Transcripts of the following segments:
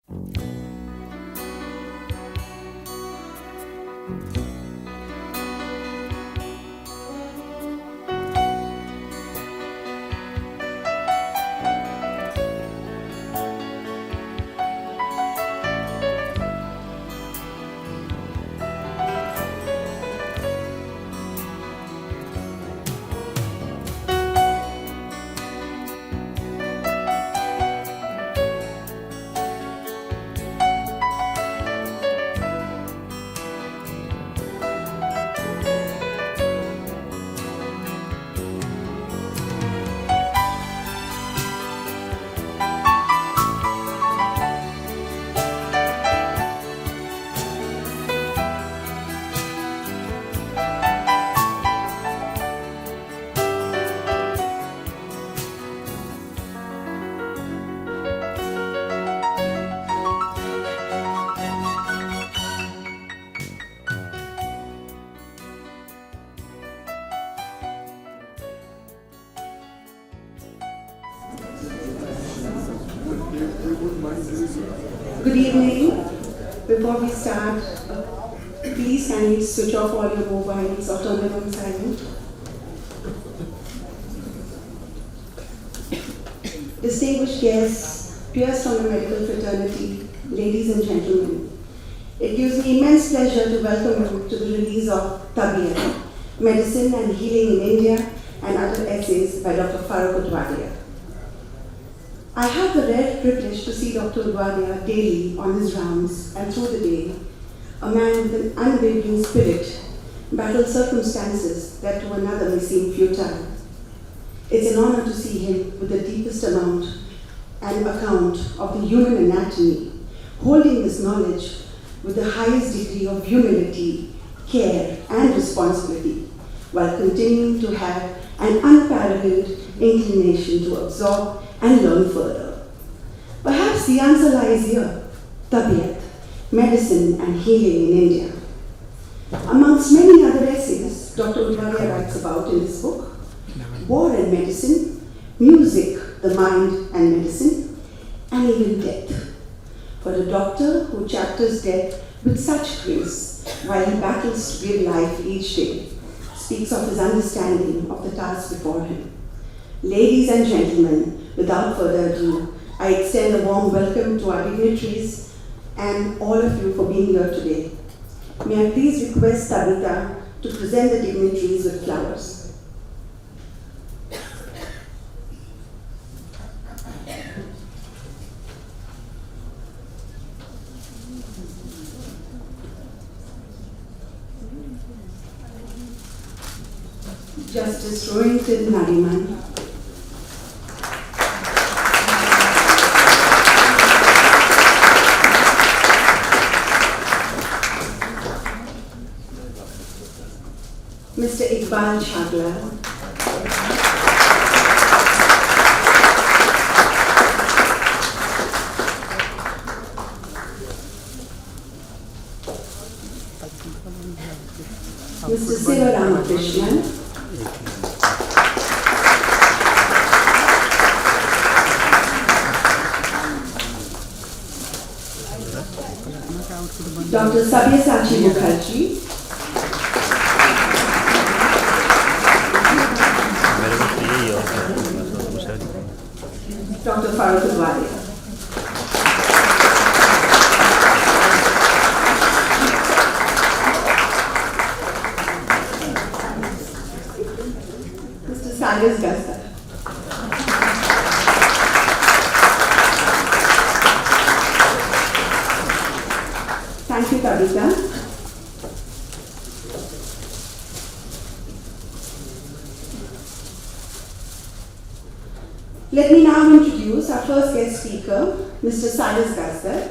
Good evening. Before we start, please kindly switch off all your mobiles or turn them on silent. Distinguished guests, peers from the medical fraternity, ladies and gentlemen, it gives me immense pleasure to welcome you to the release of TABIYAT, Medicine and Healing in India, and other essays by Dr. Farokh Udwadia. I have the rare privilege to see Dr. Udwadia daily on his rounds and through the day, a man with an unwavering spirit, battle circumstances that to another may seem futile. It's an honor to see him with the deepest amount and account of the human anatomy, holding this knowledge with the highest degree of humility, care, and responsibility, while continuing to have an unparalleled inclination to absorb and learn further. Perhaps the answer lies here: TABIYAT, Medicine and Healing in India. Amongst many other essays Dr. Udwadia writes about in his book, War and Medicine, Music, the Mind and Medicine, and even Death. For a doctor who chapters death with such grace while he battles to give life each day, speaks of his understanding of the task before him. Ladies and gentlemen, without further ado, I extend a warm welcome to our dignitaries and all of you for being here today. May I please request Tabitha to present the dignitaries with flowers. Justice Rohinton Nariman, Mr. Iqbal Chagla, Mr. Siva Ramakrishnan, Dr. Sabyasachi Mukherjee, Dr. Farokh Udwadia. Mr. Cyrus Gasta. Thank you, Tabitha. Let me now introduce our first guest speaker, Mr. Cyrus Gasta.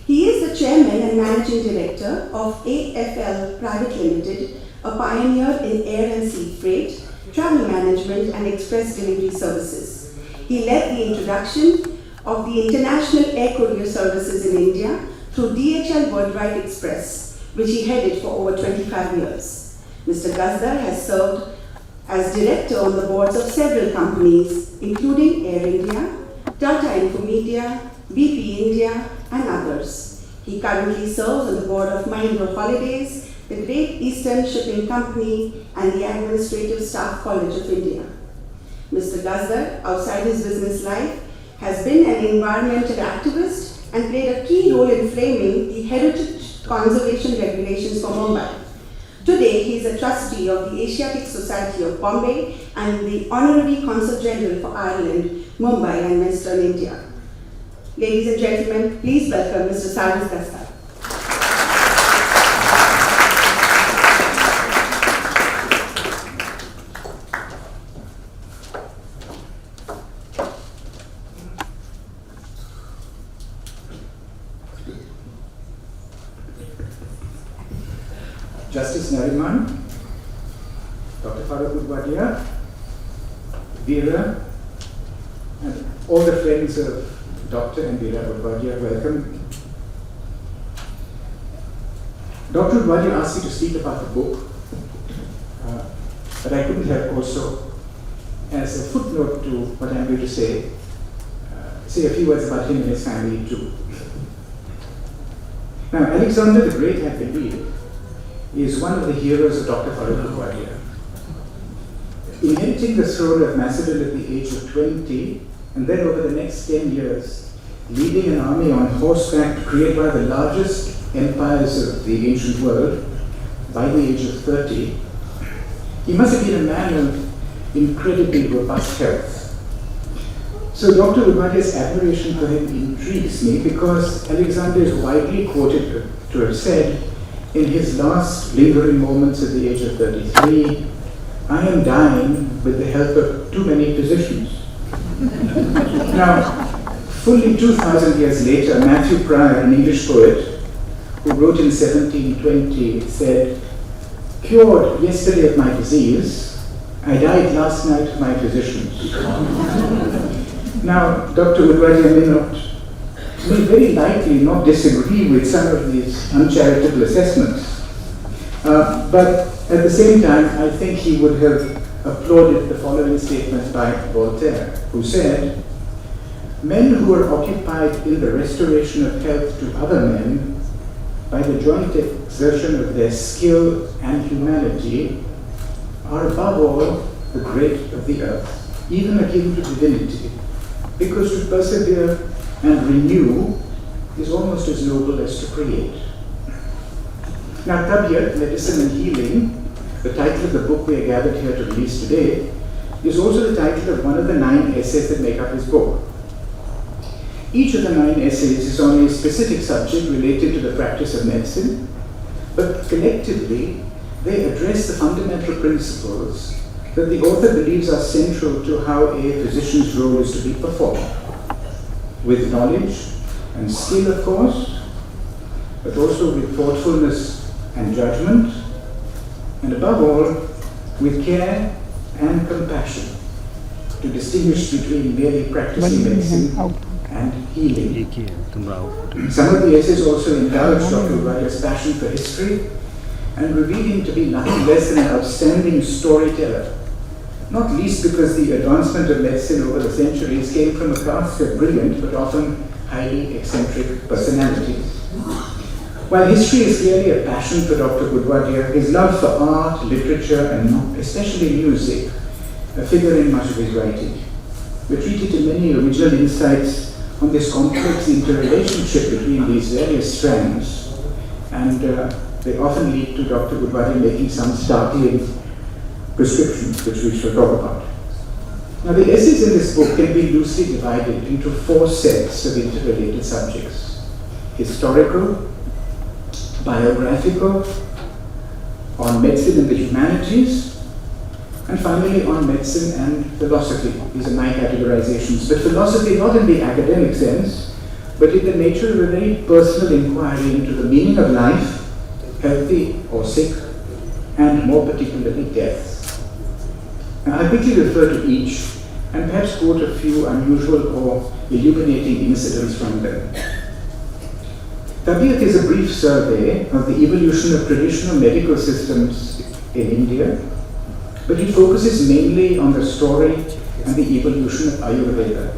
He is the Chairman and Managing Director of AFL Private Limited, a pioneer in air and sea freight, travel management and express delivery services. He led the introduction of the international air courier services in India through DHL Worldwide Express, which he headed for over 25 years. Mr. Gasta has served as director on the boards of several companies, including Air India, Tata Infomedia, BP India, and others. He currently serves on the board of Mahal Holidays, the Great Eastern Shipping Company, and the Administrative Staff College of India. Mr. Gazdar, outside his business life, has been an environmental activist and played a key role in framing the heritage conservation regulations for Mumbai. Today, he is a trustee of the Asiatic Society of Bombay and the Honorary Consul General for Ireland, Mumbai and Western India. Ladies and gentlemen, please welcome Mr. Farokh Gazdar. Justice Nariman, Dr. Farokh Udwadia, Veera, and all the friends of Dr. and Veera Udwadia, welcome. Dr. Udwadia asked me to speak about the book, but I couldn't help also, as a footnote to what I'm going to say a few words about him and his family too. Now, Alexander the Great, I believe, is one of the heroes of Dr. Farokh Udwadia. Inheriting the throne of Macedon at the age of 20, and then over the next 10 years, leading an army on horseback to create one of the largest empires of the ancient world by the age of 30, he must have been a man of incredibly robust health. So Dr. Udwadia's admiration for him intrigues me because Alexander is widely quoted to have said, in his last lingering moments at the age of 33, I am dying with the help of too many physicians. Now, fully 2,000 years later, Matthew Prior, an English poet, who wrote in 1720, said, cured yesterday of my disease, I died last night of my physicians. Now, Dr. Udwadia may very likely not disagree with some of these uncharitable assessments. But at the same time, I think he would have applauded the following statement by Voltaire, who said, men who are occupied in the restoration of health to other men by the joint exertion of their skill and humanity are above all the great of the earth, even akin to divinity, because to persevere and renew is almost as noble as to create. Now, TABIYAT, Medicine and Healing, the title of the book we are gathered here to release today, is also the title of one of the 9 essays that make up his book. Each of the 9 essays is on a specific subject related to the practice of medicine, but collectively they address the fundamental principles that the author believes are central to how a physician's role is to be performed. With knowledge and skill, of course, but also with thoughtfulness and judgment, and above all, with care and compassion to distinguish between merely practicing medicine and healing. Some of the essays also indulge Dr. Udwadia's passion for history and reveal him to be nothing less than an outstanding storyteller, not least because the advancement of medicine over the centuries came from a cast of brilliant but often highly eccentric personalities. While history is clearly a passion for Dr. Udwadia, his love for art, literature, and especially music figure in much of his writing. We're treated to many original insights on this complex interrelationship between these various strands, and they often lead to Dr. Udwadia making some startling prescriptions, which we shall talk about. Now, the essays in this book can be loosely divided into 4 sets of interrelated subjects: historical, biographical, on medicine and the humanities, and finally on medicine and philosophy. These are my categorizations, but philosophy not in the academic sense, but in the nature of a very personal inquiry into the meaning of life, healthy or sick, and more particularly death. Now, I'll quickly refer to each and perhaps quote a few unusual or illuminating incidents from them. TABIYAT is a brief survey of the evolution of traditional medical systems in India, but it focuses mainly on the story and the evolution of Ayurveda.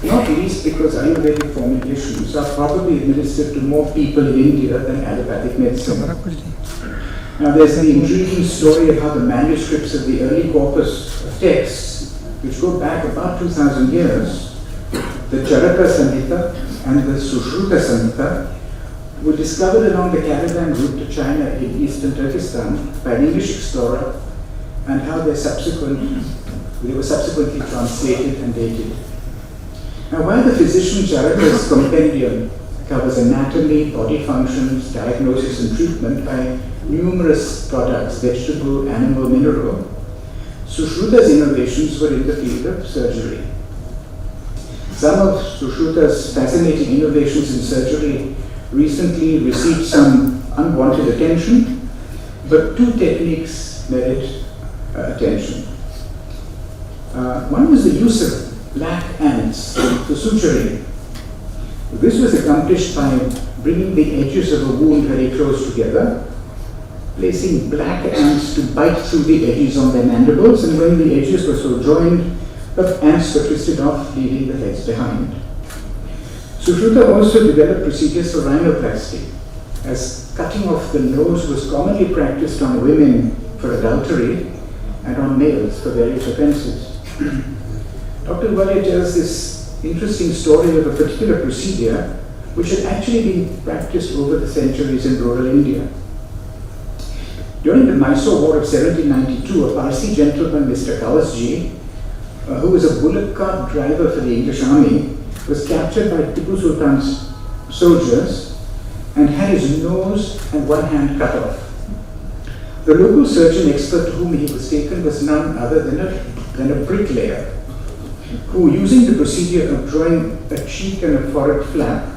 not least because Ayurvedic formulations are probably administered to more people in India than allopathic medicine. Now there's the intriguing story of how the manuscripts of the early corpus of texts, which go back about 2,000 years, the Charaka Samhita and the Sushruta Samhita, were discovered along the caravan route to China in eastern Turkestan by an English explorer, and how they were subsequently translated and dated. Now, while the physician Charaka's compendium covers anatomy, body functions, diagnosis and treatment by numerous products, vegetable, animal, mineral, Sushruta's innovations were in the field of surgery. Some of Sushruta's fascinating innovations in surgery recently received some unwanted attention, but two techniques merit attention. One was the use of black ants for suturing. This was accomplished by bringing the edges of a wound very close together, placing black ants to bite through the edges on their mandibles, and when the edges were so joined, the ants were twisted off, leaving the heads behind. Sushruta also developed procedures for rhinoplasty, as cutting off the nose was commonly practiced on women for adultery and on males for various offenses. Dr. Udwadia tells this interesting story of a particular procedure which had actually been practiced over the centuries in rural India. During the Mysore War of 1792, a Parsi gentleman, Mr. Kalasji, who was a bullock cart driver for the English army, was captured by Tipu Sultan's soldiers and had his nose and one hand cut off. The local surgeon expert to whom he was taken was none other than a bricklayer, who, using the procedure of drawing a cheek and a forehead flap,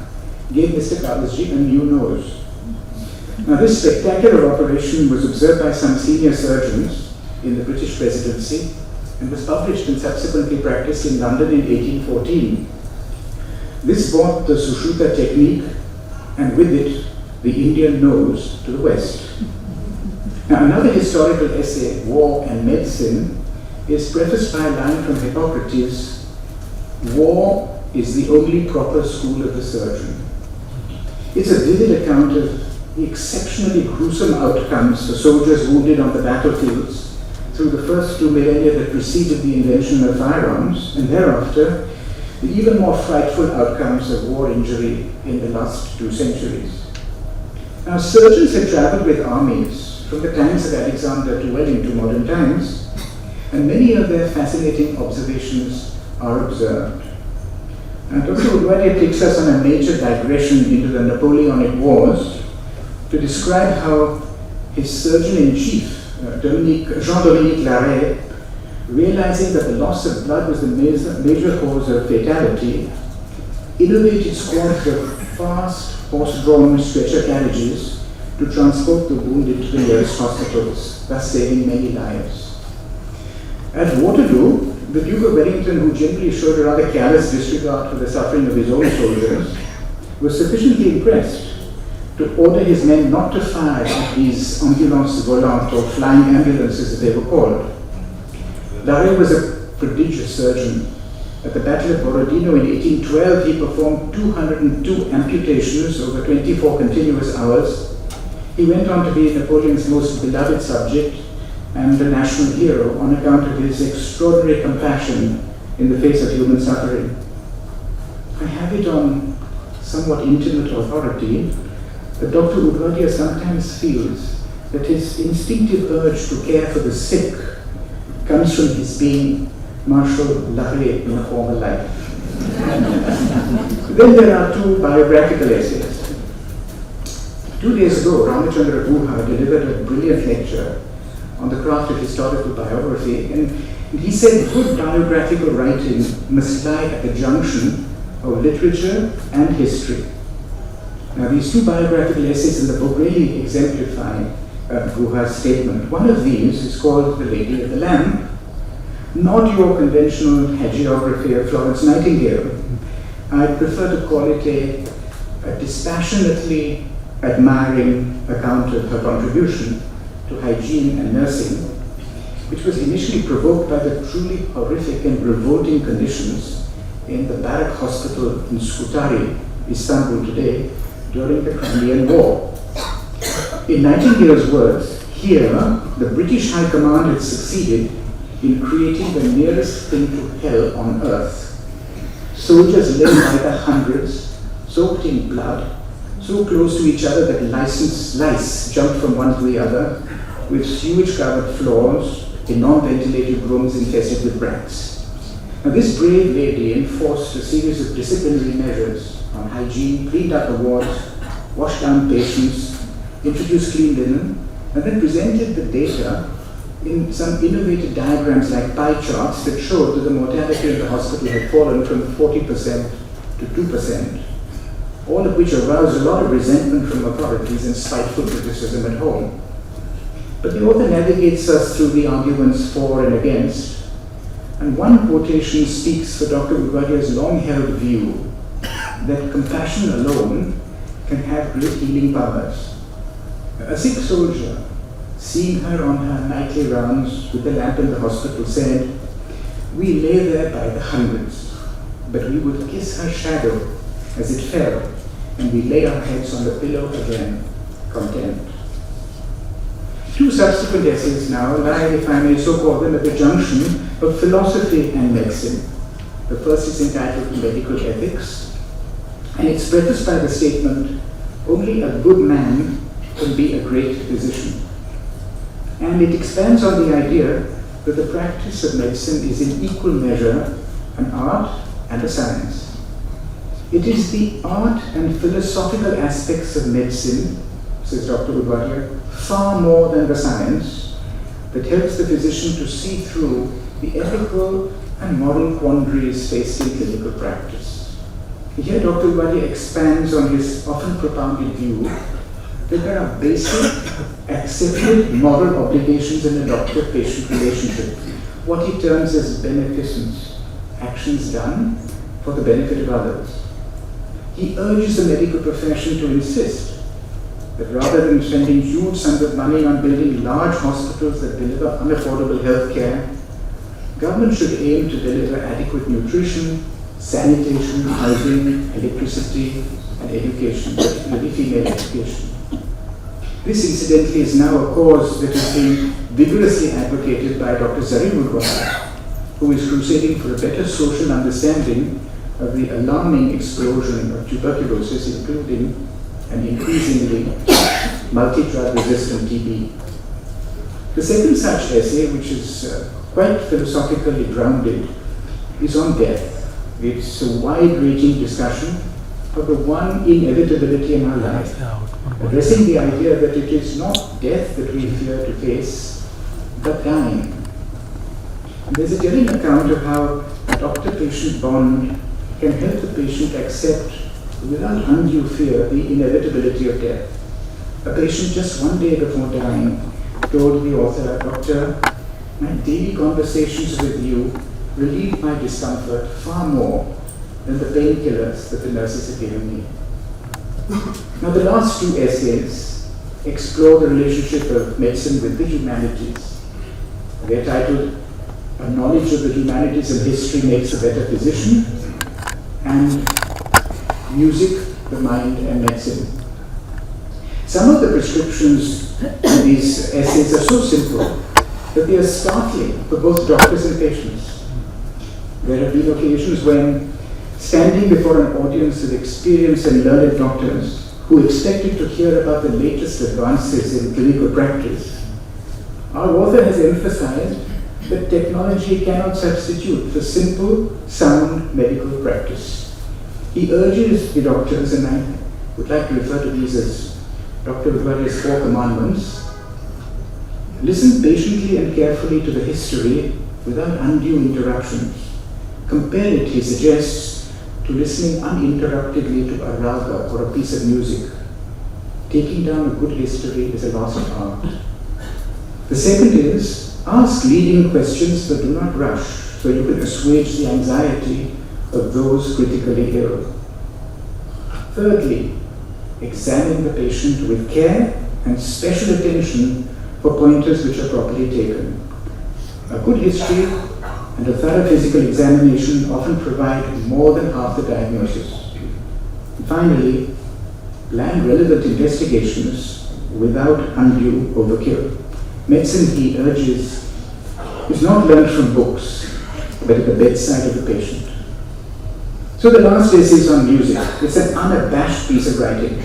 gave Mr. Kalasji a new nose. Now, this spectacular operation was observed by some senior surgeons in the British presidency and was published and subsequently practiced in London in 1814. This brought the Sushruta technique, and with it, the Indian nose, to the West. Now, another historical essay, War and Medicine, is prefaced by a line from Hippocrates: "War is the only proper school of the surgeon." It's a vivid account of the exceptionally gruesome outcomes for soldiers wounded on the battlefields through the first 2 millennia that preceded the invention of firearms, and thereafter the even more frightful outcomes of war injury in the last 2 centuries. Now, surgeons had traveled with armies from the times of Alexander to well into modern times, and many of their fascinating observations are observed. And Dr. Udwadia takes us on a major digression into the Napoleonic Wars to describe how his surgeon-in-chief, Jean-Dominique Larrey, realizing that the loss of blood was the major cause of fatality, innovated squads of fast horse-drawn stretcher carriages to transport the wounded to the nearest hospitals, thus saving many lives. At Waterloo, the Duke of Wellington, who generally showed a rather careless disregard for the suffering of his own soldiers, was sufficiently impressed to order his men not to fire at these ambulances volantes, or flying ambulances as they were called. Larrey was a prodigious surgeon. At the Battle of Borodino in 1812, he performed 202 amputations over 24 continuous hours. He went on to be Napoleon's most beloved subject and a national hero on account of his extraordinary compassion in the face of human suffering. I have it on somewhat intimate authority that Dr. Udwadia sometimes feels that his instinctive urge to care for the sick comes from his being Marshal Larrey in a former life. Then there are 2 biographical essays. 2 days ago, Ramachandra Guha delivered a brilliant lecture on the craft of historical biography, and he said good biographical writing must lie at the junction of literature and history. Now, these 2 biographical essays in the book really exemplify Guha's statement. One of these is called The Lady of the Lamp, not your conventional hagiography of Florence Nightingale. I prefer to call it a dispassionately admiring account of her contribution to hygiene and nursing, which was initially provoked by the truly horrific and revolting conditions in the Barrack Hospital in Scutari, Istanbul today, during the Crimean War. In Nightingale's words, here the British High Command had succeeded in creating the nearest thing to hell on earth. Soldiers lay by the hundreds, soaked in blood, so close to each other that lice jumped from one to the other, with sewage-covered floors in non-ventilated rooms infested with rats. Now, this brave lady enforced a series of disciplinary measures on hygiene, cleaned up the wards, washed down patients, introduced clean linen, and then presented the data in some innovative diagrams like pie charts that showed that the mortality in the hospital had fallen from 40% to 2%, all of which aroused a lot of resentment from authorities and spiteful criticism at home. But the author navigates us through the arguments for and against, and one quotation speaks for Dr. Udwadia's long-held view that compassion alone can have great healing powers. A sick soldier, seeing her on her nightly rounds with the lamp in the hospital, said, "We lay there by the hundreds, but we would kiss her shadow as it fell, and we lay our heads on the pillow again, content." Two subsequent essays now lie, if I may so call them, at the junction of philosophy and medicine. The first is entitled Medical Ethics, and it's prefaced by the statement, "Only a good man can be a great physician." And it expands on the idea that the practice of medicine is in equal measure an art and a science. It is the art and philosophical aspects of medicine, says Dr. Udwadia, far more than the science, that helps the physician to see through the ethical and moral quandaries faced in clinical practice. Here Dr. Udwadia expands on his often propounded view that there are basic, accepted moral obligations in a doctor-patient relationship, what he terms as beneficence, actions done for the benefit of others. He urges the medical profession to insist that rather than spending huge sums of money on building large hospitals that deliver unaffordable health care, government should aim to deliver adequate nutrition, sanitation, housing, electricity, and education, particularly female education. This, incidentally, is now a cause that is being vigorously advocated by Dr. Udwadia, who is crusading for a better social understanding of the alarming explosion of tuberculosis, including and increasingly multi-drug resistant TB. The second such essay, which is quite philosophically grounded, is on death. It's a wide-ranging discussion of the one inevitability in our life, addressing the idea that it is not death that we fear to face, but dying. And there's a telling account of how a doctor-patient bond can help the patient accept, without undue fear, the inevitability of death. A patient just one day before dying told the author, "Doctor, my daily conversations with you relieve my discomfort far more than the painkillers that the nurses have given me." Now, the last two essays explore the relationship of medicine with the humanities. They're titled, "A Knowledge of the Humanities and History Makes a Better Physician," and "Music, the Mind, and Medicine." Some of the prescriptions in these essays are so simple that they are startling for both doctors and patients. There have been occasions when, standing before an audience of experienced and learned doctors who expected to hear about the latest advances in clinical practice, our author has emphasized that technology cannot substitute for simple, sound medical practice. He urges the doctors, and I would like to refer to these as Dr. Udwadia's 4 commandments: listen patiently and carefully to the history without undue interruptions. Compare it, he suggests, to listening uninterruptedly to a raga or a piece of music. Taking down a good history is a lost art. The second is, ask leading questions but do not rush, so you can assuage the anxiety of those critically ill. Thirdly, examine the patient with care and special attention for pointers which are properly taken. A good history and a thorough physical examination often provide more than half the diagnosis. And finally, plan relevant investigations without undue overkill. Medicine, he urges, is not learned from books, but at the bedside of the patient. So the last essay is on music. It's an unabashed piece of writing.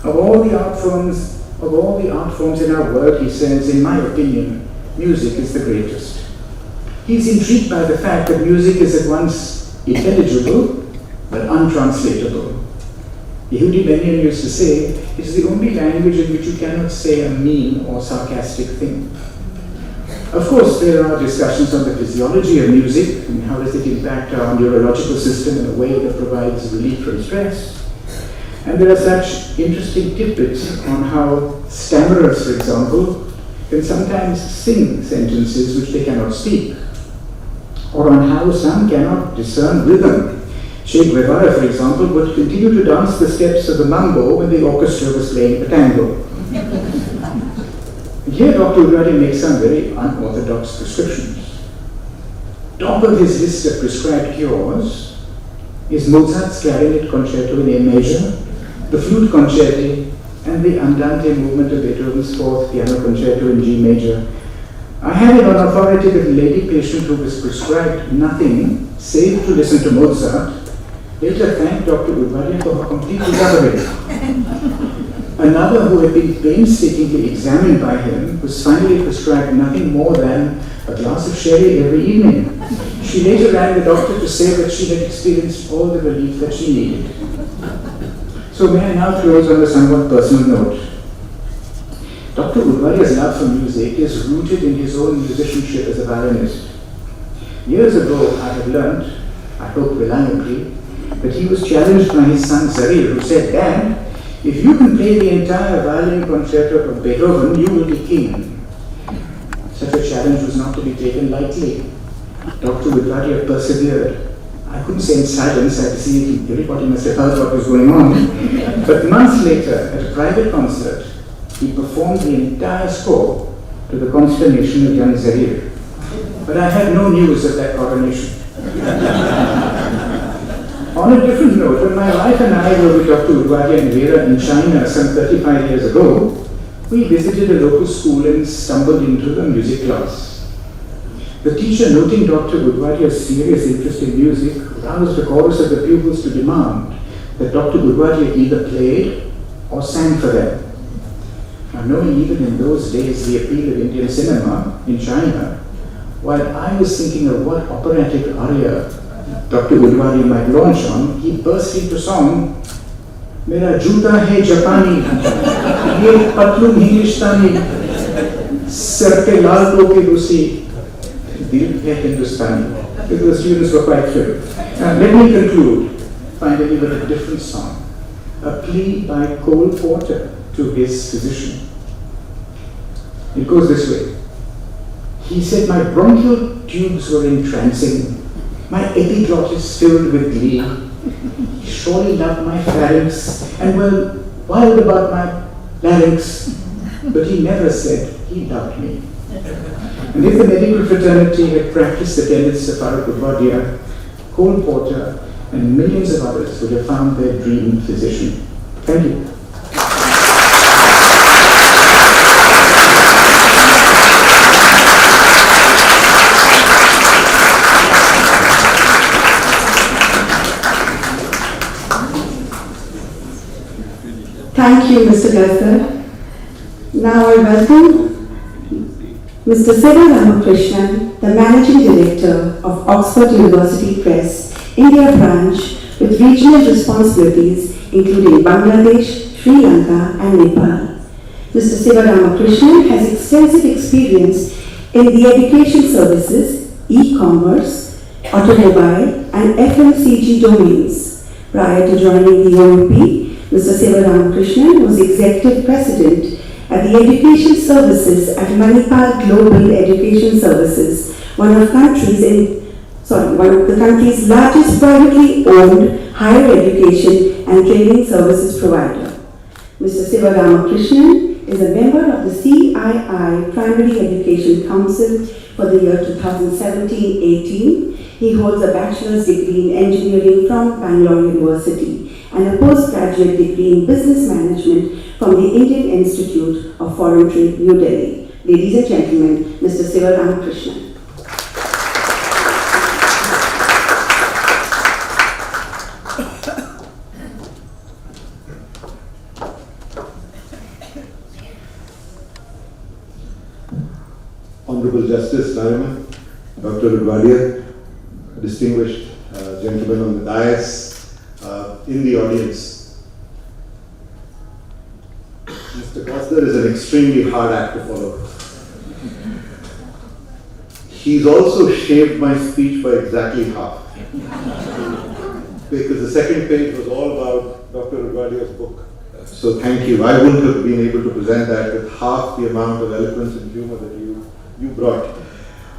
Of all the art forms in our world, he says, in my opinion, music is the greatest. He's intrigued by the fact that music is at once intelligible but untranslatable. Yehudi Benyon used to say, it's the only language in which you cannot say a mean or sarcastic thing. Of course, there are discussions on the physiology of music and how does it impact our neurological system in a way that provides relief from stress. And there are such interesting tidbits on how stammerers, for example, can sometimes sing sentences which they cannot speak, or on how some cannot discern rhythm. Che Guevara, for example, would continue to dance the steps of the mambo when the orchestra was playing a tango. Here Dr. Udwadia makes some very unorthodox prescriptions. Top of his list of prescribed cures is Mozart's clarinet concerto in A major, the flute concerti, and the Andante movement of Beethoven's fourth piano concerto in G major. I had it on authority that a lady patient who was prescribed nothing save to listen to Mozart later thanked Dr. Udwadia for her complete recovery. Another who had been painstakingly examined by him was finally prescribed nothing more than a glass of sherry every evening. She later rang the doctor to say that she had experienced all the relief that she needed. So may I now close on a somewhat personal note. Dr. Udwadia's love for music is rooted in his own musicianship as a violinist. Years ago, I had learnt, I hope reliably, that he was challenged by his son Zarir, who said, "Dad, if you can play the entire violin concerto of Beethoven, you will be king." Such a challenge was not to be taken lightly. Dr. Udwadia persevered. I couldn't say in silence, I perceived everybody must have heard what was going on. But months later, at a private concert, he performed the entire score to the consternation of young Zarir. But I had no news of that coronation. On a different note, when my wife and I were with Dr. Udwadia and Vera in China some 35 years ago, we visited a local school and stumbled into the music class. The teacher, noting Dr. Udwadia's serious interest in music, roused the chorus of the pupils to demand that Dr. Udwadia either played or sang for them. Now, knowing even in those days the appeal of Indian cinema in China, while I was thinking of what operatic aria Dr. Udwadia might launch on, he burst into song, "Mera juta hai Japani, ye patlun Hindustani, sir pe lal toke Rusi, dil hai Hindustani." The students were quite thrilled. Let me conclude, finally, with a different song, a plea by Cole Porter to his physician. It goes this way. He said, "My bronchial tubes were entrancing, my epiglottis filled with glee. He surely loved my pharynx and well wild about my larynx, but he never said he loved me." And if the medical fraternity had practiced the tenets of Farokh Udwadia, Cole Porter and millions of others would have found their dream physician. Thank you. Thank you, Mr. Gathar. Now I welcome Mr. Siva Ramakrishnan, the Managing Director of Oxford University Press, India branch, with regional responsibilities including Bangladesh, Sri Lanka and Nepal. Mr. Siva Ramakrishnan has extensive experience in the education services, e-commerce, automobile and FMCG domains. Prior to joining the OUP, Mr. Siva Ramakrishnan was Executive President at the Education Services at Manipal Global Education Services, one of the country's largest privately owned higher education and training services provider. Mr. Siva Ramakrishnan is a member of the CII Primary Education Council for the year 2017-18. He holds a bachelor's degree in engineering from Bangalore University and a postgraduate degree in business management from the Indian Institute of Foreign Trade, New Delhi. Ladies and gentlemen, Mr. Siva Ramakrishnan. Honorable Justice Nariman, Dr. Udwadia, distinguished gentlemen on the dais, in the audience. Mr. Kasdar is an extremely hard act to follow. He's also shaved my speech by exactly half. Because the second page was all about Dr. Udwadia's book. So thank you. I wouldn't have been able to present that with half the amount of eloquence and humor that you brought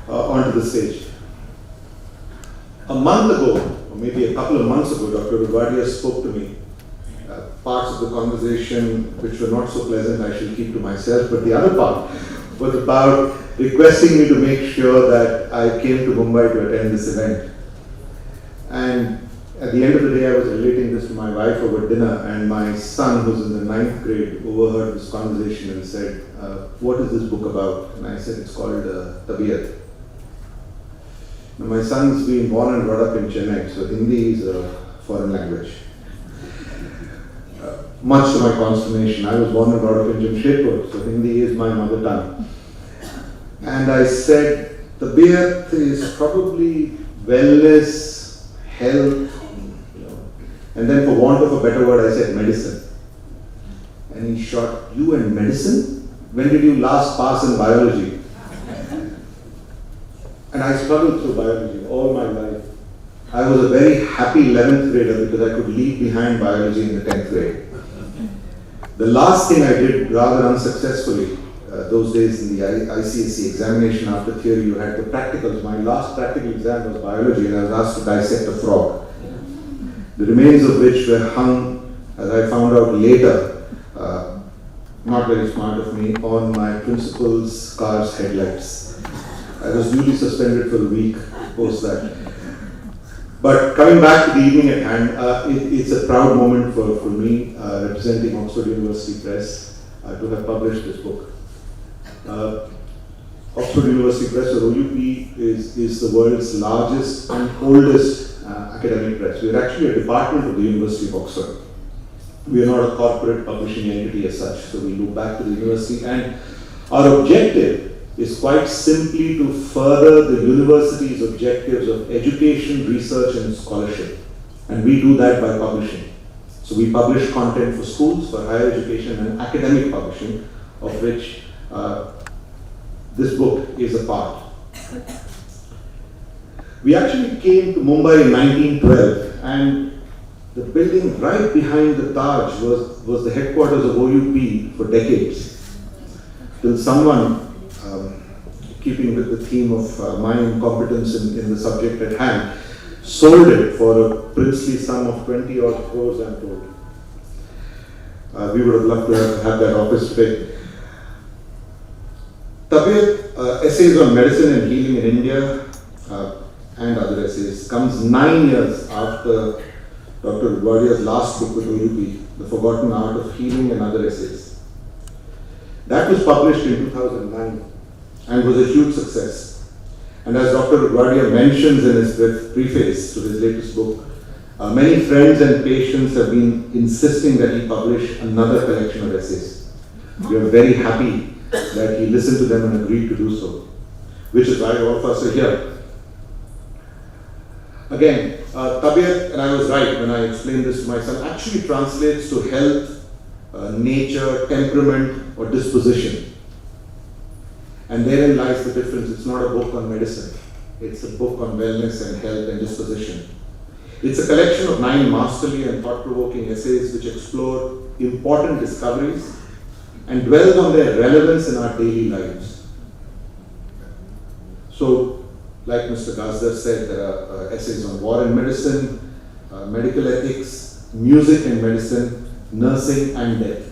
onto the stage. A month ago, or maybe a couple of months ago, Dr. Udwadia spoke to me. Parts of the conversation which were not so pleasant I shall keep to myself, but the other part was about requesting me to make sure that I came to Mumbai to attend this event. And at the end of the day, I was relating this to my wife over dinner, and my son, who's in the 9th grade, overheard this conversation and said, what is this book about? And I said, it's called TABIYAT. Now, my son's been born and brought up in Chennai, so Hindi is a foreign language. Much to my consternation, I was born and brought up in Jamshedpur, so Hindi is my mother tongue. And I said, TABIYAT is probably wellness, health, and then for want of a better word, I said medicine. And he shot, you and medicine? When did you last pass in biology? And I struggled through biology all my life. I was a very happy 11th grader because I could leave behind biology in the 10th grade. The last thing I did, rather unsuccessfully, those days in the ICSE examination after theory, you had the practicals. My last practical exam was biology, and I was asked to dissect a frog. The remains of which were hung, as I found out later, not very smart of me, on my principal's car's headlights. I was duly suspended for a week post that. But coming back to the evening at hand, it's a proud moment for me, representing Oxford University Press, to have published this book. Oxford University Press, or OUP, is the world's largest and oldest academic press. We are actually a department of the University of Oxford. We are not a corporate publishing entity as such, so we look back to the university, and our objective is quite simply to further the university's objectives of education, research and scholarship. And we do that by publishing. So we publish content for schools, for higher education and academic publishing, of which this book is a part. We actually came to Mumbai in 1912, and the building right behind the Taj was the headquarters of OUP for decades. Till someone, keeping with the theme of my incompetence in the subject at hand, sold it for a princely sum of 20 odd crores, I'm told. We would have loved to have that office today. TABIYAT, essays on medicine and healing in India, and other essays, comes 9 years after Dr. Udwadia's last book with OUP, The Forgotten Art of Healing and Other Essays. That was published in 2009 and was a huge success. And as Dr. Udwadia mentions in his preface to his latest book, many friends and patients have been insisting that he publish another collection of essays. We are very happy that he listened to them and agreed to do so, which is why all of us are here. Again, TABIYAT, and I was right when I explained this to my son, actually translates to health, nature, temperament, or disposition. And therein lies the difference. It's not a book on medicine. It's a book on wellness and health and disposition. It's a collection of 9 masterly and thought-provoking essays which explore important discoveries and dwell on their relevance in our daily lives. So, like Mr. Kasdar said, there are essays on war and medicine, medical ethics, music and medicine, nursing and death.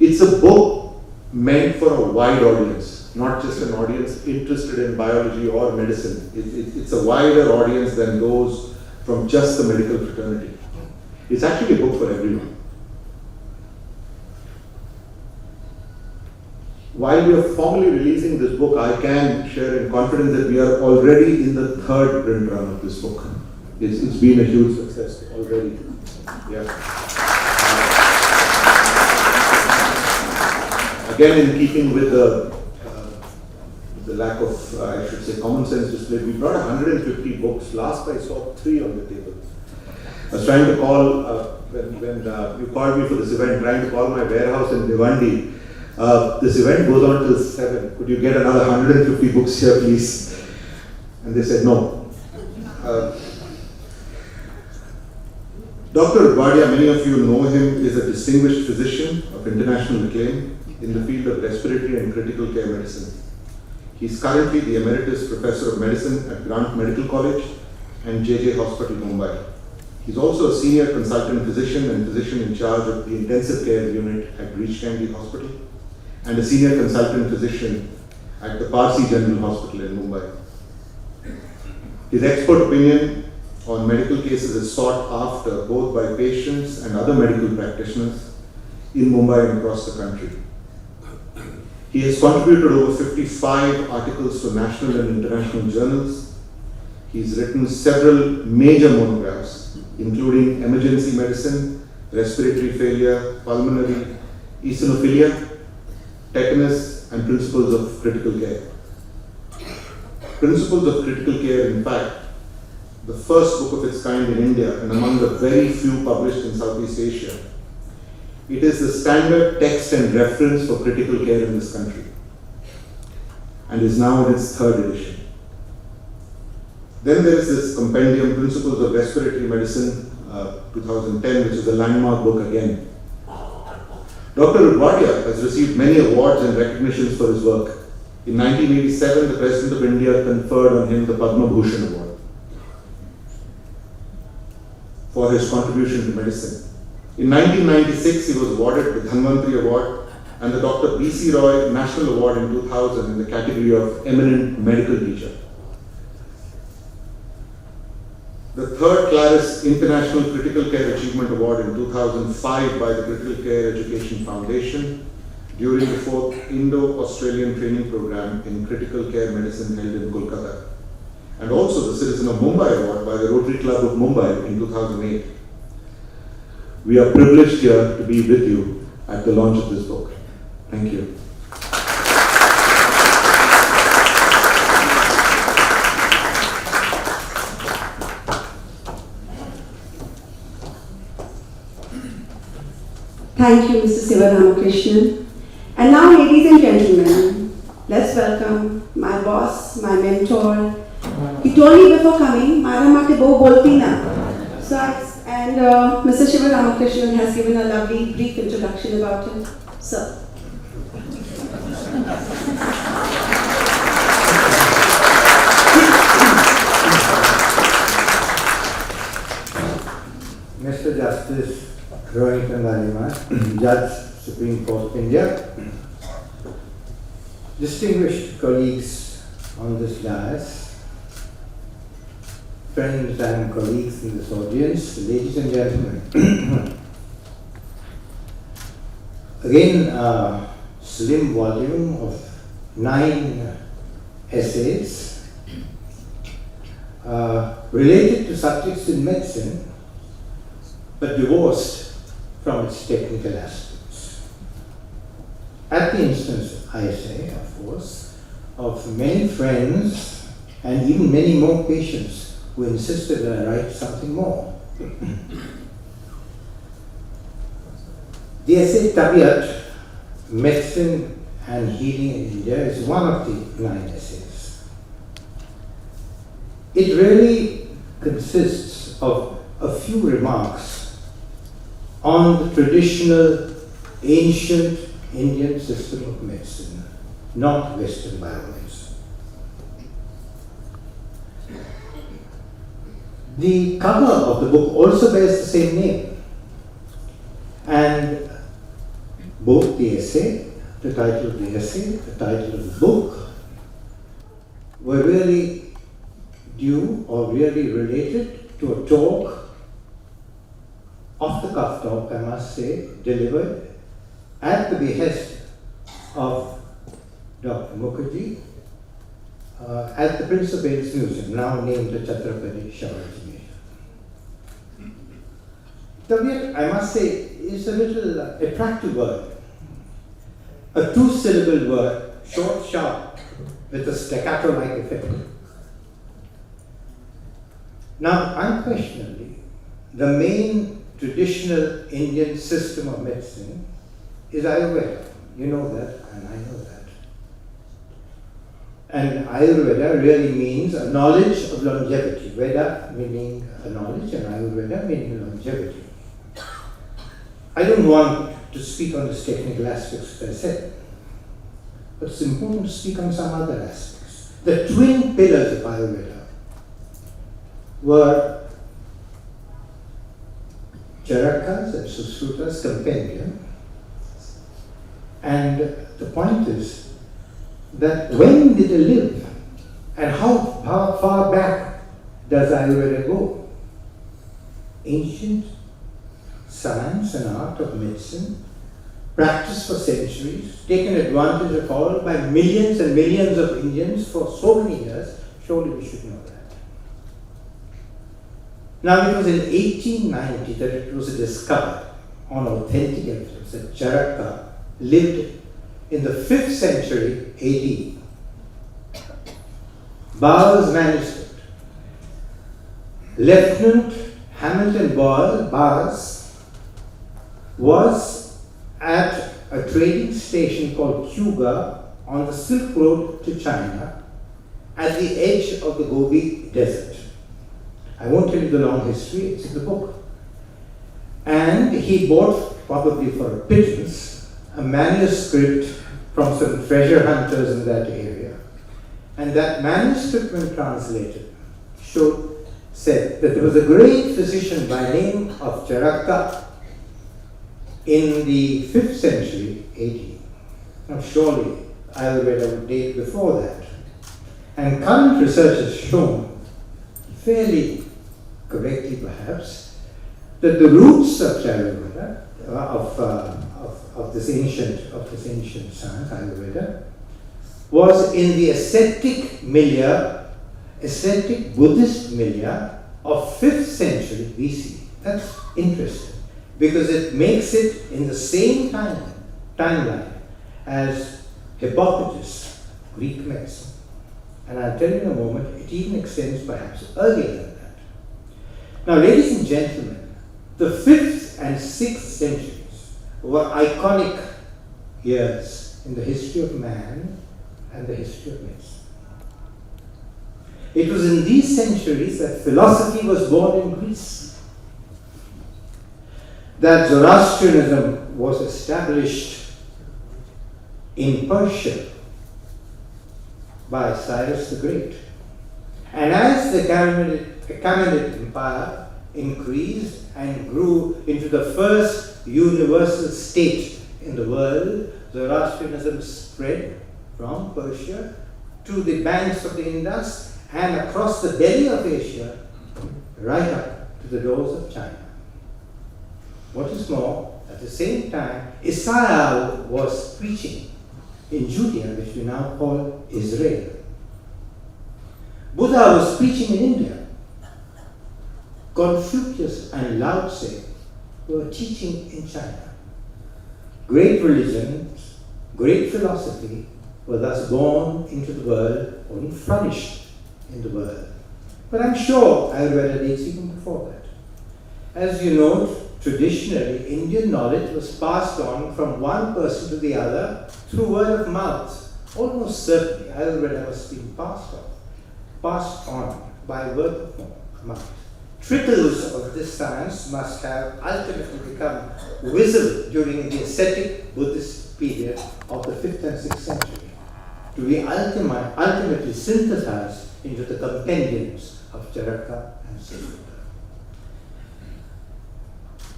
It's a book meant for a wide audience, not just an audience interested in biology or medicine. It's a wider audience than those from just the medical fraternity. It's actually a book for everyone. While we are formally releasing this book, I can share in confidence that we are already in the third print run of this book. It's been a huge success already. Yeah. Again, in keeping with the lack of, I should say, common sense displayed, we brought 150 books. Last I saw 3 on the table. I was trying to call, when you called me for this event, trying to call my warehouse in Bhiwandi. This event goes on till 7. Could you get another 150 books here, please? And they said no. Dr. Udwadia, many of you know him, is a distinguished physician of international acclaim in the field of respiratory and critical care medicine. He is currently the Emeritus Professor of Medicine at Grant Medical College and JJ Hospital, Mumbai. He's also a senior consultant physician and physician in charge of the intensive care unit at Breach Candy Hospital, and a senior consultant physician at the Parsi General Hospital in Mumbai. His expert opinion on medical cases is sought after both by patients and other medical practitioners in Mumbai and across the country. He has contributed over 55 articles to national and international journals. He's written several major monographs, including emergency medicine, respiratory failure, pulmonary eosinophilia, tetanus, and principles of critical care. Principles of critical care, in fact, the first book of its kind in India and among the very few published in Southeast Asia. It is the standard text and reference for critical care in this country and is now in its 3rd edition. Then there is this compendium, Principles of Respiratory Medicine, 2010, which is a landmark book again. Dr. Udwadia has received many awards and recognitions for his work. In 1987, the President of India conferred on him the Padma Bhushan Award for his contribution to medicine. In 1996, he was awarded the Dhanvantri Award and the Dr. B.C. Roy National Award in 2000 in the category of Eminent Medical Teacher. The 3rd Claris International Critical Care Achievement Award in 2005 by the Critical Care Education Foundation during the 4th Indo-Australian Training Program in Critical Care Medicine held in Kolkata. And also the Citizen of Mumbai Award by the Rotary Club of Mumbai in 2008. We are privileged here to be with you at the launch of this book. Thank you. Thank you, Mr. Sivaramakrishnan. And now, ladies and gentlemen, let's welcome my boss, my mentor. He told me before coming, Mara mate bo bolti na. So, and Mr. Sivaramakrishnan has given a lovely brief introduction about him. Sir. Mr. Justice Nariman, Judge, Supreme Court of India, distinguished colleagues on this dais, friends and colleagues in this audience, ladies and gentlemen. Again, a slim volume of 9 essays related to subjects in medicine, but divorced from its technical aspects. At the instance, I say, of course, of many friends and even many more patients who insisted that I write something more. The essay TABIYAT, Medicine and Healing in India, is one of the 9 essays. It really consists of a few remarks on the traditional, ancient Indian system of medicine, not Western biomedicine. The cover of the book also bears the same name, and both the essay, the title of the essay, the title of the book, were really due or really related to a talk, off-the-cuff talk, I must say, delivered at the behest of Dr. Mukherjee at the Prince of Wales Museum, now named the Chhatrapati Shivaji Museum. Tabiyat, I must say, is a little attractive word. A two-syllable word, short, sharp, with a staccato-like effect. Now, unquestionably, the main traditional Indian system of medicine is Ayurveda. You know that, and I know that. And Ayurveda really means a knowledge of longevity. Veda meaning a knowledge, and Ayurveda meaning longevity. I don't want to speak on this technical aspects, as I said, but it's important to speak on some other aspects. The twin pillars of Ayurveda were Charaka's and Susruta's compendium, and the point is that when did they live, and how far back does Ayurveda go? Ancient science and art of medicine, practiced for centuries, taken advantage of all by millions and millions of Indians for so many years. Surely we should know that. Now, it was in 1890 that it was discovered on authentic evidence that Charaka lived in the 5th century AD. Bowers manuscript. Lieutenant Hamilton Bowers was at a trading station called Kuga on the Silk Road to China at the edge of the Gobi Desert. I won't tell you the long history, it's in the book. And he bought, probably for a pittance, a manuscript from some treasure hunters in that area. And that manuscript, when translated, said that there was a great physician by name of Charaka in the 5th century AD. Now surely Ayurveda would date before that. And current research has shown, fairly correctly perhaps, that the roots of Ayurveda, of this ancient science, Ayurveda, was in the ascetic Buddhist milieu of 5th century BC. That's interesting, because it makes it in the same timeline as Hippocrates, Greek medicine. And I'll tell you in a moment, it even extends perhaps earlier than that. Now, ladies and gentlemen, the 5th and 6th centuries were iconic years in the history of man and the history of medicine. It was in these centuries that philosophy was born in Greece, that Zoroastrianism was established in Persia by Cyrus the Great. And as the Achaemenid Empire increased and grew into the first universal state in the world, Zoroastrianism spread from Persia to the banks of the Indus and across the belly of Asia, right up to the doors of China. What is more, at the same time, Israel was preaching in Judea, which we now call Israel. Buddha was preaching in India. Confucius and Lao Tse were teaching in China. Great religions, great philosophy were thus born into the world, or flourished in the world. But I'm sure Ayurveda dates even before that. As you know, traditionally, Indian knowledge was passed on from one person to the other through word of mouth. Almost certainly, Ayurveda was being passed on by word of mouth. Trickles of this science must have ultimately become visible during the ascetic Buddhist period of the 5th and 6th century, to be ultimately synthesized into the compendiums of Charaka and Susruta.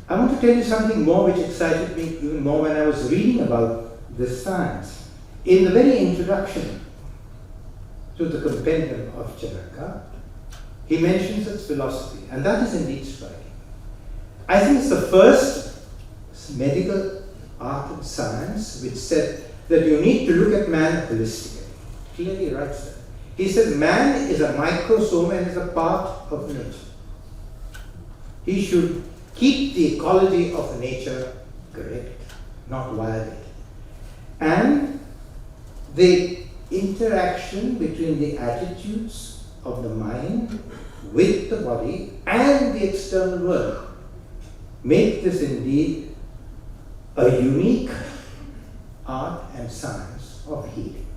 I want to tell you something more which excited me even more when I was reading about this science. In the very introduction to the compendium of Charaka, he mentions its philosophy, and that is indeed striking. I think it's the first medical art and science which said that you need to look at man holistically. Clearly writes that. He says man is a microsome and is a part of nature. He should keep the ecology of nature correct, not violate. And the interaction between the attitudes of the mind with the body and the external world make this indeed a unique art and science of healing.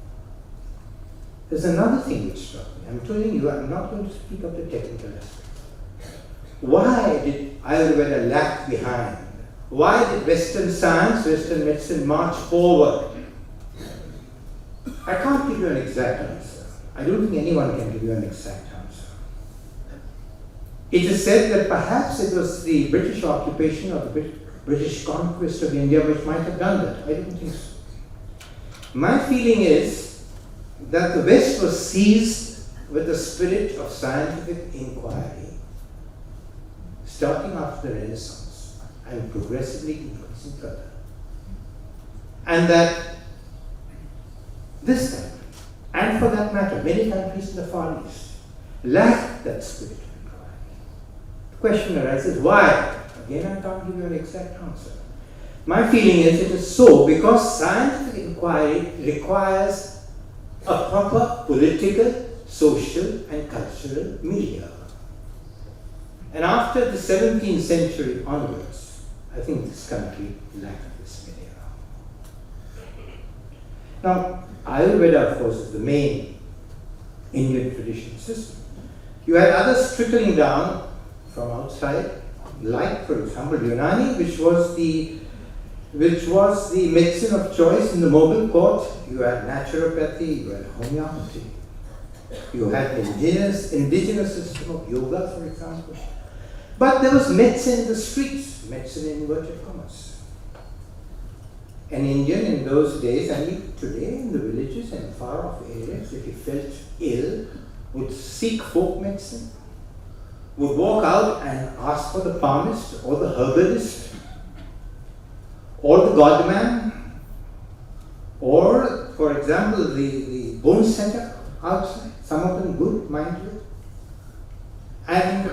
There's another thing which struck me. I'm telling you, I'm not going to speak of the technical aspect. Why did Ayurveda lag behind? Why did Western science, Western medicine march forward? I can't give you an exact answer. I don't think anyone can give you an exact answer. It is said that perhaps it was the British occupation or the British conquest of India which might have done that. I don't think so. My feeling is that the West was seized with the spirit of scientific inquiry, starting after the Renaissance and progressively increasing further. And that this country, and for that matter, many countries in the Far East, lack that spirit of inquiry. The question arises, why? Again, I can't give you an exact answer. My feeling is it is so because scientific inquiry requires a proper political, social, and cultural milieu. And after the 17th century onwards, I think this country lacked this milieu. Now, Ayurveda, of course, is the main Indian traditional system. You had others trickling down from outside, like, for example, Unani, which was the medicine of choice in the Mughal court. You had naturopathy, you had homeopathy, you had the indigenous system of yoga, for example. But there was medicine in the streets, medicine in inverted commas. An Indian in those days, and even today in the villages and far off areas, if he felt ill, would seek folk medicine, would walk out and ask for the palmist or the herbalist or the godman, or, for example, the bone setter outside, some of them good, mind you. And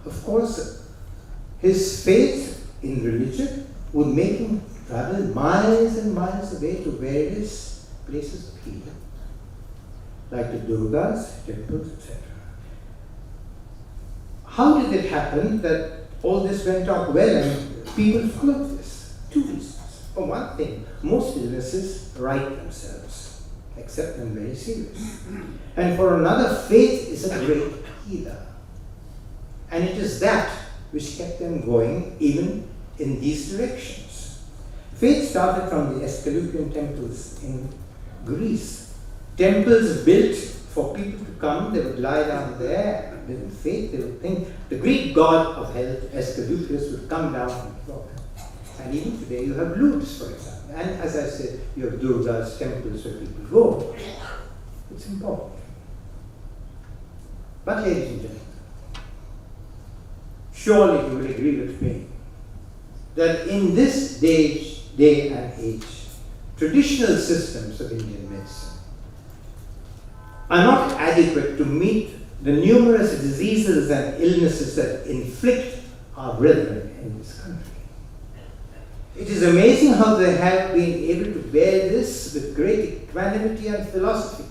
of course, his faith in religion would make him travel miles and miles away to various places of healing, like the Durgas, temples, etc. How did it happen that all this went out well and people followed this? Two reasons. For one thing, most illnesses right themselves, except when very serious. And for another, faith is a great healer. And it is that which kept them going even in these directions. Faith started from the Asclepian temples in Greece. Temples built for people to come, they would lie down there, and with faith they would think the Greek god of health, Asclepius, would come down and floor. And even today you have lutes, for example. And as I said, you have Durga's temples where people go. It's important. But ladies and gentlemen, surely you will agree with me that in this day and age, traditional systems of Indian medicine are not adequate to meet the numerous diseases and illnesses that inflict our brethren in this country. It is amazing how they have been able to bear this with great equanimity and philosophy.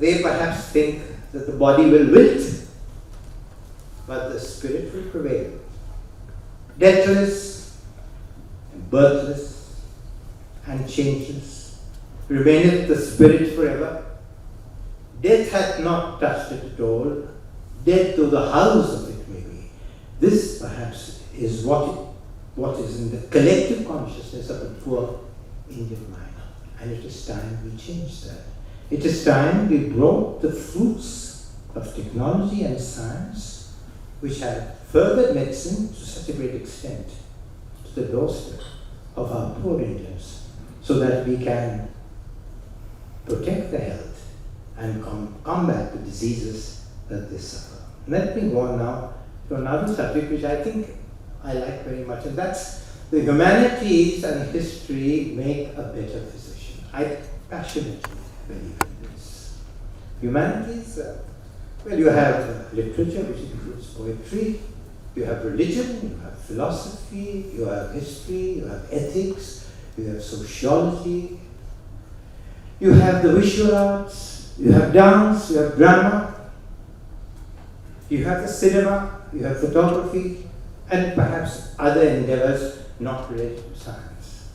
They perhaps think that the body will wilt, but the spirit will prevail. Deathless and birthless and changeless, remaineth the spirit forever. Death hath not touched it at all, death though the house of it may be. This perhaps is what is in the collective consciousness of a poor Indian mind. And it is time we change that. It is time we brought the fruits of technology and science which have furthered medicine to such a great extent to the doorstep of our poor Indians, so that we can protect their health and combat the diseases that they suffer. Let me go on now to another subject which I think I like very much, and that's the humanities and history make a better physician. I passionately believe in this. Humanities, well, you have literature, which includes poetry, you have religion, you have philosophy, you have history, you have ethics, you have sociology, you have the visual arts, you have dance, you have drama, you have the cinema, you have photography, and perhaps other endeavors not related to science.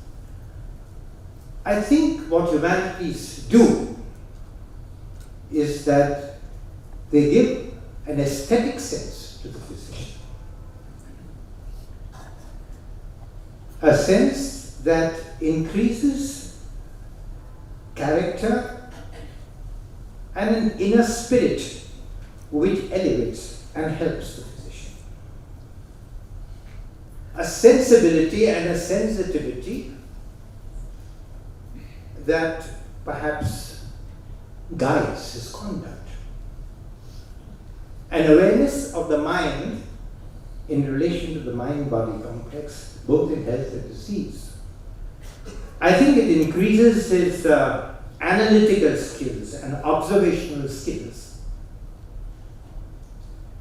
I think what humanities do is that they give an aesthetic sense to the physician. A sense that increases character and an inner spirit which elevates and helps the physician. A sensibility and a sensitivity that perhaps guides his conduct. An awareness of the mind in relation to the mind-body complex, both in health and disease. I think it increases his analytical skills and observational skills,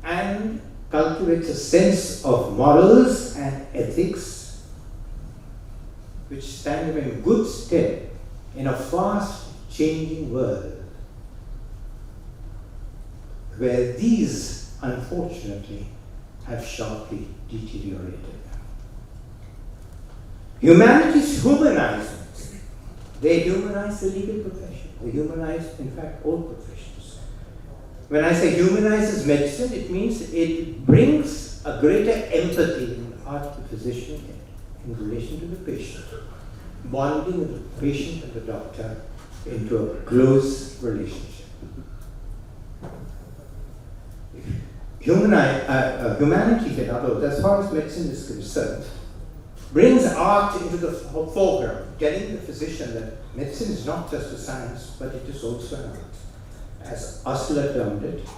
and cultivates a sense of morals and ethics which stand him in good stead in a fast changing world where these, unfortunately, have sharply deteriorated. Humanities humanize it. They humanize the legal profession. They humanize, in fact, all professions. When I say humanizes medicine, it means it brings a greater empathy in the heart of the physician in relation to the patient, bonding the patient and the doctor into a close relationship. Humanity, in other words, as far as medicine is concerned, brings art into the foreground, telling the physician that medicine is not just a science, but it is also an art. As Osler termed it,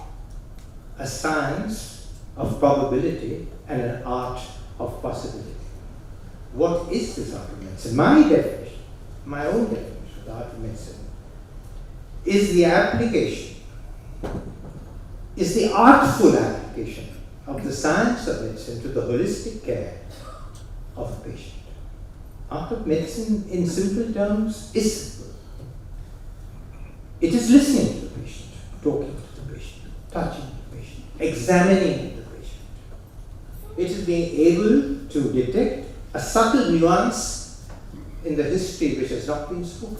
a science of probability and an art of possibility. What is this art of medicine? My definition, my own definition of the art of medicine, is the application, is the artful application of the science of medicine to the holistic care of a patient. Art of medicine, in simple terms, is simple. It is listening to the patient, talking to the patient, touching the patient, examining the patient. It is being able to detect a subtle nuance in the history which has not been spoken.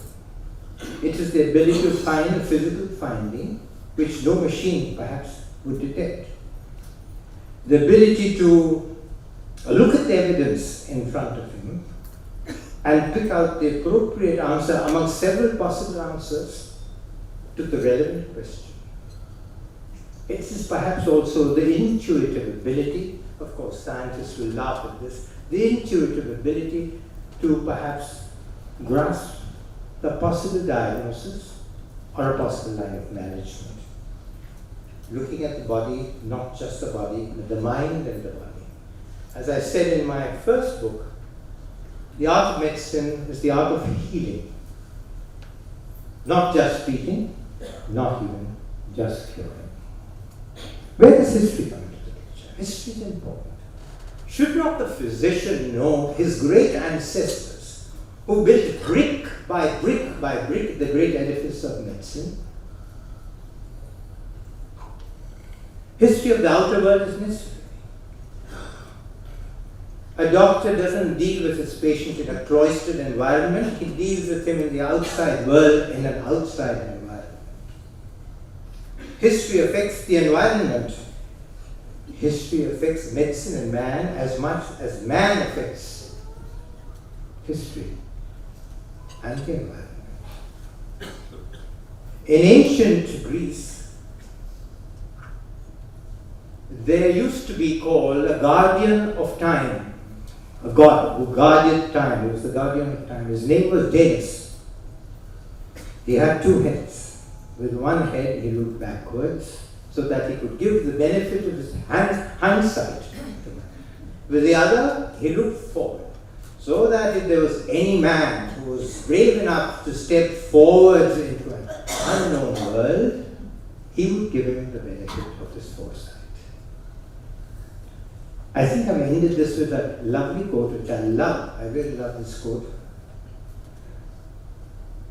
It is the ability to find a physical finding which no machine perhaps would detect. The ability to look at the evidence in front of him and pick out the appropriate answer among several possible answers to the relevant question. It is perhaps also the intuitive ability, of course scientists will laugh at this, the intuitive ability to perhaps grasp the possible diagnosis or a possible line of management. Looking at the body, not just the body, but the mind and the body. As I said in my first book, the art of medicine is the art of healing. Not just treating, not even just curing. Where does history come into the picture? History is important. Should not the physician know his great ancestors who built brick by brick by brick the great edifice of medicine? History of the outer world is mystery. A doctor doesn't deal with his patient in a cloistered environment, he deals with him in the outside world in an outside environment. History affects the environment. History affects medicine and man as much as man affects history and the environment. In ancient Greece, there used to be called a guardian of time, a god who guarded time. He was the guardian of time. His name was Janus. He had two heads. With one head, he looked backwards so that he could give the benefit of his hindsight. With the other, he looked forward, so that if there was any man who was brave enough to step forward into an unknown world, he would give him the benefit of this foresight. I think I've ended this with a lovely quote, which I love. I really love this quote.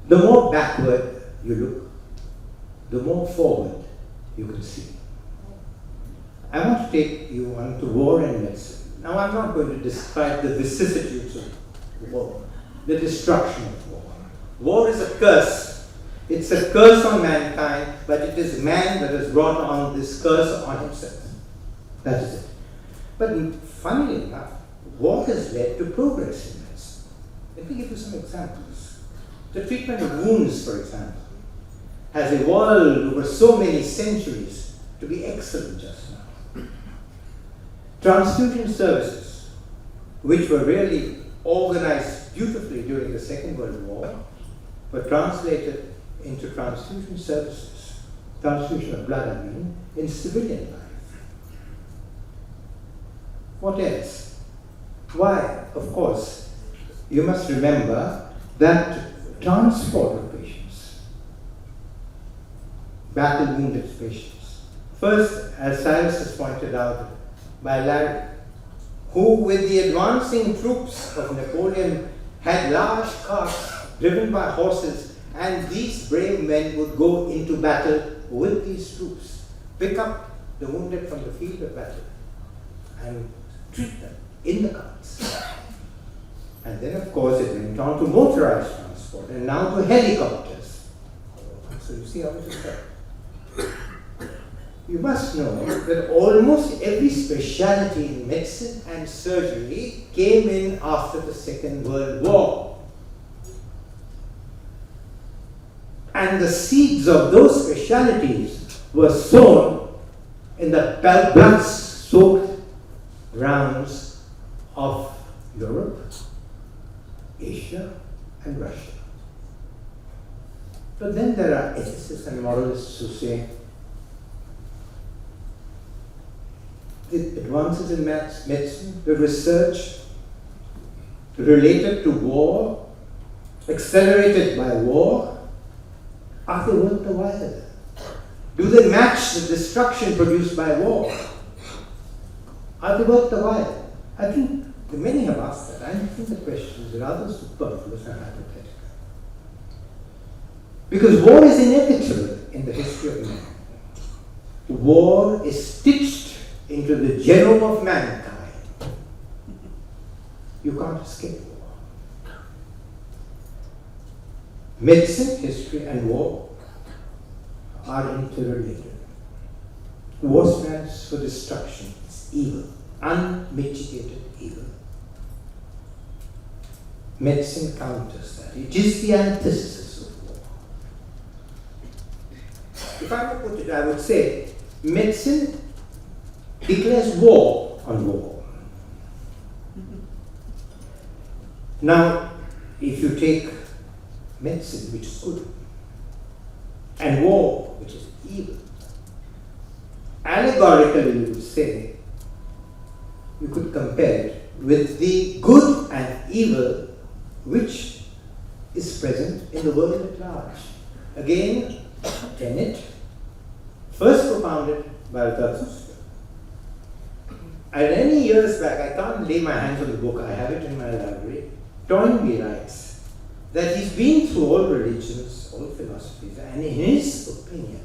The more backward you look, the more forward you can see. I want to take you on to war and medicine. Now, I'm not going to describe the vicissitudes of war, the destruction of war. War is a curse. It's a curse on mankind, but it is man that has brought on this curse on himself. That is it. But funnily enough, war has led to progress in medicine. Let me give you some examples. The treatment of wounds, for example, has evolved over so many centuries to be excellent just now. Transfusion services, which were really organized beautifully during the Second World War, were translated into transfusion services, transfusion of blood, I mean, in civilian life. What else? Why? Of course, you must remember that transport of patients, battle-wounded patients. First, as Cyrus has pointed out, by Larry, who with the advancing troops of Napoleon had large carts driven by horses, and these brave men would go into battle with these troops, pick up the wounded from the field of battle, and treat them in the carts. And then, of course, it went on to motorized transport, and now to helicopters. So you see how it is done. You must know that almost every specialty in medicine and surgery came in after the Second World War. And the seeds of those specialties were sown in the blood-soaked grounds of Europe, Asia, and Russia. But then there are ethicists and moralists who say the advances in medicine, the research related to war, accelerated by war, are they worth the while? Do they match the destruction produced by war? Are they worth the while? I think many have asked that. I think the question is rather superfluous and hypothetical. Because war is inevitable in the history of man. War is stitched into the genome of mankind. You can't escape war. Medicine, history, and war are interrelated. War stands for destruction. It's evil, unmitigated evil. Medicine counters that. It is the antithesis of war. If I were to put it, I would say medicine declares war on war. Now, if you take medicine, which is good, and war, which is evil, allegorically you would say, you could compare it with the good and evil which is present in the world at large. Again, tenet, first propounded by Zarathustra. And many years back, I can't lay my hands on the book, I have it in my library, Toynbee writes that he's been through all religions, all philosophies, and in his opinion,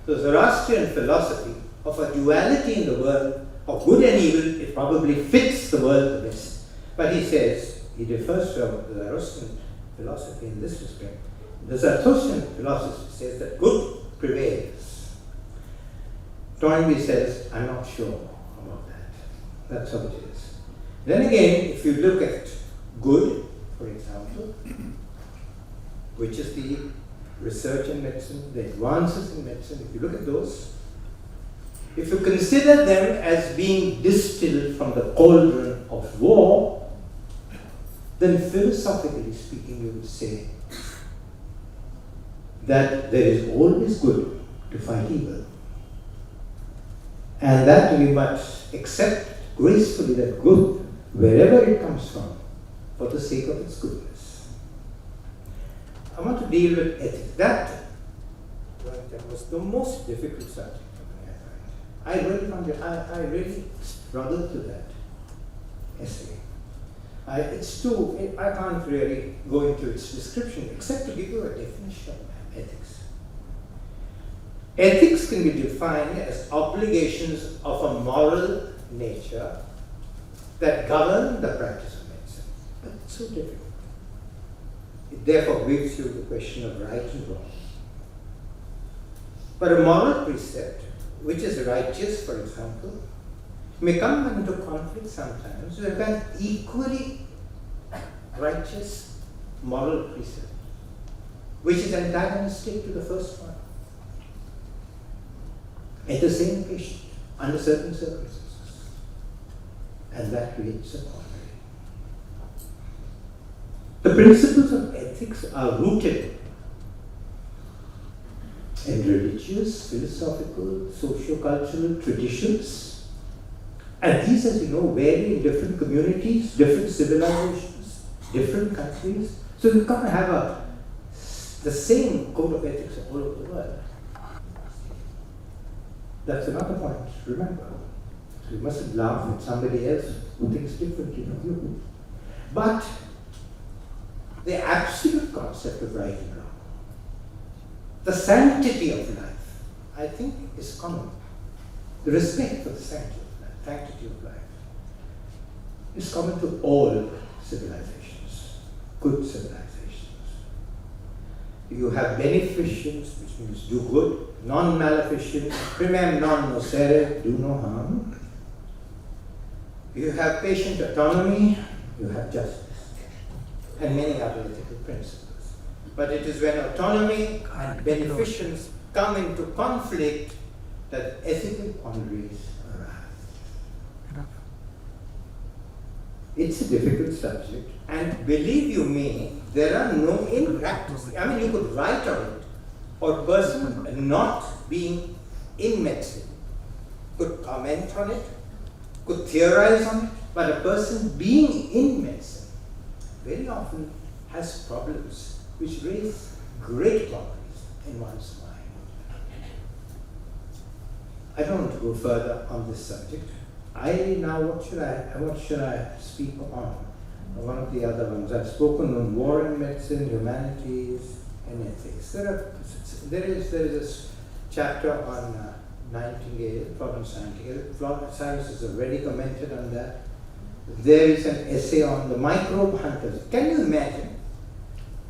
the Zoroastrian philosophy of a duality in the world of good and evil, it probably fits the world the best. But he says, he refers to the Zoroastrian philosophy in this respect. The Zarathustrian philosophy says that good prevails. Toynbee says, I'm not sure about that. That's how it is. Then again, if you look at good, for example, which is the research in medicine, the advances in medicine, if you look at those, if you consider them as being distilled from the cauldron of war, then philosophically speaking, you would say that there is always good to fight evil. And that we must accept gracefully that good, wherever it comes from, for the sake of its goodness. I want to deal with ethics. That was the most difficult subject for me, I find. I really struggled to that essay. I can't really go into its description except to give you a definition of ethics. Ethics can be defined as obligations of a moral nature that govern the practice of medicine. But it's so difficult. It therefore gives you the question of right and wrong. But a moral precept, which is righteous, for example, may come into conflict sometimes with an equally righteous moral precept, which is antagonistic to the first one, at the same patient, under certain circumstances. And that creates a conflict. The principles of ethics are rooted in religious, philosophical, socio-cultural traditions. And these, as you know, vary in different communities, different civilizations, different countries. So you can't have the same code of ethics all over the world. That's another point, remember. So you mustn't laugh at somebody else who thinks differently from you. But the absolute concept of right and wrong, the sanctity of life, I think is common. The respect for the sanctity of life is common to all civilizations, good civilizations. You have beneficence, which means do good, non-maleficence, primum non nocere, do no harm. You have patient autonomy, you have justice, and many other ethical principles. But it is when autonomy and beneficence come into conflict that ethical quandaries arise. It's a difficult subject, and believe you me, there are no in practice. I mean, you could write on it, or a person not being in medicine could comment on it, could theorize on it, but a person being in medicine very often has problems which raise great quandaries in one's mind. I don't want to go further on this subject. What should I speak on? One of the other ones. I've spoken on war and medicine, humanities, and ethics. There is a chapter on Nightingale, Florence Nightingale. Florence has already commented on that. There is an essay on the microbe hunters. Can you imagine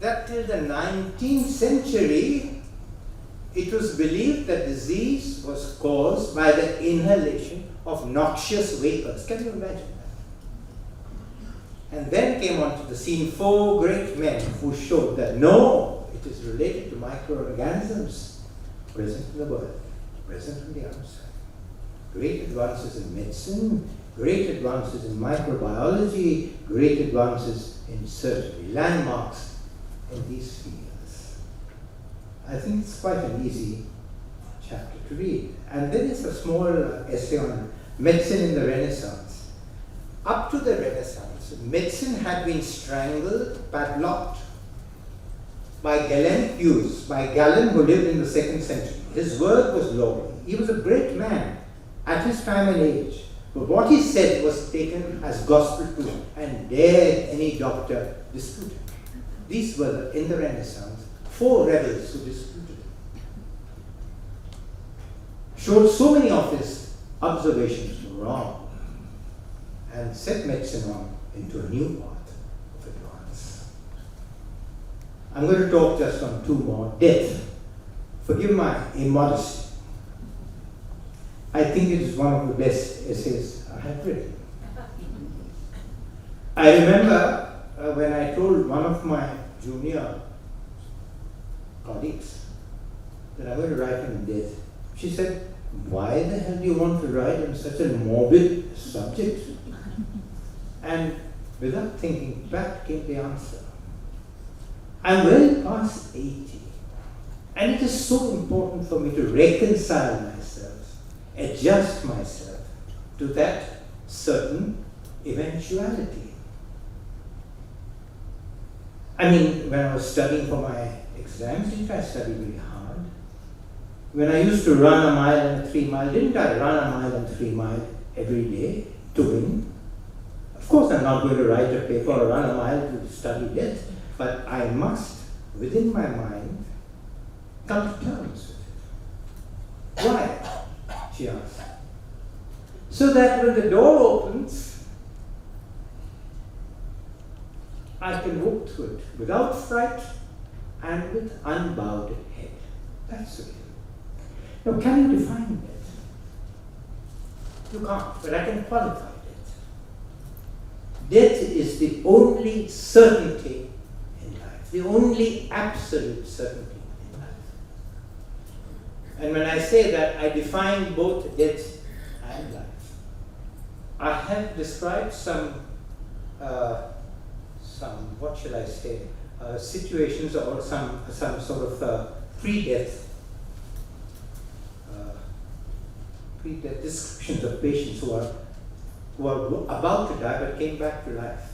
that till the 19th century, it was believed that disease was caused by the inhalation of noxious vapors. Can you imagine that? And then came onto the scene 4 great men who showed that no, it is related to microorganisms present in the world, present on the outside. Great advances in medicine, great advances in microbiology, great advances in surgery, landmarks in these fields. I think it's quite an easy chapter to read. And then it's a small essay on medicine in the Renaissance. Up to the Renaissance, medicine had been strangled, padlocked by Galen Hughes, by Galen who lived in the 2nd century. His word was law. He was a great man at his time and age. But what he said was taken as gospel truth, and dared any doctor dispute it. These were, in the Renaissance, 4 rebels who disputed it. Showed so many of his observations were wrong, and set medicine on into a new path of advance. I'm going to talk just on 2 more. Death. Forgive my immodesty. I think it is one of the best essays I have written. I remember when I told one of my junior colleagues that I'm going to write on death, she said, why the hell do you want to write on such a morbid subject? And without thinking, back came the answer. I'm well past 80, and it is so important for me to reconcile myself, adjust myself to that certain eventuality. I mean, when I was studying for my exams, didn't I study very hard? When I used to run a mile and 3 mile, didn't I run a mile and 3 mile every day to win? Of course, I'm not going to write a paper or run a mile to study death, but I must, within my mind, come to terms with it. Why? She asked. So that when the door opens, I can walk through it without fright and with unbowed head. That's it. Now, can you define that? You can't, but I can qualify it. Death is the only certainty in life, the only absolute certainty in life. And when I say that, I define both death and life. I have described some what shall I say, situations or some sort of pre-death descriptions of patients who are about to die but came back to life.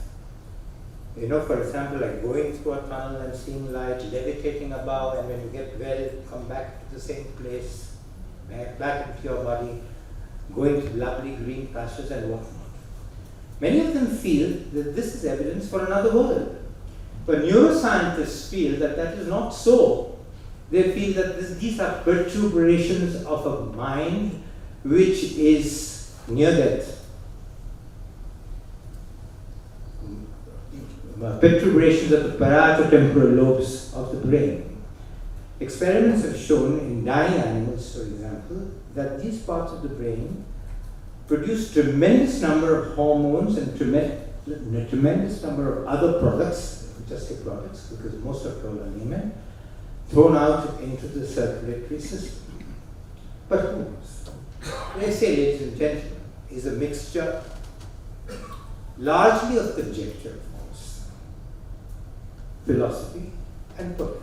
You know, for example, like going through a tunnel and seeing light, levitating above, and when you get well, come back to the same place, back into your body, going to lovely green pastures and whatnot. Many of them feel that this is evidence for another world. But neuroscientists feel that that is not so. They feel that these are perturbations of a mind which is near death. Perturbations of the paratotemporal lobes of the brain. Experiments have shown in dying animals, for example, that these parts of the brain produce tremendous number of hormones and tremendous number of other products, just say products because most are called Nariman, thrown out into the circulatory system. But who knows? They say, ladies and gentlemen, is a mixture largely of conjecture, of course, philosophy and poetry.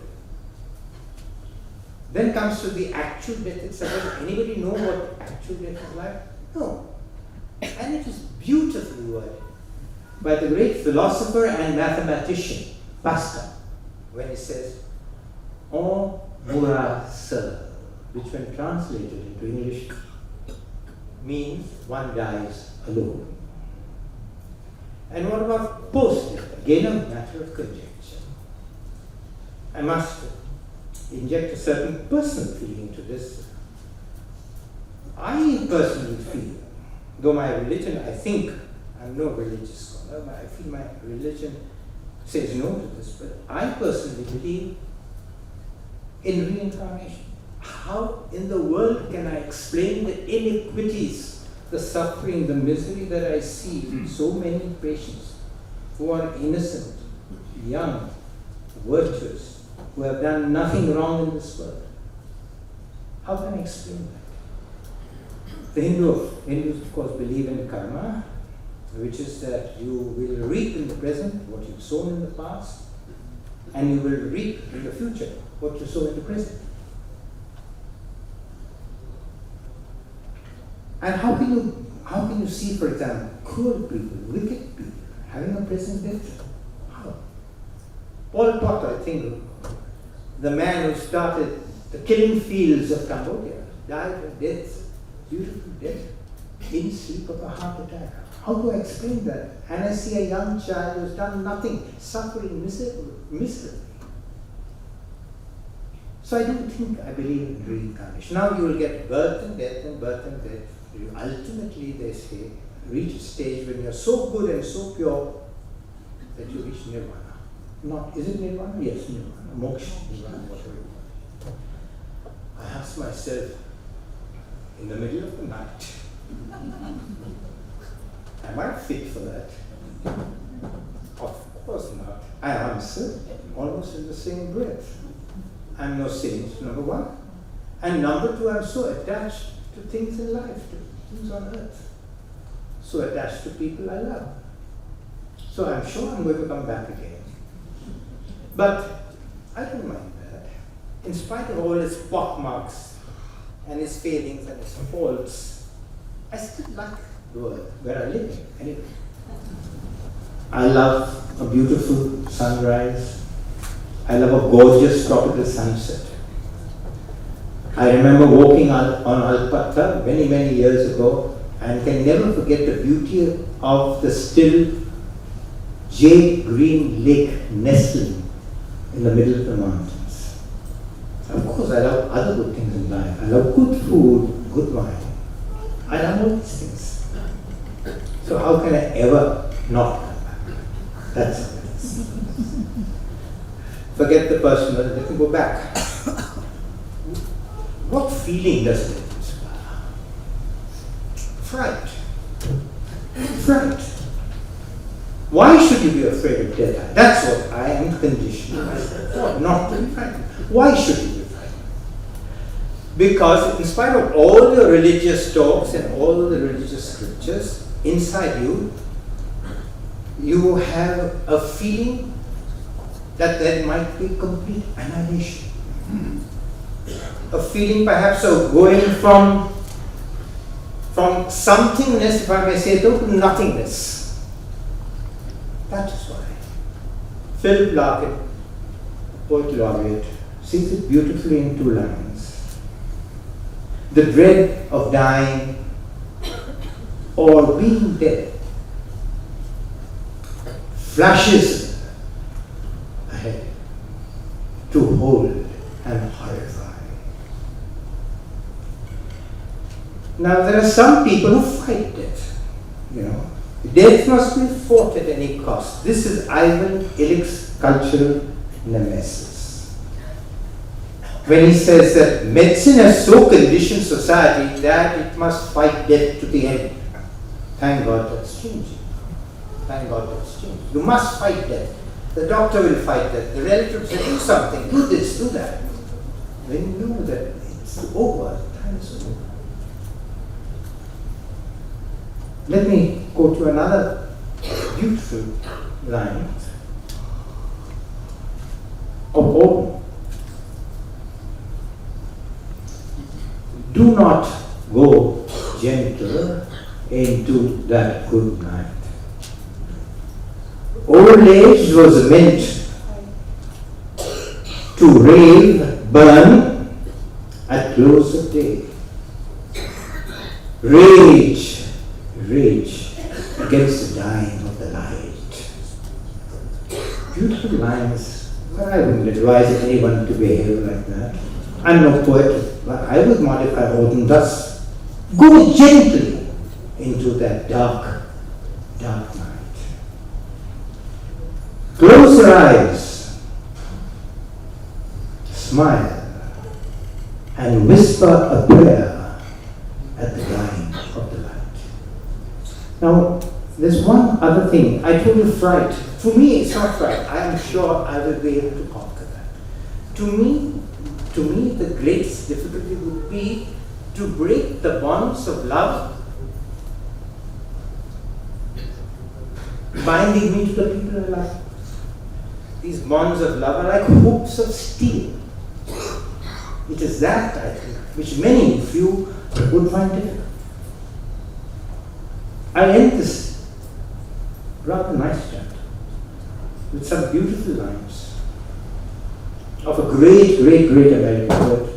Then comes to the actual death itself. Does anybody know what actual death is like? No. And it is beautifully worded by the great philosopher and mathematician, Pascal, when he says, "On mourra seul," which when translated into English means one dies alone. And what about post-death? Again, a matter of conjecture. I must inject a certain personal feeling into this. I personally feel, though my religion, I think, I'm no religious scholar, but I feel my religion says no to this, but I personally believe in reincarnation. How in the world can I explain the iniquities, the suffering, the misery that I see in so many patients who are innocent, young, virtuous, who have done nothing wrong in this world? How can I explain that? The Hindus, of course, believe in karma, which is that you will reap in the present what you've sown in the past, and you will reap in the future what you sow in the present. And how can you see, for example, cruel people, wicked people, having a present death? How? Pol Pot, I think, the man who started the killing fields of Cambodia, died of death, beautiful death, in sleep of a heart attack. How do I explain that? And I see a young child who's done nothing, suffering miserably. So I don't think I believe in reincarnation. Now you will get birth and death and birth and death. You ultimately, they say, reach a stage when you're so good and so pure that you reach nirvana. Is it nirvana? Yes, nirvana. Moksha, nirvana, whatever you want. I ask myself, in the middle of the night, am I fit for that? Of course not. I answer almost in the same breath. I'm no saint, number one. And number two, I'm so attached to to things in life, to things on earth. So attached to people I love. So I'm sure I'm going to come back again. But I don't mind that. In spite of all his pockmarks and his failings and his faults, I still like the world where I live anyway. I love a beautiful sunrise. I love a gorgeous tropical sunset. I remember walking on Alpatta many, many years ago and can never forget the beauty of the still jade green lake nestling in the middle of the mountains. Of course, I love other good things in life. I love good food, good wine. I love all these things. So how can I ever not come back? That's how it is. Forget the personal, let me go back. What feeling does it inspire? Fright. Fright. Why should you be afraid of death? That's what I am conditioned myself not to be frightened. Why should you be frightened? Because in spite of all the religious talks and all the religious scriptures, inside you, you have a feeling that there might be complete annihilation. A feeling perhaps of going from somethingness, if I may say so, to nothingness. That is why Philip Larkin, poet laureate, sings it beautifully in 2 lines. The dread of dying or being dead flashes ahead to hold and horrify. Now there are some people who fight death, Death must be fought at any cost. This is Ivan Illich's cultural nemesis. When he says that medicine has so conditioned society that it must fight death to the end. Thank God that's changing. Thank God that's changing. You must fight death. The doctor will fight death. The relatives say, do something, do this, do that. When you know that it's over, time is over. Let me go to another beautiful line of Autumn. Do not go gentle into that good night. Old age was meant to rave, burn at close of day. Rage against the dying of the light. Beautiful lines, but I wouldn't advise anyone to behave like that. I'm no poet, but I would modify Autumn thus. Go gently into that dark, dark night. Close your eyes, smile, and whisper a prayer at the dying of the light. Now, there's one other thing. I told you fright. For me, it's not fright. I am sure I will be able to conquer that. To me, the greatest difficulty would be to break the bonds of love binding me to the people I love. These bonds of love are like hoops of steel. It is that, I think, which many of you would find difficult. I end this rather nice chapter with some beautiful lines of a great, great, great American poet,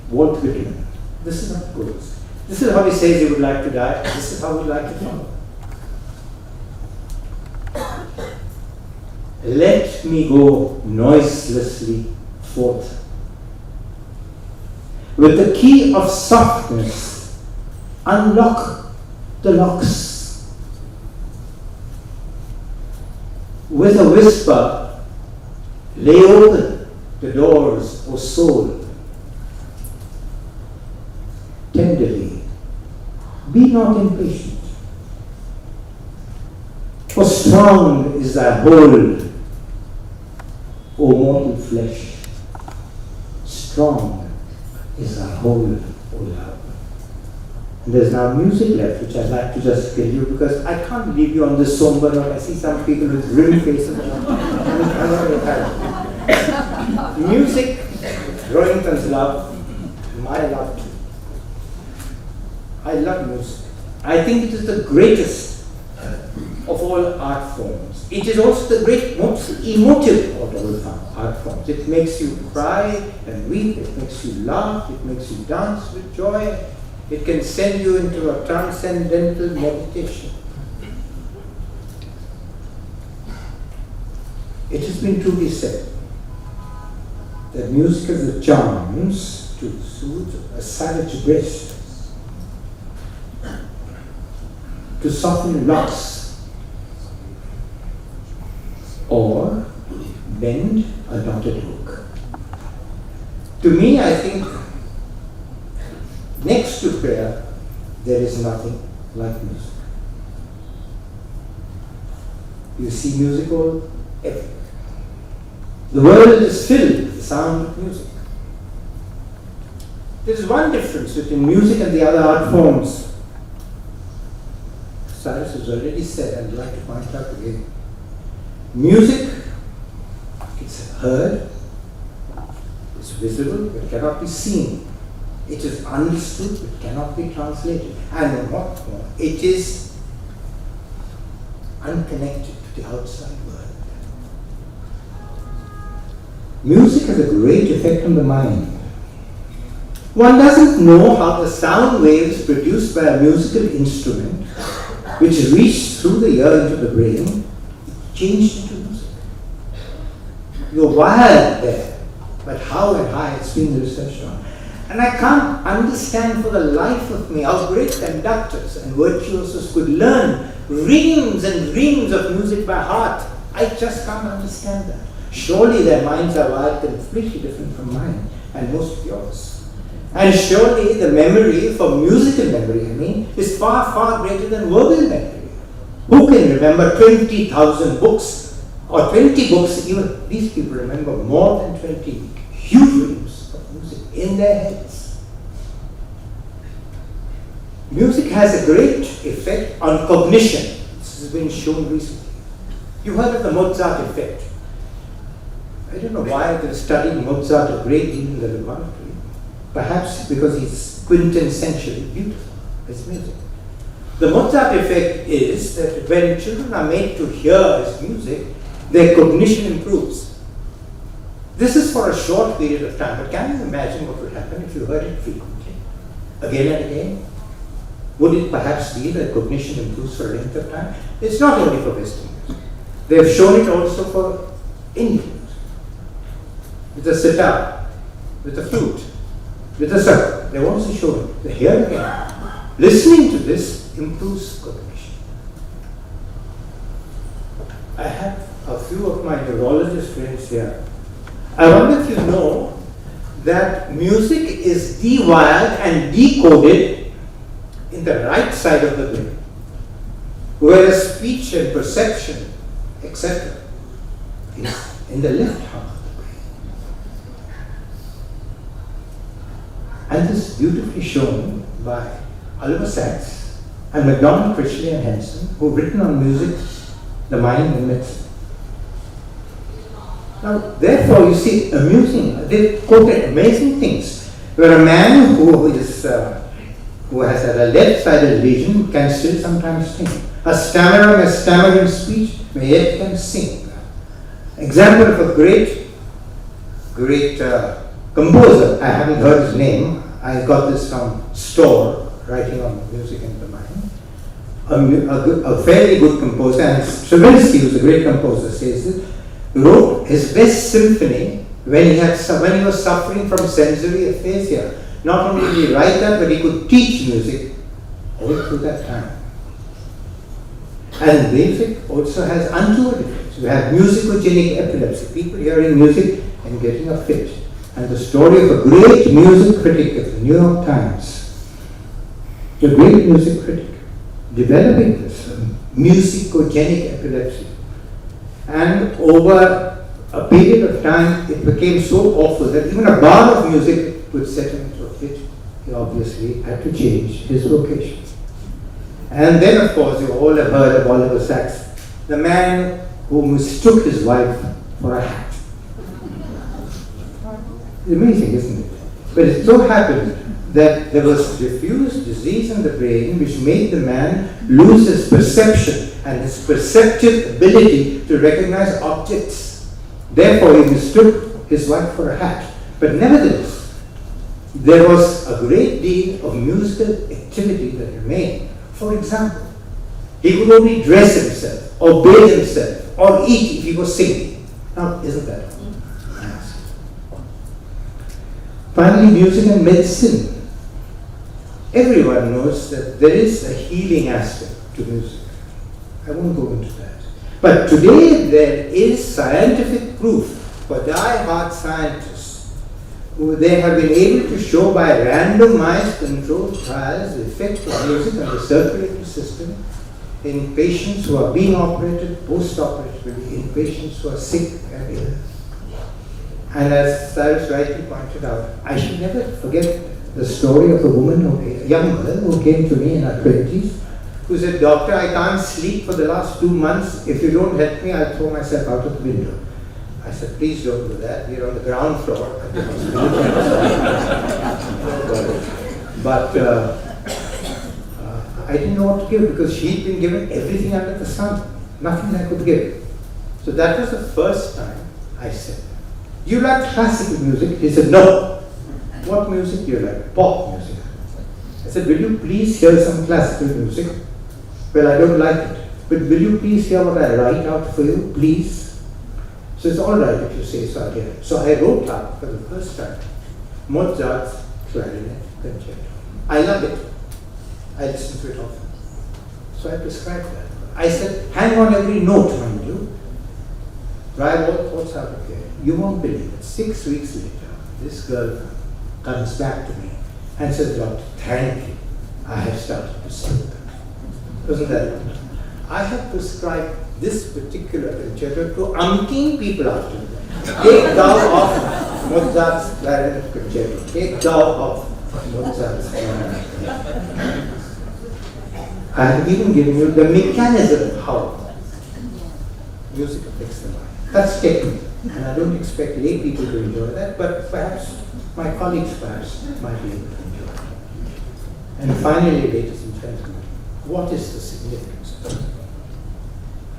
Walt Whitman. This is how it goes. This is how he says he would like to die. This is how we'd like to follow. Let me go noiselessly forth. With the key of softness, unlock the locks. With a whisper, lay open the doors, O soul. Tenderly, be not impatient. For strong is thy hold, O mortal flesh. Strong is thy hold, O love. And there's now music left, which I'd like to just tell you because I can't leave you on this somber note. I see some people with grim faces. Music, Rohington's love, my love too. I love music. I think it is the greatest of all art forms. It is also the most emotive of all art forms. It makes you cry and weep, it makes you laugh, it makes you dance with joy. It can send you into a transcendental meditation. It has been truly said that music has the charms to soothe a savage breast, to soften loss, or bend a knotted hook. To me, I think, next to prayer, there is nothing like music. You see music all everywhere. The world is filled with the sound of music. There is one difference between music and the other art forms. Cyrus has already said, and I'd like to point out again. Music, it's heard, it's visible, but cannot be seen. It is understood, but cannot be translated. And what more, it is unconnected to the outside world. Music has a great effect on the mind. One doesn't know how the sound waves produced by a musical instrument, which reach through the ear into the brain, changed into music. You're wired there, but how and how it's been researched on. And I can't understand for the life of me how great conductors and virtuosos could learn reams and reams of music by heart. I just can't understand that. Surely their minds are wired completely different from mine and most of yours. And surely the memory, for musical memory I mean, is far, far greater than verbal memory. Who can remember 20,000 books or 20 books? Even these people remember more than 20 huge reams of music in their heads. Music has a great effect on cognition. This has been shown recently. You heard of the Mozart effect. I don't know why they've studied Mozart a great deal in the laboratory. Perhaps because he's quintessentially beautiful, his music. The Mozart effect is that when children are made to hear his music, their cognition improves. This is for a short period of time, but can you imagine what would happen if you heard it frequently, again and again? Would it perhaps be that cognition improves for a length of time? It's not only for Western music. They have shown it also for Indian music. With the sitar, with the flute, with the circle. They've also shown it. The hearing again. Listening to this improves cognition. I have a few of my neurologist friends here. I wonder if you know that music is dewired and decoded in the right side of the brain, whereas speech and perception, etc., is in the left half. And this is beautifully shown by Oliver Sacks and MacDonald, Critchley and Henson, who've written on music, the mind and medicine. Now, therefore, you see, they've quoted amazing things, where a man who has a left-sided lesion can still sometimes sing. A stammerer may stammer in speech, may yet can sing. Example of a great composer, I haven't heard his name, I got this from Storr, writing on music and the mind. A fairly good composer, and Stravinsky, who's a great composer, says this, wrote his best symphony when he was suffering from sensory aphasia. Not only did he write that, but he could teach music all through that time. And music also has untoward effects. You have musicogenic epilepsy, people hearing music and getting a fit. And the story of a great music critic of the New York Times, a great music critic, developing this musicogenic epilepsy. And over a period of time, it became so awful that even a bar of music would set him into a fit. he obviously had to change his vocation. And then, of course, you all have heard of Oliver Sacks, the man who mistook his wife for a hat. It's amazing, isn't it? But it so happened that there was diffuse disease in the brain which made the man lose his perception and his perceptive ability to recognize objects. Therefore, he mistook his wife for a hat. But nevertheless, there was a great deal of musical activity that remained. For example, he could only dress himself, or bathe himself, or eat if he was singing. Now, isn't that nice? Finally, music and medicine. Everyone knows that there is a healing aspect to music. I won't go into that. But today there is scientific proof for die-hard scientists who they have been able to show by randomized controlled trials the effect of music on the circulatory system in patients who are being operated post-operatively, in patients who are sick and ill. And as Cyrus rightly pointed out, I should never forget the story of a woman, a young girl who came to me in her 20s, who said, "Doctor, I can't sleep for the last 2 months. If you don't help me, I'll throw myself out of the window." I said, "Please don't do that. We're on the ground floor at the hospital." But I didn't know what to give because she'd been given everything under the sun. Nothing I could give. So that was the first time I said, "Do you like classical music?" He said, "No." "What music do you like?" "Pop music." I said, "Will you please hear some classical music?" "Well, I don't like it. But will you please hear what I write out for you, please?" So it's all right if you say so again. So I wrote out for the first time Mozart's clarinet concerto. I love it. I listen to it often. So I prescribed that. I said, hang on every note, mind you. Try all thoughts out of here. You won't believe it. 6 weeks later, this girl comes back to me and says, "Doctor, thank you. I have started to sleep." Isn't that wonderful? I have prescribed this particular concerto to umpteen people after me. Take thou off Mozart's clarinet concerto. Take thou off Mozart's clarinet concerto. I have even given you the mechanism of how music affects the mind. That's technical. And I don't expect lay people to enjoy that, but perhaps my colleagues might be able to enjoy it. And finally, ladies and gentlemen, what is the significance of music?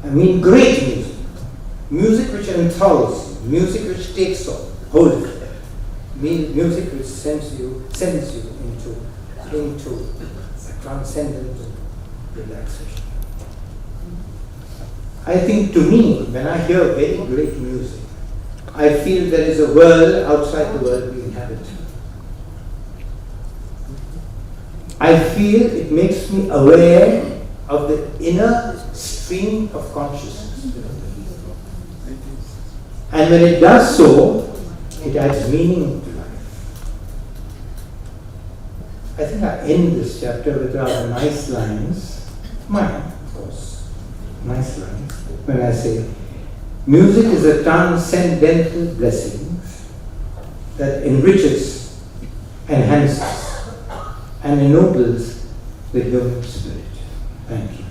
I mean great music. Music which enthralls you, music which takes hold of you, music which sends you into a transcendent relaxation. I think to me, when I hear very great music, I feel there is a world outside the world we inhabit. I feel it makes me aware of the inner stream of consciousness. And when it does so, it adds meaning to life. I think I end this chapter with rather nice lines, mine, of course, nice lines, when I say, music is a transcendental blessing that enriches, enhances, and ennobles the human spirit. Thank you.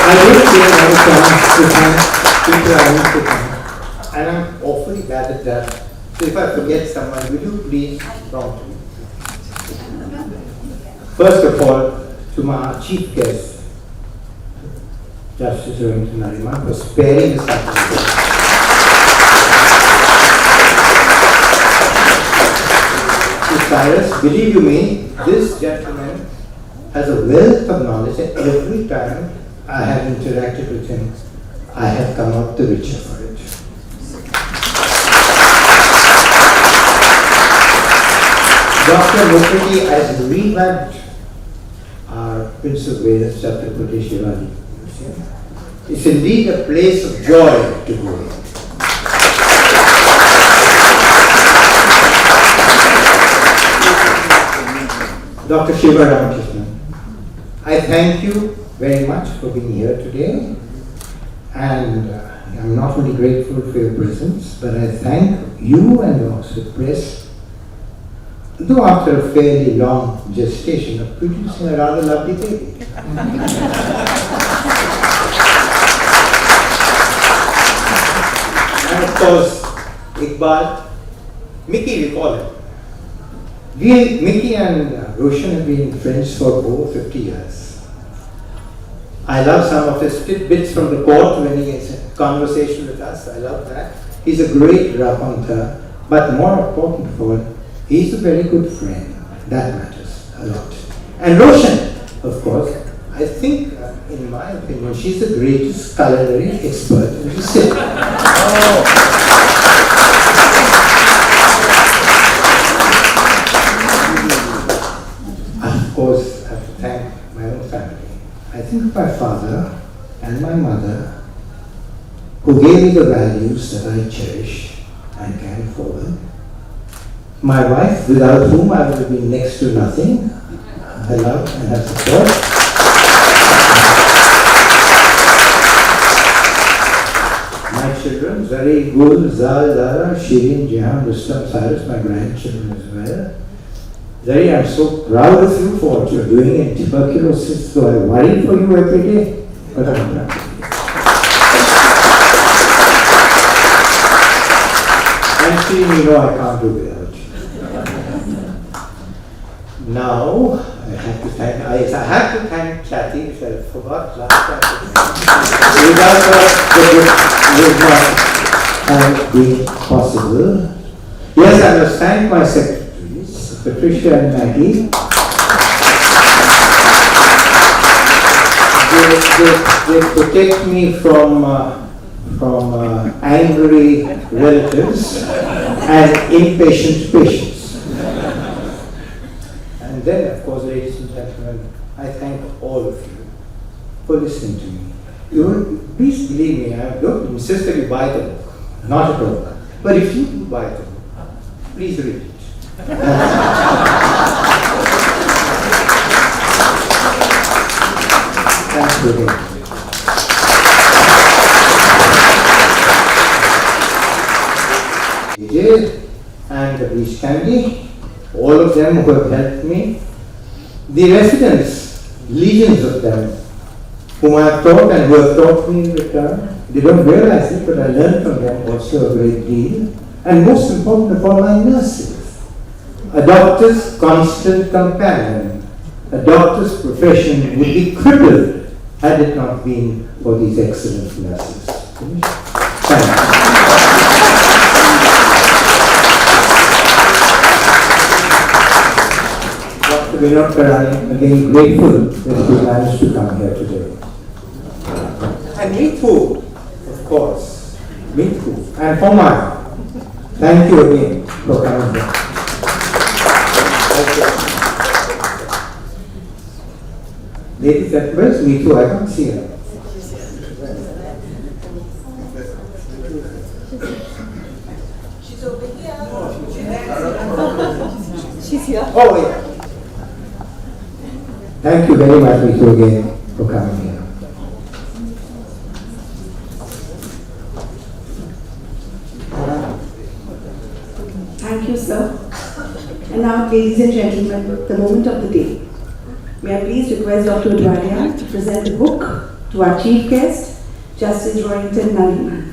I did say I was people I want to thank, and I'm awfully bad at that. So if I forget someone, will you please prompt me? First of all, to my chief guest, Justice Nariman, for sparing this opportunity. To Cyrus, believe you me, this gentleman has a wealth of knowledge, and every time I have interacted with him, I have come out the richer for it. Dr. Mukherjee has revamped our Prince of Wales, Chhatrapati Shivaji Museum. It's indeed a place of joy to go in. Dr. Shiva Ramakrishnan, I thank you very much for being here today, and I'm not only grateful for your presence, but I thank you and the Oxford Press, though after a fairly long gestation, of producing a rather lovely baby. And of course, Iqbal, Mickey we call him. Mickey and Roshan have been friends for over 50 years. I love some of his tidbits from the court when he has a conversation with us. I love that. He's a great raconteur, but more important of all, he's a very good friend. That matters a lot. And Roshan, of course, I think, in my opinion, she's the greatest culinary expert in the city. Of course, I have to thank my own family. I think my father and my mother, who gave me the values that I cherish and carry forward. My wife, without whom I would have been next to nothing. Her love and her support. My children, Zari, Gul, Zal, Zara, Shirin, Jehan, Rustam, Cyrus, my grandchildren as well. Zari, I'm so proud of you for what you're doing in tuberculosis, so I worry for you every day, but I'm proud. And Shirin, you know I can't do without you. Now, I have to thank Kathy, which I forgot last time. Without her, it would not have been possible. Yes, I must thank my secretaries, Patricia and Maggie. They protect me from angry relatives and impatient patients. And then, of course, ladies and gentlemen, I thank all of you for listening to me. You will, please believe me, I don't insist that you buy the book, not at all. But if you do buy the book, please read it. Thank you again. Vijay and Abish Candy, all of them who have helped me, the residents, legions of them, whom I have taught and who have taught me in return. They don't realize it, but I learned from them also a great deal. And most important of all, my nurses, a doctor's constant companion. A doctor's profession would be crippled had it not been for these excellent nurses. Thank you. We're not again grateful that you managed to come here today. And me too, of course. Me too. And for Mahal, thank you again for coming here. Ladies and gentlemen, me too, I can't see her. She's over here. She's here. Oh, yeah. Thank you very much, Mitu, again for coming here. Thank you, sir. And now, ladies and gentlemen, the moment of the day. May I please request Dr. Udwadia to present the book to our chief guest, Justice Royington Nariman.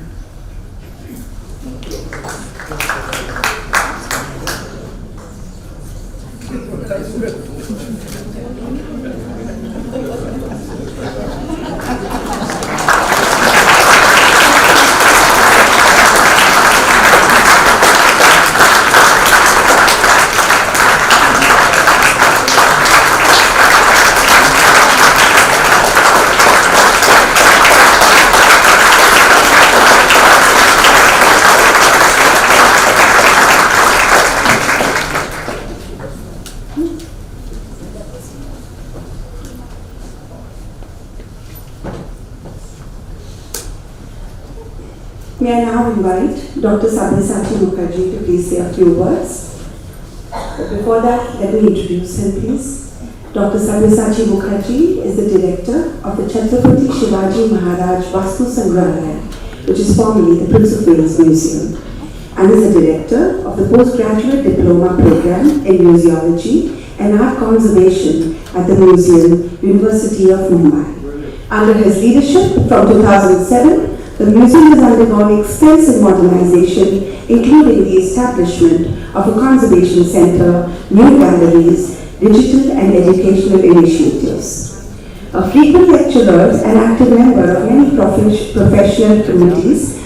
May I now invite Dr. Sabyasachi Mukherjee to please say a few words. But before that, let me introduce him, please. Dr. Sabyasachi Mukherjee is the director of the Chhatrapati Shivaji Maharaj Vastu Sangrahalaya, which is formerly the Prince of Wales Museum, and is the director of the postgraduate diploma program in museology and art conservation at the Museum, University of Mumbai. Under his leadership, from 2007, the museum has undergone extensive modernization, including the establishment of a conservation center, new galleries, digital and educational initiatives. A frequent lecturer and active member of many professional committees,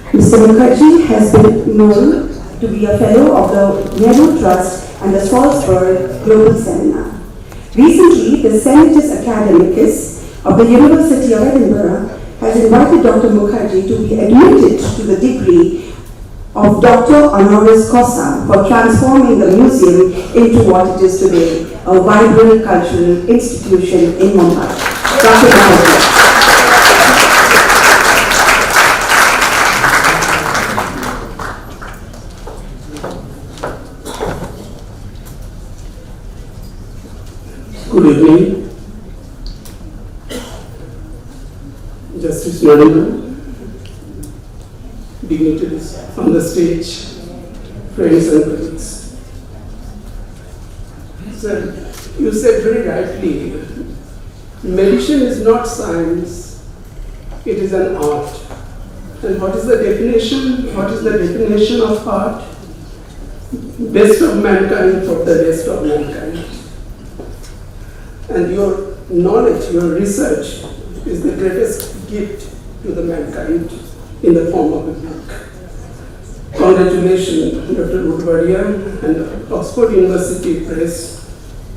Mr. Mukherjee has been known to be a fellow of the Nehru Trust and the Salzburg Global Seminar. Recently, the Senatus Academicus of the University of Edinburgh has invited Dr. Mukherjee to be admitted to the degree of Doctor Honoris Causa for transforming the museum into what it is today, a vibrant cultural institution in Mumbai. Dr. Mukherjee. Good evening. Justice Nariman, dignitaries on the stage, friends and colleagues. Sir, you said very rightly, medicine is not science, it is an art. And what is the definition? What is the definition of art? Best of mankind for the rest of mankind. And your knowledge, your research is the greatest gift to the mankind in the form of a book. Congratulations, Dr. Udwadia and Oxford University Press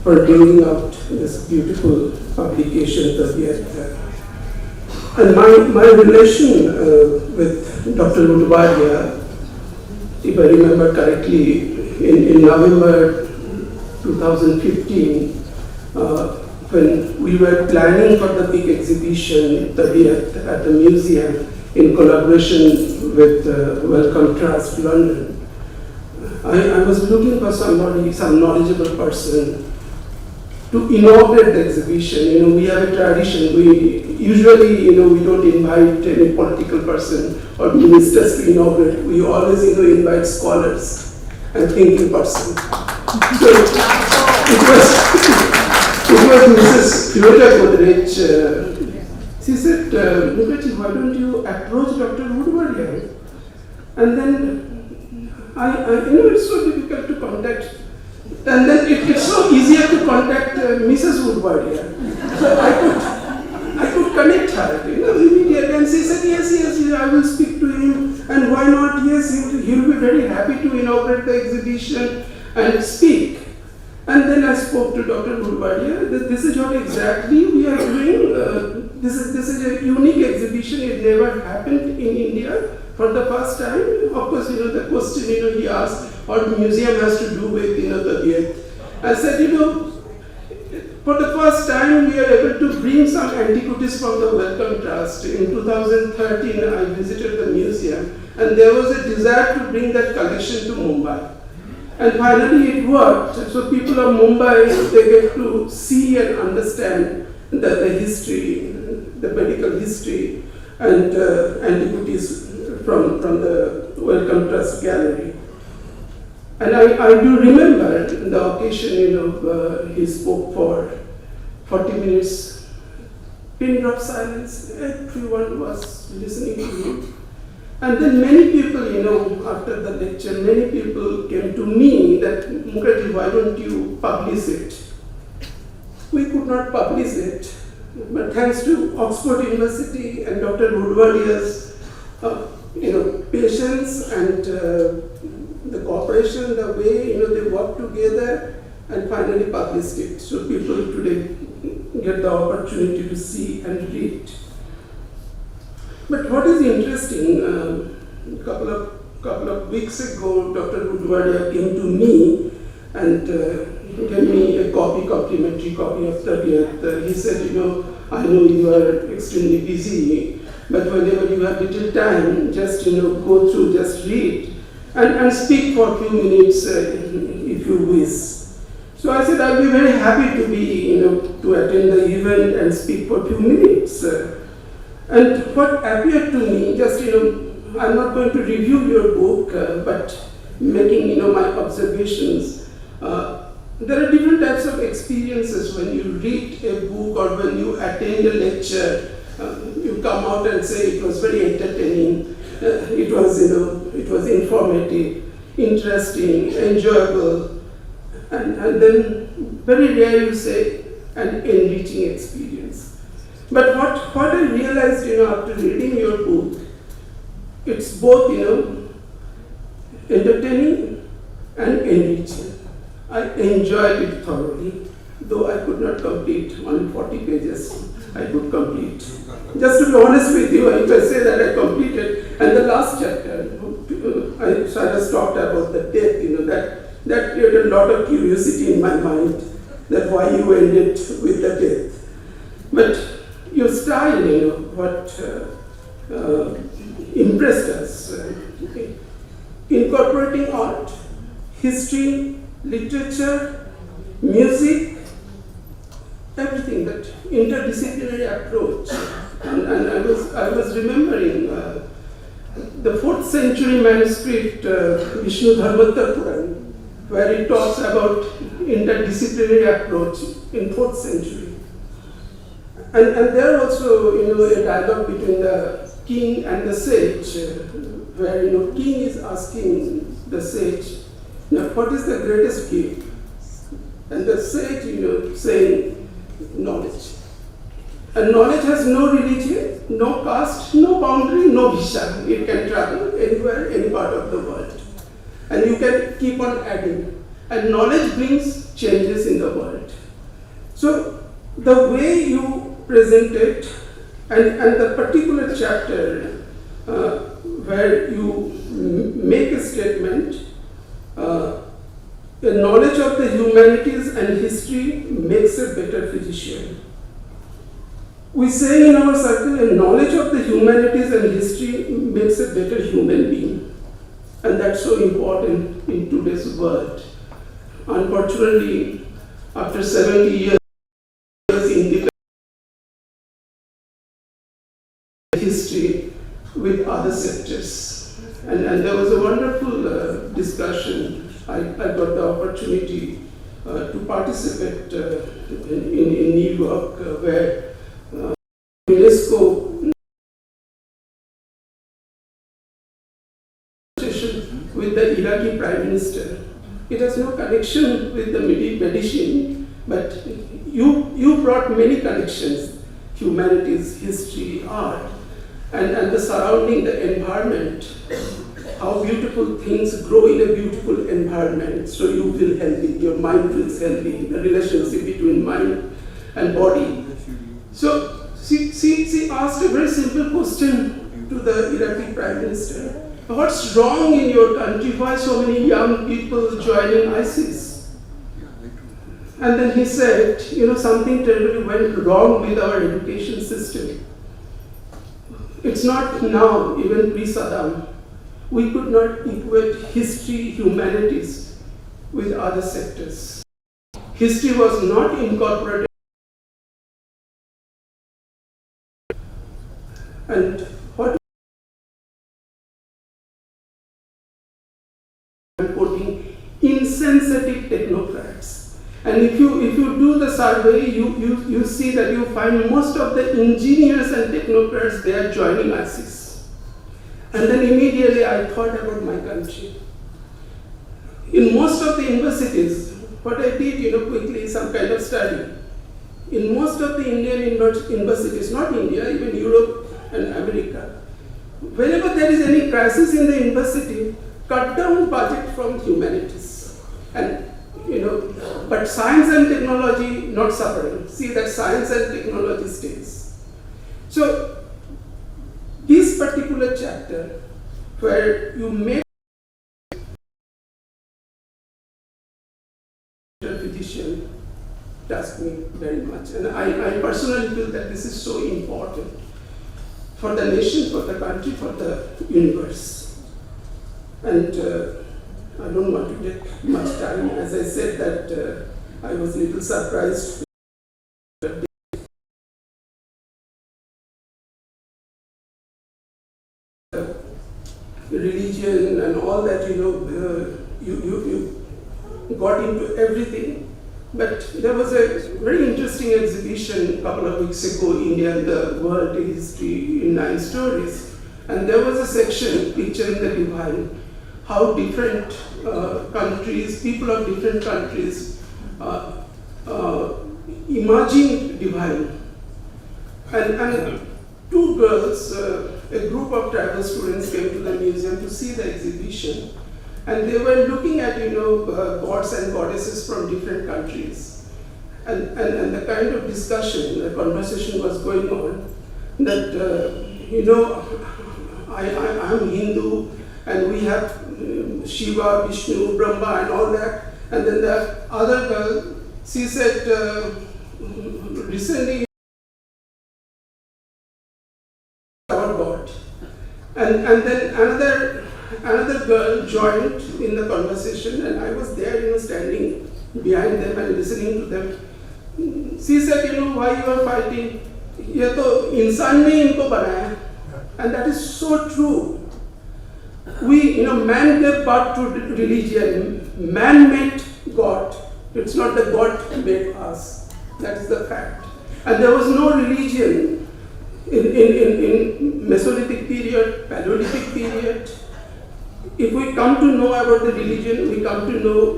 for bringing out this beautiful publication, TABIYAT. And my relation with Dr. Udwadia, if I remember correctly, in November 2015, when we were planning for the big exhibition TABIYAT at the museum in collaboration with Wellcome Trust London, I was looking for somebody, some knowledgeable person to inaugurate the exhibition. We have a tradition. We usually, we don't invite any political person or ministers to inaugurate. We always, invite scholars and thinking person. So it was Mrs. Toyota Godrej. She said, Mukherjee, why don't you approach Dr. Udwadia? And then, it's so difficult to contact. And then it's so easier to contact Mrs. Udwadia. So I could connect her, immediately. And she said, yes, I will speak to him. And why not? Yes, he'll be very happy to inaugurate the exhibition and speak. And then I spoke to Dr. Udwadia that this is what exactly we are doing. This is a unique exhibition. It never happened in India for the first time. Of course, the question he asked, what the museum has to do with TABIYAT. I said, for the first time we are able to bring some antiquities from the Wellcome Trust. In 2013, I visited the museum, and there was a desire to bring that collection to Mumbai. And finally it worked. So people of Mumbai, they get to see and understand the history, the medical history and antiquities from the Wellcome Trust Gallery. And I do remember the occasion, he spoke for 40 minutes, pin drop silence, everyone was listening to him. And then many people, after the lecture, many people came to me that, Mukherjee, why don't you publish it? We could not publish it, but thanks to Oxford University and Dr. Udwadia's, patience and the cooperation, the way, they worked together and finally published it. So people today get the opportunity to see and read. But what is interesting, a couple of weeks ago, Dr. Udwadia came to me and gave me a complimentary copy of TABIYAT. He said, I know you are extremely busy, but whenever you have little time, just go through, just read and speak for a few minutes if you wish. So I said, I'll be very happy to be, to attend the event and speak for a few minutes. And what appeared to me, just, I'm not going to review your book, but making, my observations. There are different types of experiences when you read a book or when you attend a lecture. You come out and say it was very entertaining. It was informative, interesting, enjoyable. And then very rare you say an enriching experience. But what I realized, after reading your book, it's both, entertaining and enriching. I enjoyed it thoroughly, though I could not complete only 40 pages. I could complete. Just to be honest with you, if I say that I completed, and the last chapter, Cyrus talked about the death, that created a lot of curiosity in my mind, that why you ended with the death. But your style, what impressed us, incorporating art, history, literature, music, everything, that interdisciplinary approach. And I was remembering the 4th century manuscript, Vishnu Dharmottara Puran, where it talks about interdisciplinary approach in 4th century. And there also, a dialogue between the king and the sage, where, king is asking the sage, now what is the greatest gift? And the sage, saying, knowledge. And knowledge has no religion, no caste, no boundary, no visa. It can travel anywhere, any part of the world. And you can keep on adding. And knowledge brings changes in the world. So the way you present it, and the particular chapter where you make a statement, the knowledge of the humanities and history makes a better physician. We say in our circle, a knowledge of the humanities and history makes a better human being. And that's so important in today's world. Unfortunately, after 70 years in history with other sectors. And there was a wonderful discussion. I got the opportunity to participate in New York, where UNESCO with the Iraqi Prime Minister. It has no connection with the medicine, but you brought many connections: humanities, history, art, and the surrounding, the environment. How beautiful things grow in a beautiful environment. So you feel healthy, your mind feels healthy, the relationship between mind and body. So she asked a very simple question to the Iraqi Prime Minister. What's wrong in your country? Why so many young people joining ISIS? And then he said, something terribly went wrong with our education system. It's not now, even pre-Saddam. We could not equate history, humanities with other sectors. History was not incorporated. And what quoting insensitive technocrats. And if you do the survey, you see that you find most of the engineers and technocrats, they are joining ISIS. And then immediately I thought about my country. In most of the universities, what I did, quickly, some kind of study. In most of the Indian universities, not India, even Europe and America, whenever there is any crisis in the university, cut down budget from humanities. And, but science and technology not suffering. See that science and technology stays. So, this particular chapter, where you make a physician, touched me very much. And I personally feel that this is so important for the nation, for the country, for the universe. And I don't want to take much time. As I said that I was a little surprised. Religion and all that, you got into everything. But there was a very interesting exhibition a couple of weeks ago, India and the World History in 9 Stories. And there was a section, Picturing the Divine, how different countries, people of different countries, imagine divine. And two girls, a group of travel students came to the museum to see the exhibition, and they were looking at gods and goddesses from different countries, and the kind of discussion, the conversation was going on that I'm Hindu and we have Shiva, Vishnu, Brahma and all that, and then the other girl, she said recently our God. And then another girl joined in the conversation, and I was there, standing behind them and listening to them. She said, why you are fighting? ये तो इंसान ने इनको बनाया, and that is so true. We, man gave birth to religion. Man made God. It's not that God made us. That is the fact. And there was no religion in Mesolithic period, Paleolithic period. If we come to know about the religion, we come to know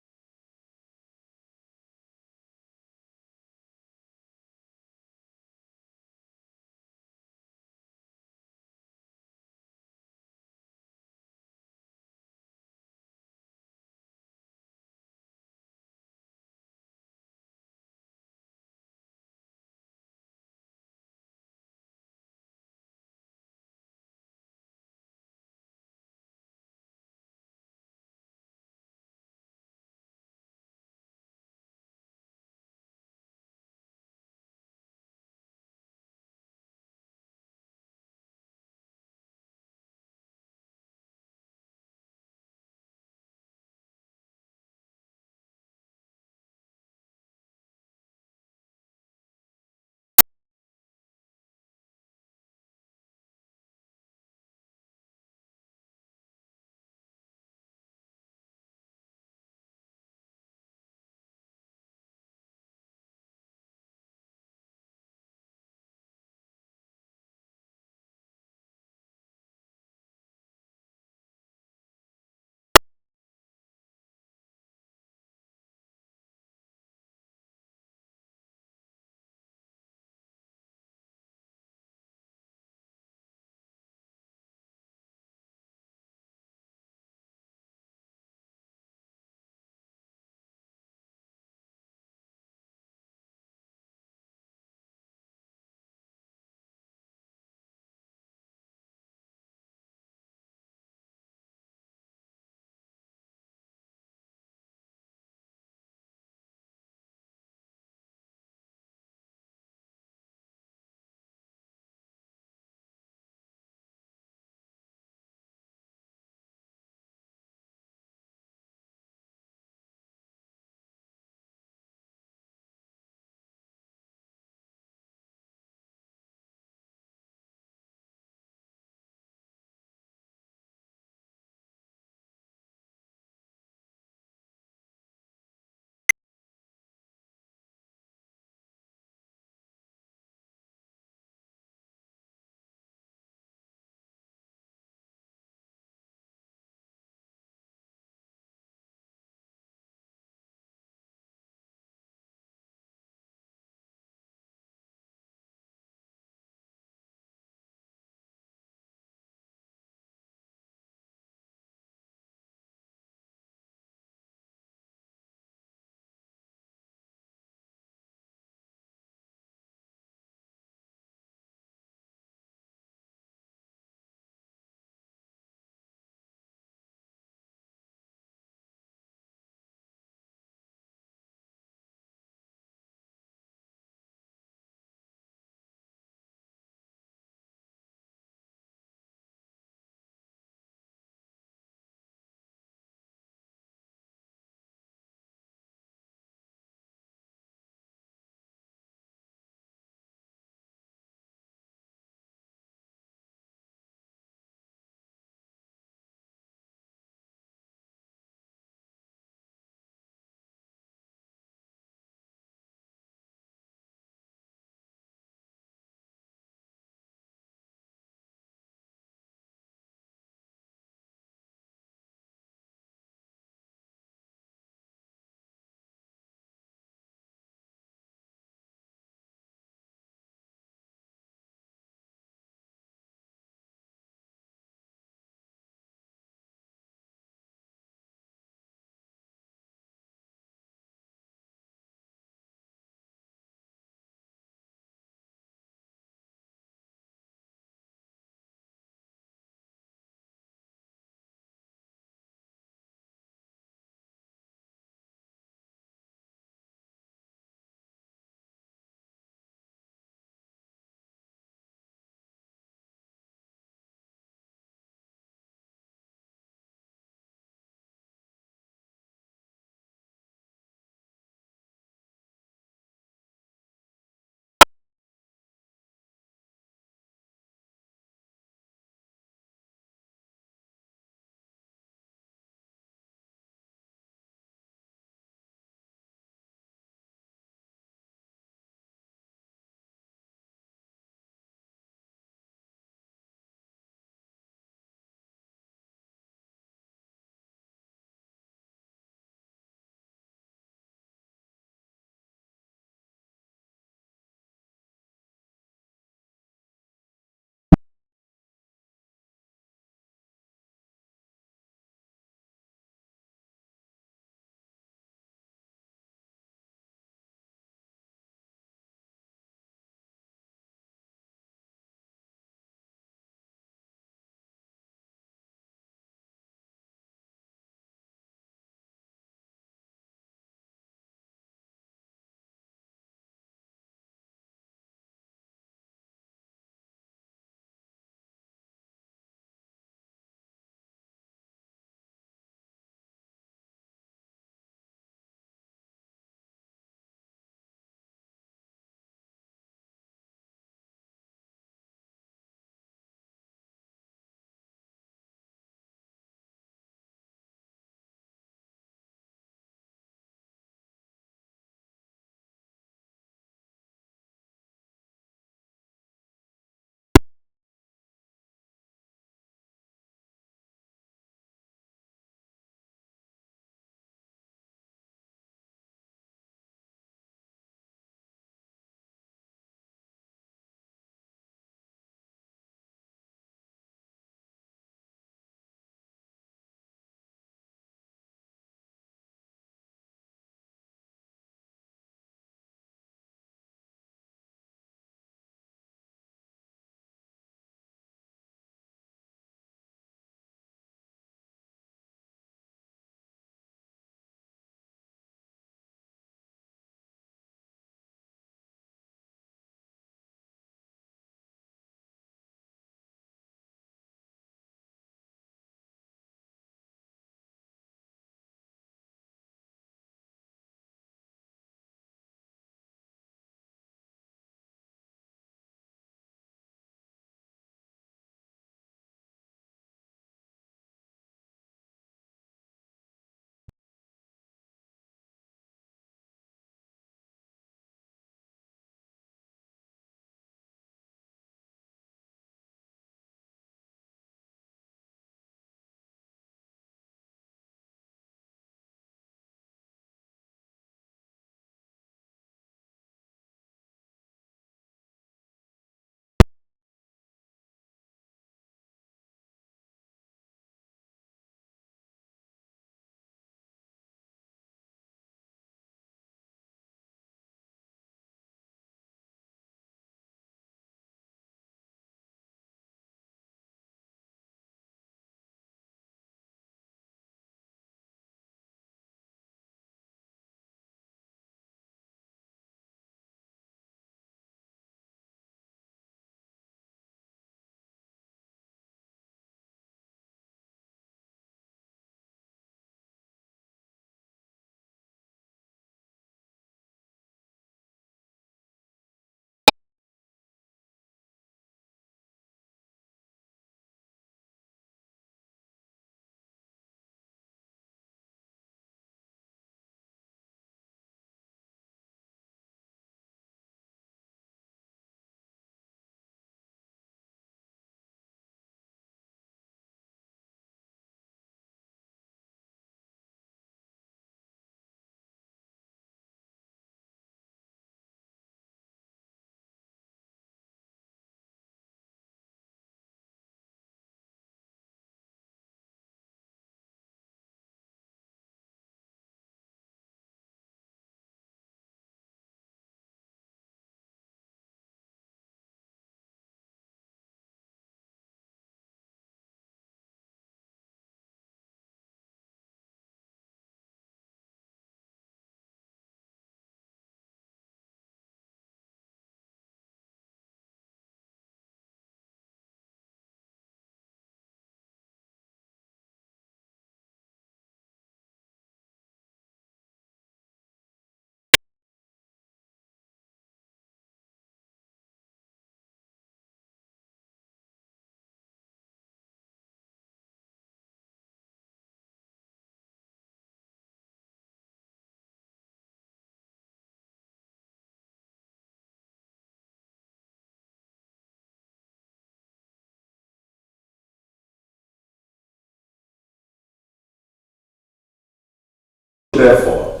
therefore,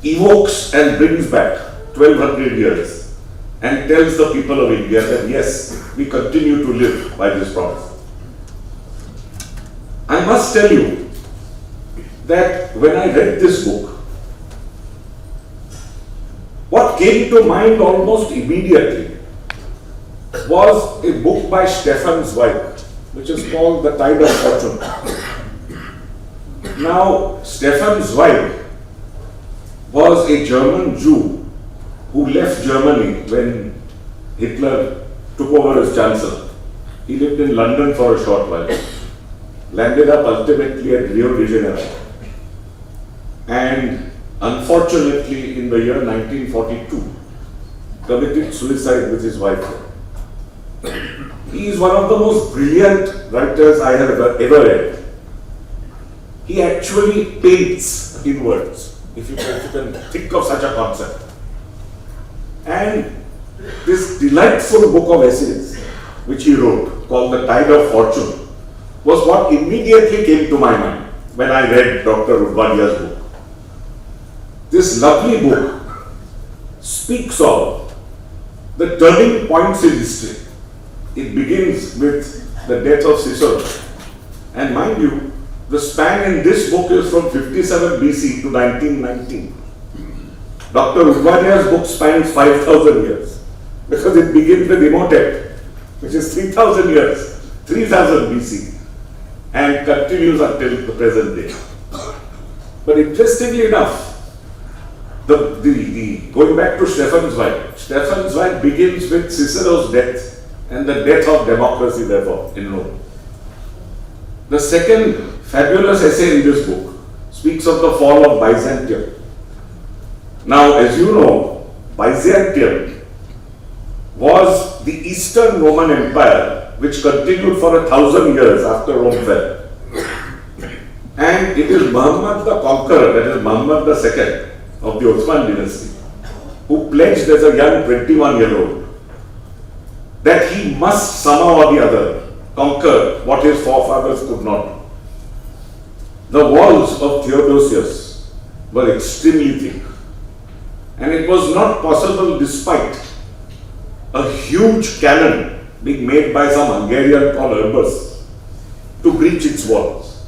evokes and brings back 1200 years and tells the people of India that yes, we continue to live by this promise. I must tell you that when I read this book, what came to mind almost immediately was a book by Stefan Zweig, which is called The Tide of Fortune. Now, Stefan Zweig was a German Jew who left Germany when Hitler took over as Chancellor. He lived in London for a short while, landed up ultimately at Rio de Janeiro, and unfortunately in the year 1942 committed suicide with his wife. He is one of the most brilliant writers I have ever read. He actually paints in words, if you can think of such a concept. And this delightful book of essays which he wrote, called The Tide of Fortune, was what immediately came to my mind when I read Dr. Udwadia's book. This lovely book speaks of the turning points in history. It begins with the death of Cicero. And mind you, the span in this book is from 57 BC to 1919. Dr. Udwadia's book spans 5,000 years because it begins with Imhotep, which is 3,000 years, 3000 BC, and continues until the present day. But interestingly enough, going back to Stefan Zweig begins with Cicero's death and the death of democracy, therefore, in Rome. The second fabulous essay in this book speaks of the fall of Byzantium. Now, as you know, Byzantium was the Eastern Roman Empire which continued for 1,000 years after Rome fell. And it is Muhammad the Conqueror, that is Muhammad II of the Ottoman dynasty, who pledged as a young 21-year-old that he must somehow or the other conquer what his forefathers could not do. The walls of Theodosius were extremely thick, and it was not possible, despite a huge cannon being made by some Hungarian called Urbus, to breach its walls.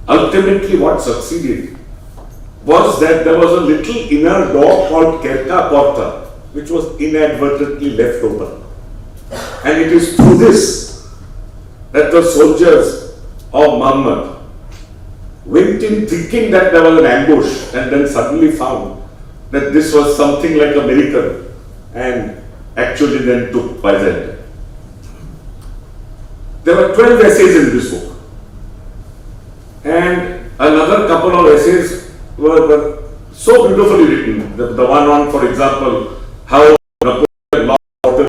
Ultimately, what succeeded was that there was a little inner door called Kerka Porta, which was inadvertently left open. And it is through this that the soldiers of Muhammad went in thinking that there was an ambush, and then suddenly found that this was something like a miracle, and actually then took Byzantium. There were 12 essays in this book, and another couple of essays were so beautifully written. The one on, for example, how Napoleon lost water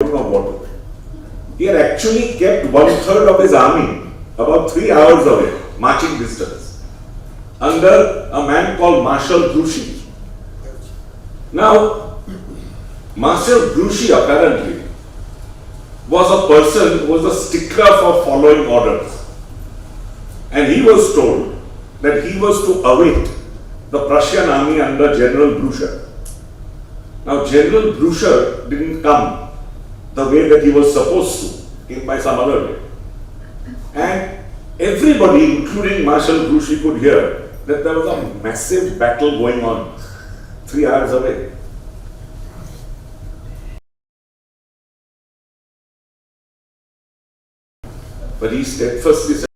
of water. He had actually kept 1/3 of his army about 3 hours away, marching distance, under a man called Marshal Grouchy. Now, Marshal Grouchy apparently was a person who was a stickler for following orders. And he was told that he was to await the Prussian army under General Blucher. Now, General Blucher didn't come the way that he was supposed to, came by some other way. And everybody, including Marshal Grouchy, could hear that there was a massive battle going on 3 hours away. But he steadfastly said,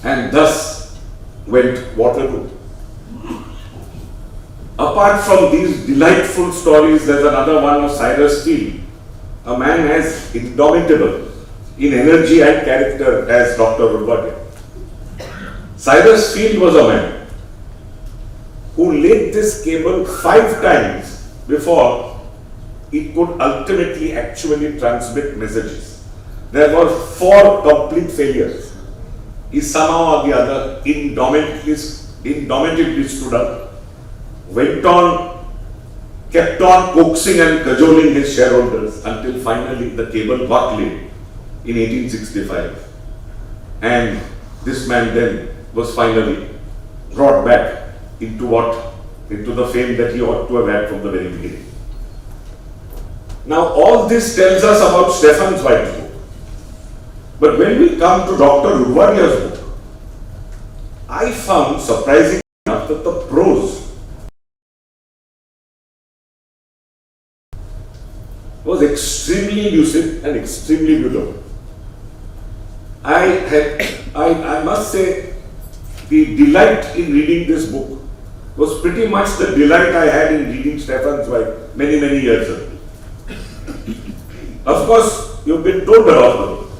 and thus went Waterloo. Apart from these delightful stories, there's another one of Cyrus Steele, a man as indomitable in energy and character as Dr. Udwadia. Cyrus Steele was a man who laid this cable 5 times before it could ultimately actually transmit messages. There were 4 complete failures. He somehow or the other indomitably stood up, went on kept on coaxing and cajoling his shareholders until finally the cable got laid in 1865. And this man then was finally brought back into the fame that he ought to have had from the very beginning. Now all this tells us about Stephen Zweig's book. But when we come to Dr. Udwadia's book, I found surprisingly enough that the prose was extremely lucid and extremely beautiful. I must say, the delight in reading this book was pretty much the delight I had in reading Stephen Zweig many, many years ago. Of course, you've been told about the book.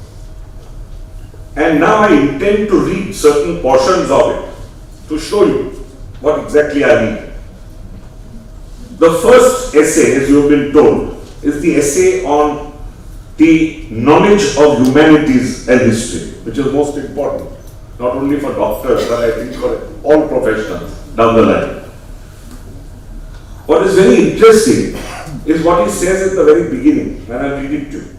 And now I intend to read certain portions of it to show you what exactly I mean. The first essay, as you have been told, is the essay on the knowledge of humanities and history, which is most important, not only for doctors, but I think for all professionals down the line. What is very interesting is what he says at the very beginning, when I read it to you.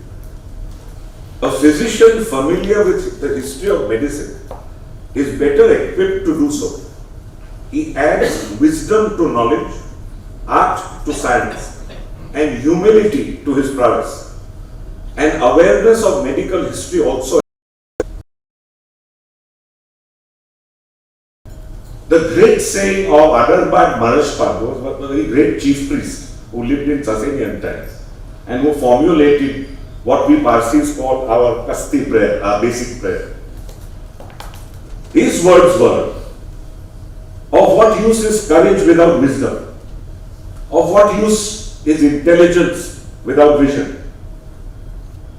A physician familiar with the history of medicine is better equipped to do so. He adds wisdom to knowledge, art to science, and humility to his prowess, and awareness of medical history also. The great saying of Adarbad Marashpad was a very great chief priest who lived in Sasanian times and who formulated what we Parsis call our Kasti prayer, our basic prayer. His words were, of what use is courage without wisdom? Of what use is intelligence without vision?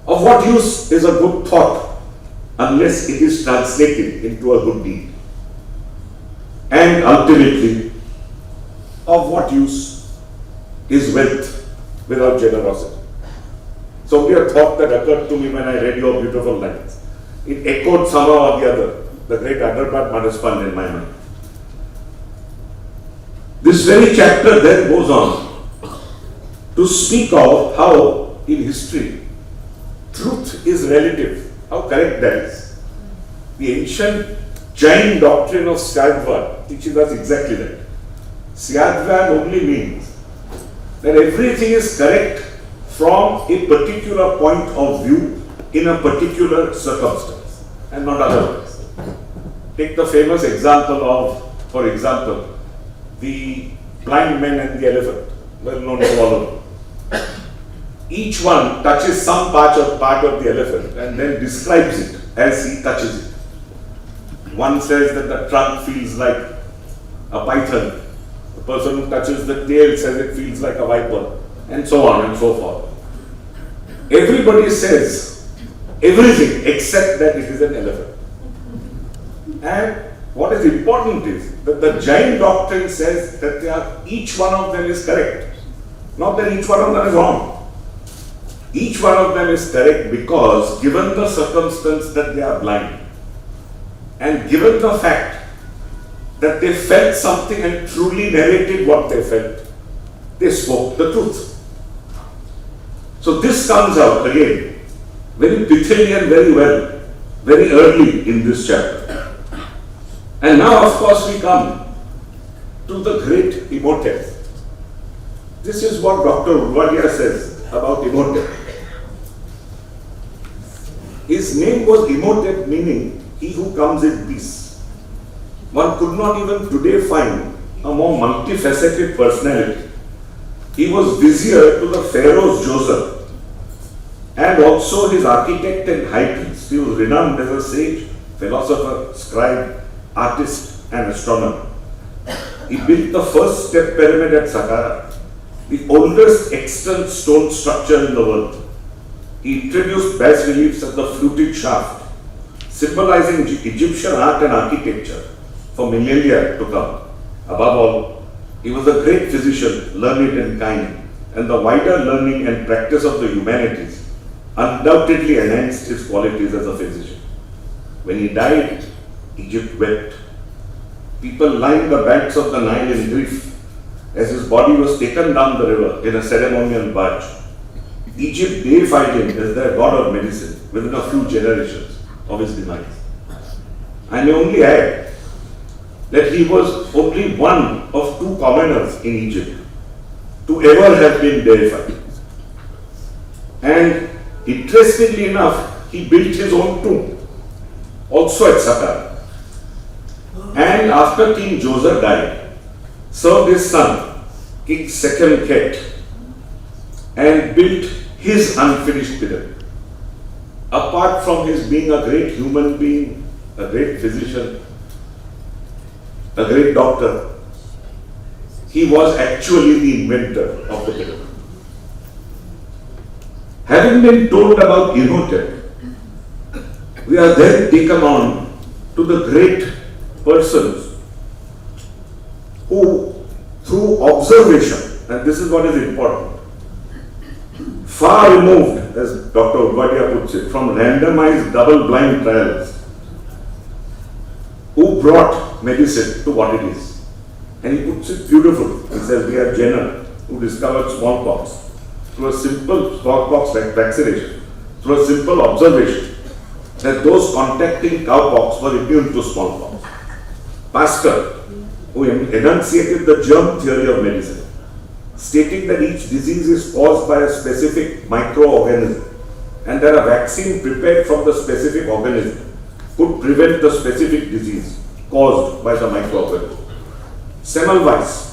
Of what use is a good thought unless it is translated into a good deed? And ultimately, of what use is wealth without generosity? So only a thought that occurred to me when I read your beautiful lines. It echoed somehow or the other, the great Adarbad Marashpad in my mind. This very chapter then goes on to speak of how in history truth is relative, how correct that is. The ancient Jain doctrine of Syadvad teaches us exactly that. Syadvad only means that everything is correct from a particular point of view in a particular circumstance and not otherwise. Take the famous example of, for example, the blind man and the elephant, well known to all of you. Each one touches some part of the elephant and then describes it as he touches it. One says that the trunk feels like a python. The person who touches the tail says it feels like a viper, and so on and so forth. Everybody says everything except that it is an elephant. And what is important is that the Jain doctrine says that each one of them is correct, not that each one of them is wrong. Each one of them is correct because given the circumstance that they are blind, and given the fact that they felt something and truly narrated what they felt, they spoke the truth. So this comes out again very pithily and very well, very early in this chapter. And now of course we come to the great Imhotep. This is what Dr. Udwadia says about Imhotep. His name was Imhotep, meaning he who comes in peace. One could not even today find a more multifaceted personality. He was vizier to the pharaohs Joseph and also his architect and high priest. He was renowned as a sage, philosopher, scribe, artist and astronomer. He built the first step pyramid at Saqqara, the oldest extant stone structure in the world. He introduced bas reliefs at the fluted shaft, symbolizing Egyptian art and architecture for millennia to come. Above all, he was a great physician, learned and kind, and the wider learning and practice of the humanities undoubtedly enhanced his qualities as a physician. When he died, Egypt wept. People lined the banks of the Nile in grief, as his body was taken down the river in a ceremonial barge. Egypt deified him as their god of medicine within a few generations of his demise. I may only add that he was only one of two commoners in Egypt to ever have been deified. And interestingly enough, he built his own tomb, also at Saqqara. And after King Joseph died, served his son, King Second Ket, and built his unfinished pyramid. Apart from his being a great human being, a great physician, a great doctor, he was actually the inventor of the pyramid. Having been told about Imhotep, we are then taken on to the great persons who, through observation, and this is what is important, far removed, as Dr. Udwadia puts it, from randomized double-blind trials, who brought medicine to what it is. And he puts it beautifully. He says, we are Jenner, who discovered smallpox through a simple smallpox vaccination, through a simple observation that those contracting cowpox were immune to smallpox. Pasteur, who enunciated the germ theory of medicine, stating that each disease is caused by a specific microorganism and that a vaccine prepared from the specific organism could prevent the specific disease caused by the microorganism. Semmelweis,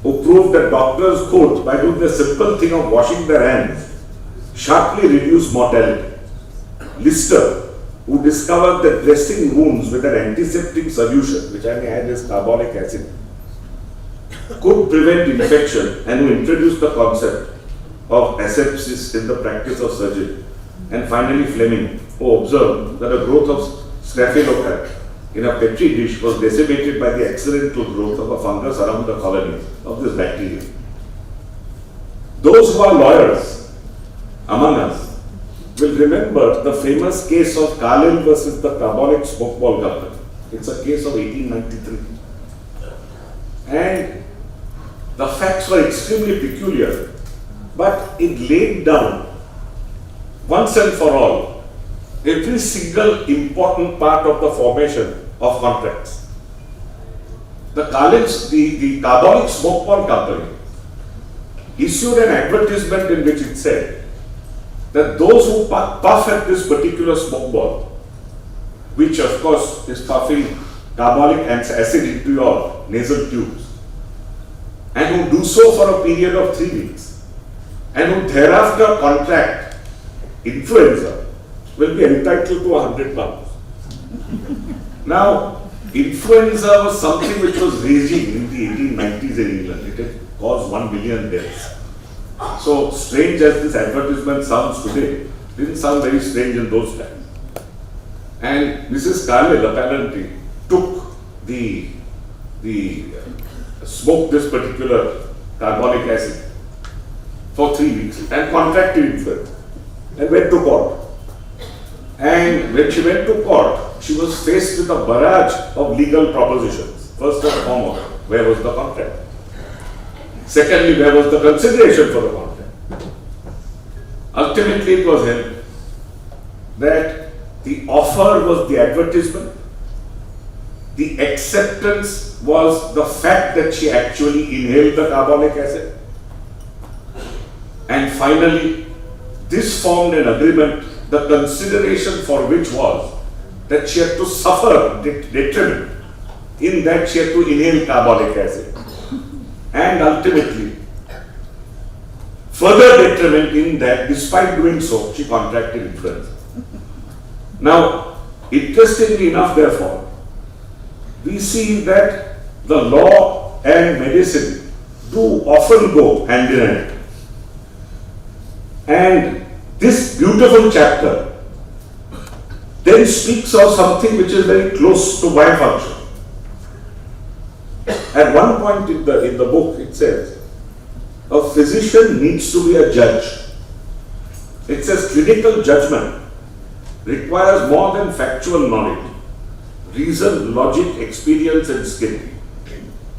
who proved that doctors could, by doing the simple thing of washing their hands, sharply reduce mortality. Lister, who discovered that dressing wounds with an antiseptic solution, which I may add is carbolic acid, could prevent infection, and who introduced the concept of asepsis in the practice of surgery. And finally Fleming, who observed that the growth of staphylococcus in a petri dish was decimated by the accidental growth of a fungus around the colony of this bacteria. Those who are lawyers among us will remember the famous case of Carlyle versus the Carbolic Smoke Ball Company. It's a case of 1893. And the facts were extremely peculiar, but it laid down once and for all every single important part of the formation of contracts. The Carbolic Smoke Ball Company issued an advertisement in which it said that those who puff at this particular smoke ball, which of course is puffing carbolic acid into your nasal tubes, and who do so for a period of 3 weeks, and who thereafter contract influenza, will be entitled to 100 pounds. Now, influenza was something which was raging in the 1890s in England. It had caused 1 million deaths. So strange as this advertisement sounds today, it didn't sound very strange in those times. And Mrs. Carlyle apparently took smoked this particular carbolic acid for 3 weeks and contracted influenza and went to court. And when she went to court, she was faced with a barrage of legal propositions. First and foremost, where was the contract? Secondly, where was the consideration for the contract? Ultimately, it was held that the offer was the advertisement, the acceptance was the fact that she actually inhaled the carbolic acid, and finally, this formed an agreement, the consideration for which was that she had to suffer detriment in that she had to inhale carbolic acid, and ultimately further detriment in that despite doing so she contracted influenza. Now, interestingly enough, therefore, we see that the law and medicine do often go hand in hand. And this beautiful chapter then speaks of something which is very close to my function. At one point in the book it says, a physician needs to be a judge. It says clinical judgment requires more than factual knowledge, reason, logic, experience and skill.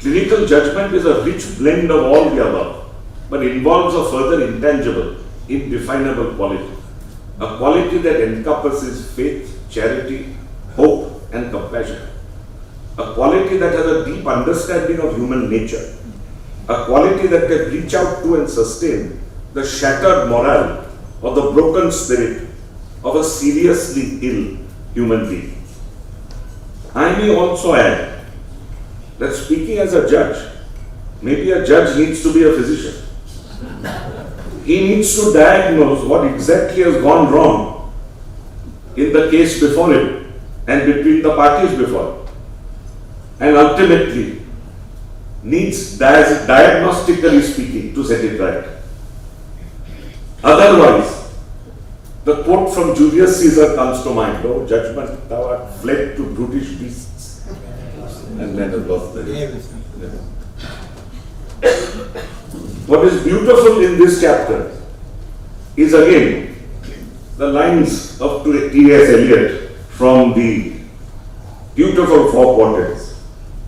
Clinical judgment is a rich blend of all the above, but involves a further intangible, indefinable quality. A quality that encompasses faith, charity, hope, and compassion. A quality that has a deep understanding of human nature. A quality that can reach out to and sustain the shattered morale or the broken spirit of a seriously ill human being. I may also add that speaking as a judge, maybe a judge needs to be a physician. He needs to diagnose what exactly has gone wrong in the case before him and between the parties before him, and ultimately needs, diagnostically speaking, to set it right. Otherwise, the quote from Julius Caesar comes to mind, "Oh, judgment, thou art fled to brutish beasts." And then it lost the What is beautiful in this chapter is again the lines of T.S. Eliot from the beautiful Four Quatrains.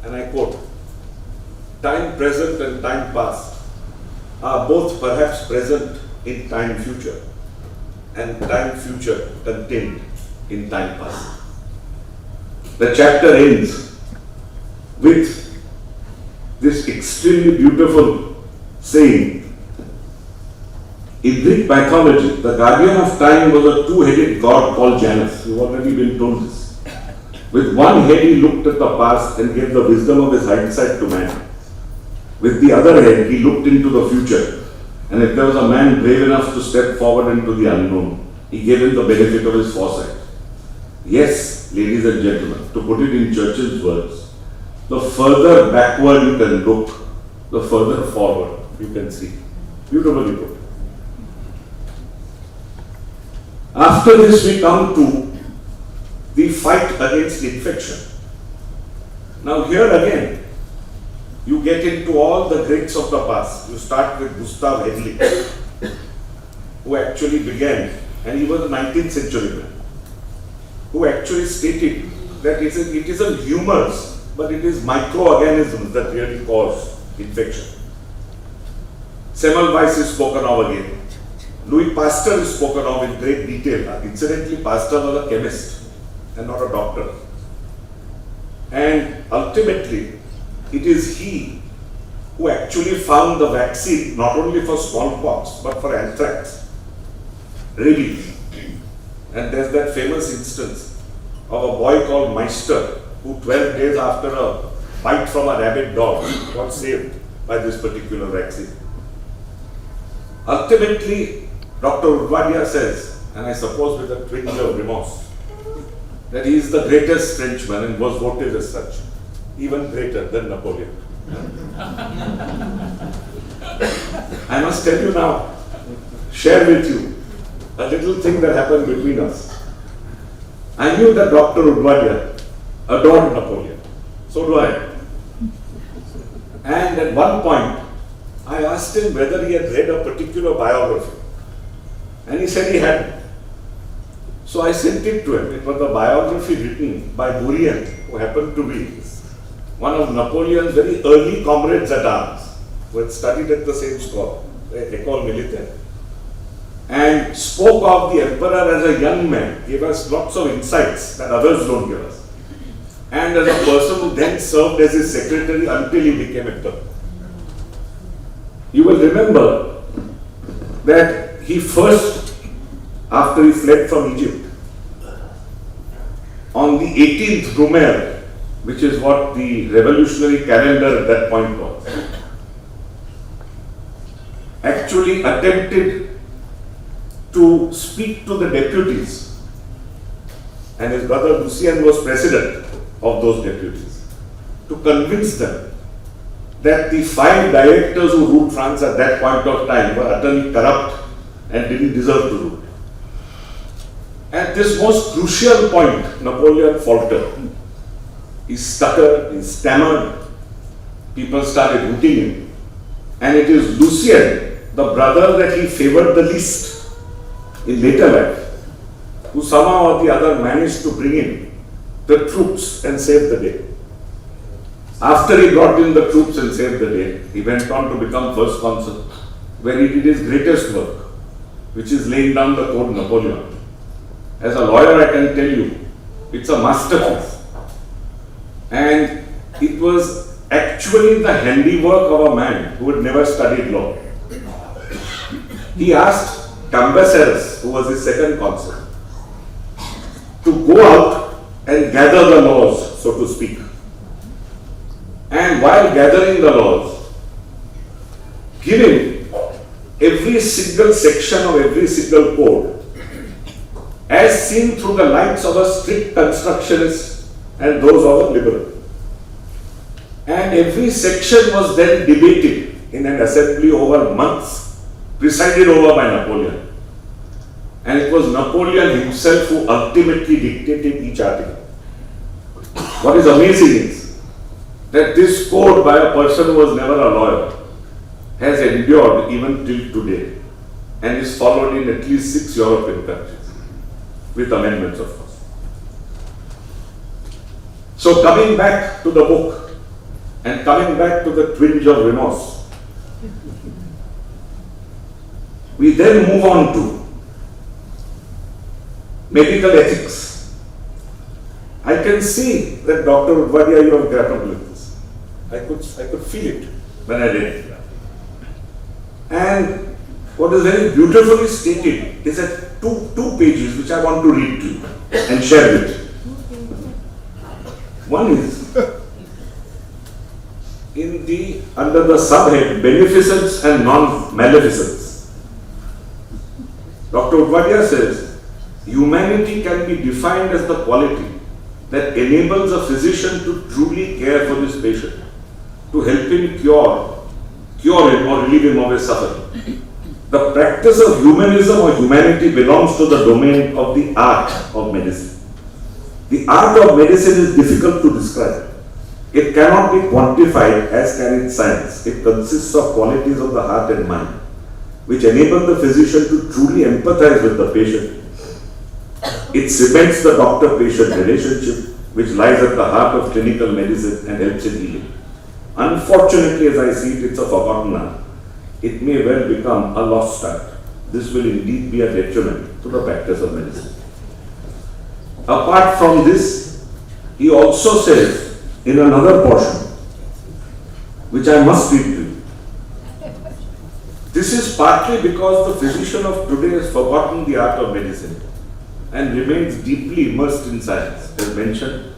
And I quote, "Time present and time past are both perhaps present in time future, and time future contained in time past." The chapter ends with this extremely beautiful saying. In Greek mythology, the guardian of time was a two-headed god called Janus. You've already been told this. With one head he looked at the past and gave the wisdom of his hindsight to man. With the other head he looked into the future, and if there was a man brave enough to step forward into the unknown, he gave him the benefit of his foresight. Yes, ladies and gentlemen, to put it in Churchill's words, the further backward you can look, the further forward you can see. Beautifully put. After this we come to the fight against infection. Now here again, you get into all the greats of the past. You start with Gustav Hedley, who actually began, and he was a 19th century man, who actually stated that it isn't humors, but it is microorganisms that really cause infection. Semmelweis is spoken of again. Louis Pasteur is spoken of in great detail. Incidentally, Pasteur was a chemist and not a doctor. And ultimately, it is he who actually found the vaccine not only for smallpox but for anthrax. Really. And there's that famous instance of a boy called Meister who 12 days after a bite from a rabid dog got saved by this particular vaccine. Ultimately, Dr. Udwadia says, and I suppose with a twinge of remorse, that he is the greatest Frenchman and was voted as such, even greater than Napoleon. I must tell you now, share with you a little thing that happened between us. I knew that Dr. Udwadia adored Napoleon. So do I. And at one point, I asked him whether he had read a particular biography. And he said he hadn't. So I sent it to him. It was a biography written by Bourrienne, who happened to be one of Napoleon's very early comrades at arms, who had studied at the same school, École Militaire, and spoke of the emperor as a young man, gave us lots of insights that others don't give us, and as a person who then served as his secretary until he became emperor. You will remember that he first, after he fled from Egypt, on the 18th Brumaire, which is what the revolutionary calendar at that point was, actually attempted to speak to the deputies, and his brother Lucien was president of those deputies, to convince them that the 5 directors who ruled France at that point of time were utterly corrupt and didn't deserve to rule. At this most crucial point, Napoleon faltered. He stuttered, he stammered, people started hooting him. And it is Lucien, the brother that he favored the least in later life, who somehow or the other managed to bring in the troops and save the day. After he brought in the troops and saved the day, he went on to become first consul, where he did his greatest work, which is laying down the Code Napoleon. As a lawyer, I can tell you, it's a masterpiece. And it was actually the handiwork of a man who had never studied law. He asked Cambaceres, who was his second consul, to go out and gather the laws, so to speak. And while gathering the laws, give him every single section of every single code as seen through the lights of a strict constructionist and those of a liberal. And every section was then debated in an assembly over months, presided over by Napoleon. And it was Napoleon himself who ultimately dictated each article. What is amazing is that this code by a person who was never a lawyer has endured even till today and is followed in at least 6 European countries, with amendments of course. So coming back to the book and coming back to the twinge of remorse, we then move on to medical ethics. I can see that Dr. Udwadia, you have grappled with this. I could feel it when I read it. And what is very beautifully stated is at two pages which I want to read to you and share with you. One is under the subhead Beneficence and Non-Maleficence. Dr. Udwadia says, humanity can be defined as the quality that enables a physician to truly care for his patient, to help him cure him or relieve him of his suffering. The practice of humanism or humanity belongs to the domain of the art of medicine. The art of medicine is difficult to describe. It cannot be quantified as can its science. It consists of qualities of the heart and mind, which enable the physician to truly empathize with the patient. It cements the doctor-patient relationship, which lies at the heart of clinical medicine and helps in healing. Unfortunately, as I see it, it's a forgotten art. It may well become a lost art. This will indeed be a detriment to the practice of medicine. Apart from this, he also says in another portion, which I must read to you. This is partly because the physician of today has forgotten the art of medicine and remains deeply immersed in science. As mentioned,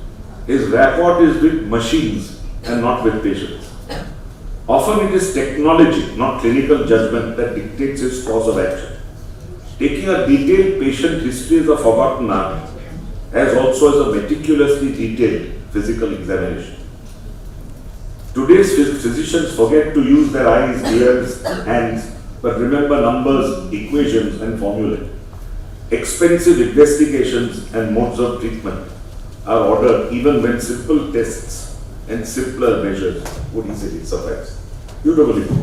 his rapport is with machines and not with patients. Often it is technology, not clinical judgment, that dictates his course of action. Taking a detailed patient history is a forgotten art, as also as a meticulously detailed physical examination. Today's physicians forget to use their eyes, ears, hands, but remember numbers, equations, and formulae. Expensive investigations and modes of treatment are ordered even when simple tests and simpler measures would easily suffice. Beautifully put.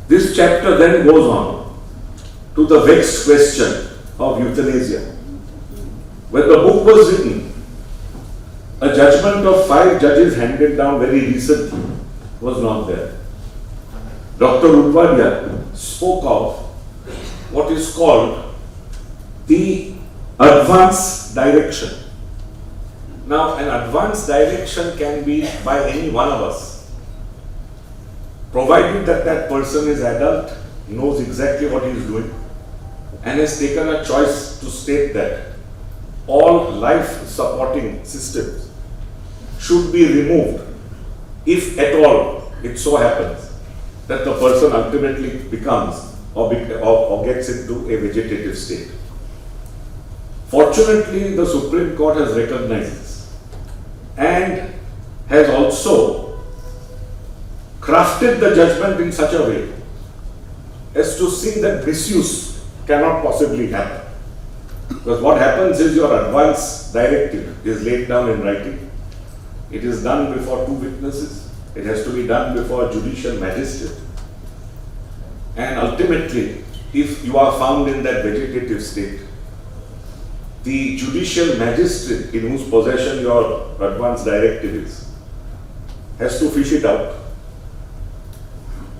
This chapter then goes on to the vexed question of euthanasia. When the book was written, a judgment of 5 judges handed down very recently was not there. Dr. Udwadia spoke of what is called the advance direction. Now, an advance direction can be by any one of us, provided that that person is adult, knows exactly what he is doing, and has taken a choice to state that all life-supporting systems should be removed if at all it so happens that the person ultimately becomes or gets into a vegetative state. Fortunately, the Supreme Court has recognized this and has also crafted the judgment in such a way as to see that misuse cannot possibly happen. Because what happens is your advance directive is laid down in writing. It is done before 2 witnesses. It has to be done before a judicial magistrate. And ultimately, if you are found in that vegetative state, the judicial magistrate in whose possession your advance directive is has to fish it out.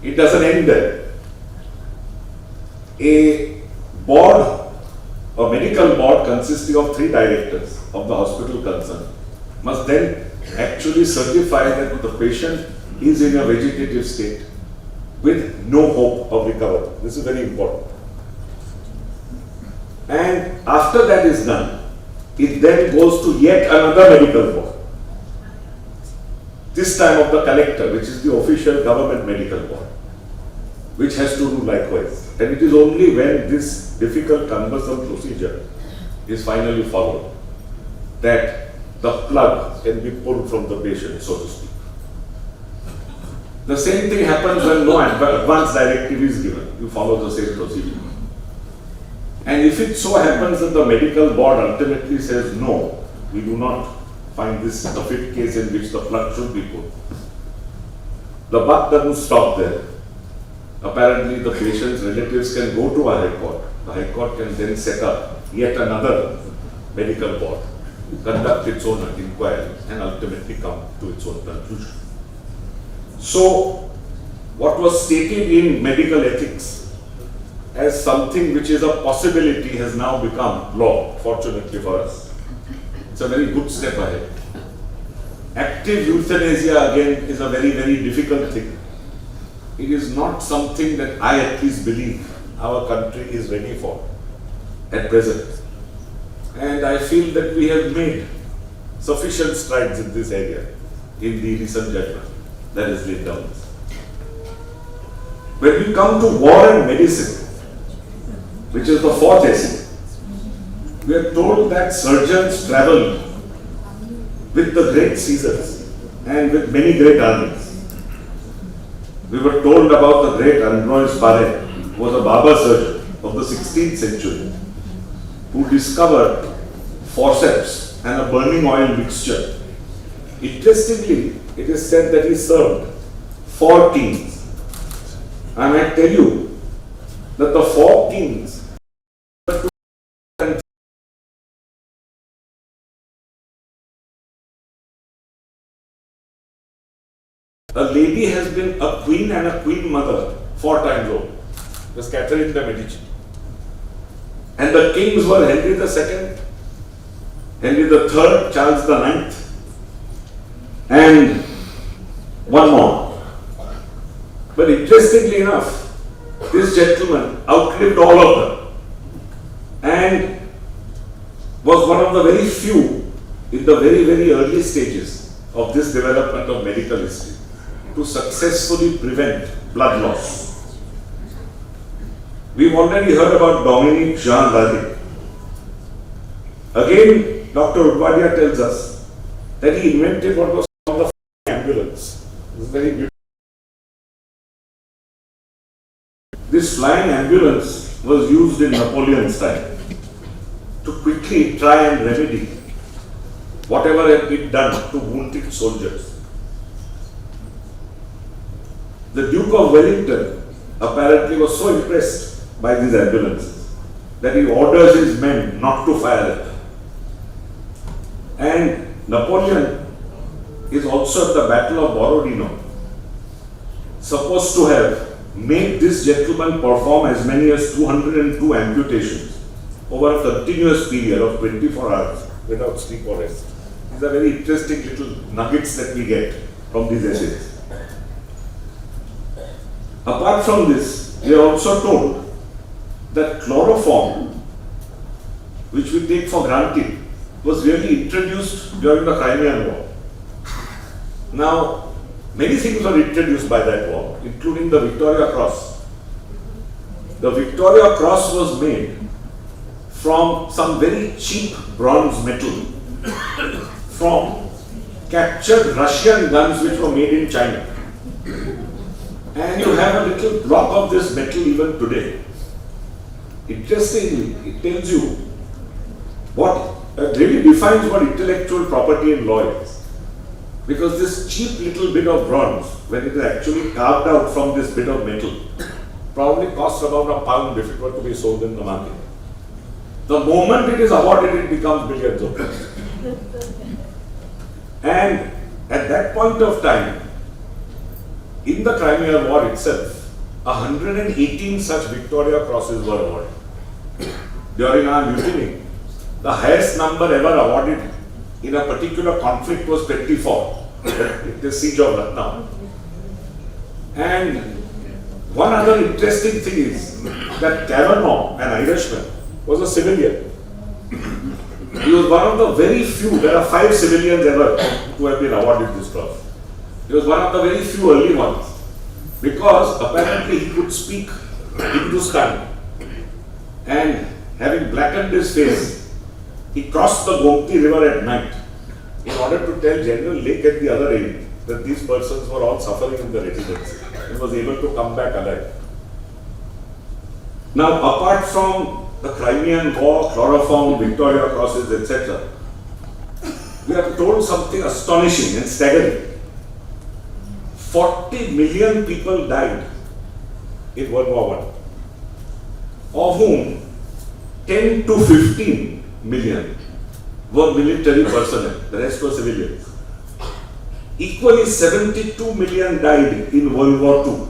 It doesn't end there. A board, a medical board consisting of 3 directors of the hospital concerned must then actually certify that the patient is in a vegetative state with no hope of recovery. This is very important. And after that is done, it then goes to yet another medical board. This time of the collector, which is the official government medical board, which has to do likewise. And it is only when this difficult, cumbersome procedure is finally followed that the plug can be pulled from the patient, so to speak. The same thing happens when no advance directive is given. You follow the same procedure. And if it so happens that the medical board ultimately says, no, we do not find this a fit case in which the plug should be put, the buck doesn't stop there. Apparently, the patient's relatives can go to a high court. The high court can then set up yet another medical board, conduct its own inquiry, and ultimately come to its own conclusion. So, what was stated in medical ethics as something which is a possibility has now become law, fortunately for us. It's a very good step ahead. Active euthanasia again is a very, very difficult thing. It is not something that I at least believe our country is ready for at present. And I feel that we have made sufficient strides in this area in the recent judgment that is laid down. When we come to war and medicine, which is the 4th essay, we are told that surgeons travel with the great Caesars and with many great armies. We were told about the great Ambroise Paré, who was a barber surgeon of the 16th century, who discovered forceps and a burning oil mixture. Interestingly, it is said that he served 4 kings. And I tell you that the 4 kings a lady has been a queen and a queen mother 4 times over. It was Catherine de Medici. And the kings were Henry II, Henry III, Charles IX, and one more. But interestingly enough, this gentleman outlived all of them and was one of the very few in the very, very early stages of this development of medical history to successfully prevent blood loss. We've already heard about Dominique Jean Larrey. Again, Dr. Udwadia tells us that he invented what was called the ambulance. It's very beautiful. This flying ambulance was used in Napoleon's time to quickly try and remedy whatever had been done to wounded soldiers. The Duke of Wellington apparently was so impressed by these ambulances that he orders his men not to fire at them. And Napoleon is also at the Battle of Borodino supposed to have made this gentleman perform as many as 202 amputations over a continuous period of 24 hours without sleep or rest. These are very interesting little nuggets that we get from these essays. Apart from this, we are also told that chloroform, which we take for granted, was really introduced during the Crimean War. Now, many things were introduced by that war, including the Victoria Cross. The Victoria Cross was made from some very cheap bronze metal from captured Russian guns which were made in China. And you have a little block of this metal even today. Interestingly, it tells you what really defines what intellectual property in law is. Because this cheap little bit of bronze, when it is actually carved out from this bit of metal, probably costs about £1 if it were to be sold in the market. The moment it is awarded, it becomes billions of dollars. And at that point of time, in the Crimean War itself, 118 such Victoria Crosses were awarded. During our mutiny, the highest number ever awarded in a particular conflict was 24, the siege of Lucknow. And one other interesting thing is that Kavanagh, an Irishman, was a civilian. He was one of the very few, there are 5 civilians ever who have been awarded this cross. He was one of the very few early ones, because apparently he could speak Hindustani, and having blackened his face, he crossed the Gomti river at night in order to tell General Lake at the other end that these persons were all suffering in the residency, and was able to come back alive. Now, apart from the Crimean War, chloroform, Victoria Crosses, etc., we are told something astonishing and staggering. 40 million people died in World War I, of whom 10 to 15 million were military personnel, the rest were civilians. Equally, 72 million died in World War II,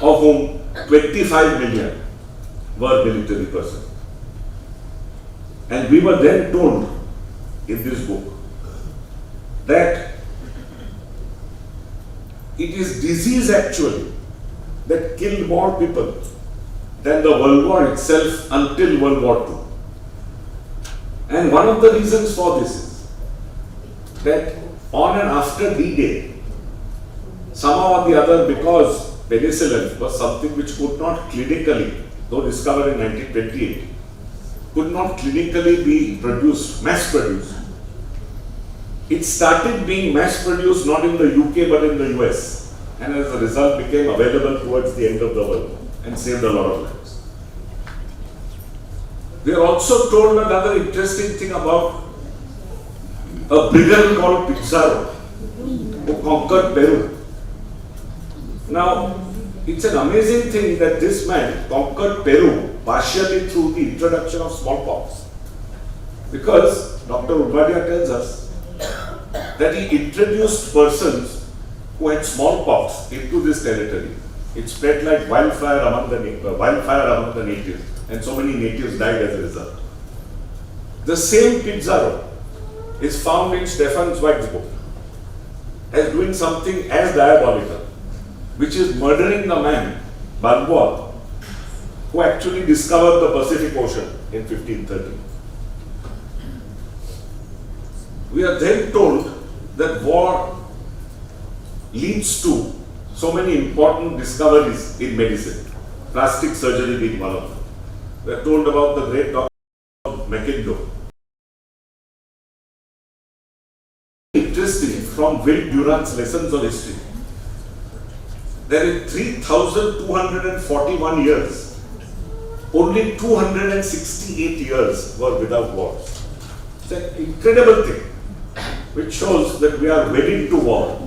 of whom 25 million were military personnel. And we were then told in this book that it is disease actually that killed more people than the World War itself until World War II. And one of the reasons for this is that on and after D-Day, somehow or the other, because penicillin was something which could not clinically, though discovered in 1928, could not clinically be produced, mass produced. It started being mass produced not in the UK but in the US, and as a result became available towards the end of the world and saved a lot of lives. We are also told another interesting thing about a brigand called Pizarro who conquered Peru. Now, it's an amazing thing that this man conquered Peru partially through the introduction of smallpox, because Dr. Udwadia tells us that he introduced persons who had smallpox into this territory. It spread like wildfire among the natives, and so many natives died as a result. The same Pizarro is found in Stefan Zweig's book as doing something as diabolical, which is murdering the man, Balboa, who actually discovered the Pacific Ocean in 1530. We are then told that war leads to so many important discoveries in medicine, plastic surgery being one of them. We are told about the great doctor Mackindo. Interesting, from Will Durant's Lessons on History, that in 3,241 years, only 268 years were without wars. It's an incredible thing, which shows that we are wedded to war,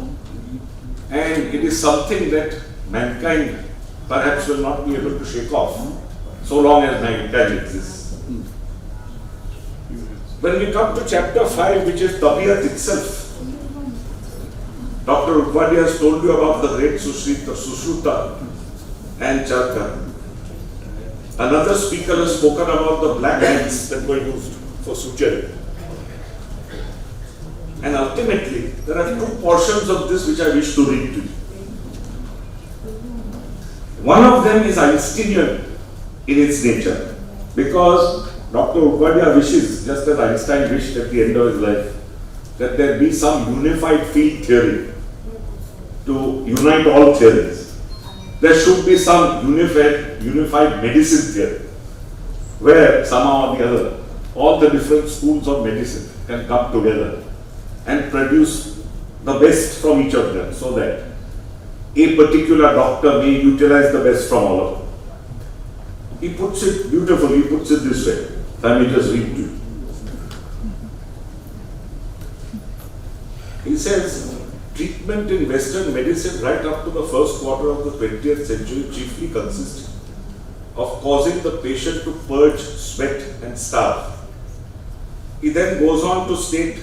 and it is something that mankind perhaps will not be able to shake off so long as mankind exists. When we come to chapter 5, which is TABIYAT itself, Dr. Udwadia has told you about the great Sushruta and Charka. Another speaker has spoken about the black ants that were used for suturing. And ultimately, there are 2 portions of this which I wish to read to you. One of them is Einsteinian in its nature, because Dr. Udwadia wishes, just as Einstein wished at the end of his life, that there be some unified field theory to unite all theories. There should be some unified medicine theory, where somehow or the other, all the different schools of medicine can come together and produce the best from each of them, so that a particular doctor may utilize the best from all of them. He puts it beautifully, he puts it this way. Let me just read to you. He says, treatment in Western medicine right up to the first quarter of the 20th century chiefly consisted of causing the patient to purge, sweat and starve. He then goes on to state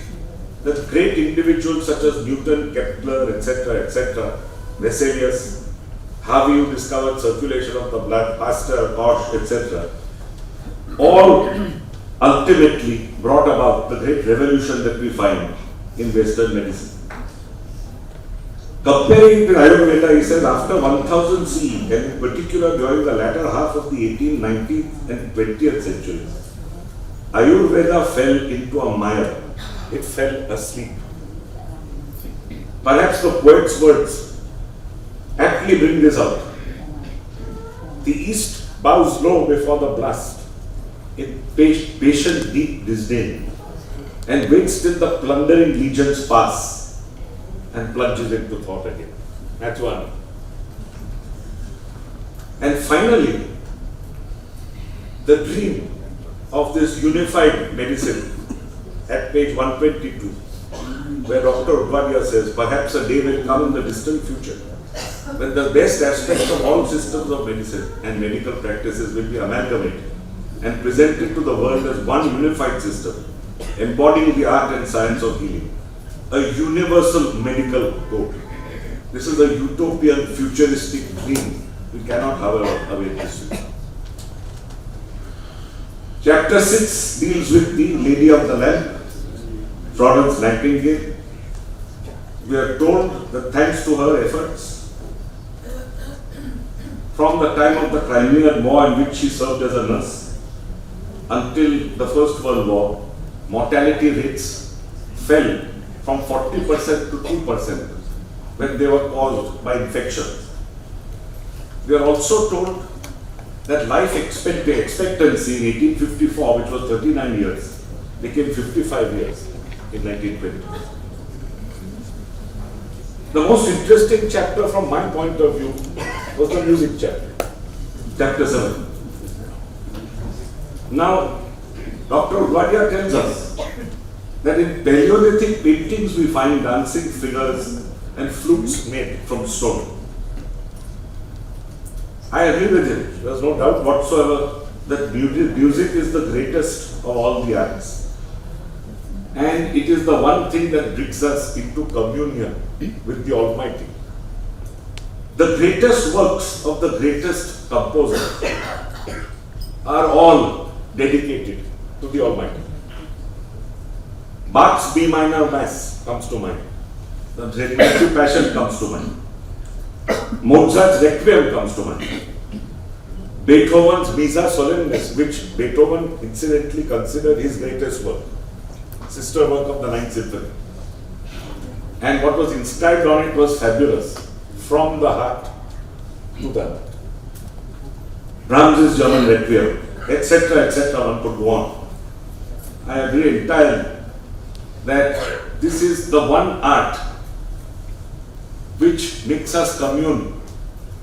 that great individuals such as Newton, Kepler, etc., Vesalius, Harvey, who discovered circulation of the blood, Pasteur, Koch, etc., all ultimately brought about the great revolution that we find in Western medicine. Comparing it with Ayurveda, he says after 1000 CE, and in particular during the latter half of the 18th, 19th and 20th centuries, Ayurveda fell into a mire. It fell asleep. Perhaps the poet's words aptly bring this out. The East bows low before the blast in patient deep disdain and waits till the plundering legions pass and plunges into thought again. That's one. And finally, the dream of this unified medicine at page 122, where Dr. Udwadia says, perhaps a day will come in the distant future when the best aspects of all systems of medicine and medical practices will be amalgamated and presented to the world as one unified system, embodying the art and science of healing. A universal medical code. This is a utopian, futuristic dream. We cannot, however, await this. Chapter 6 deals with the Lady of the Lamp, Florence Nightingale. We are told that thanks to her efforts, from the time of the Crimean War in which she served as a nurse until the First World War, mortality rates fell from 40% to 2% when they were caused by infections. We are also told that life expectancy in 1854, which was 39 years, became 55 years in 1920. The most interesting chapter from my point of view was the music chapter, chapter 7. Now, Dr. Udwadia tells us that in Paleolithic paintings we find dancing figures and flutes made from stone. I agree with him. There is no doubt whatsoever that music is the greatest of all the arts. And it is the one thing that brings us into communion with the Almighty. The greatest works of the greatest composers are all dedicated to the Almighty. Bach's B minor Mass comes to mind. The Matthew Passion comes to mind. Mozart's Requiem comes to mind. Beethoven's Missa Solemnis, which Beethoven incidentally considered his greatest work, sister work of the Ninth Symphony. And what was inscribed on it was fabulous, from the heart to the heart. Brahms's German Requiem, etc., one could go on. I agree entirely that this is the one art which makes us commune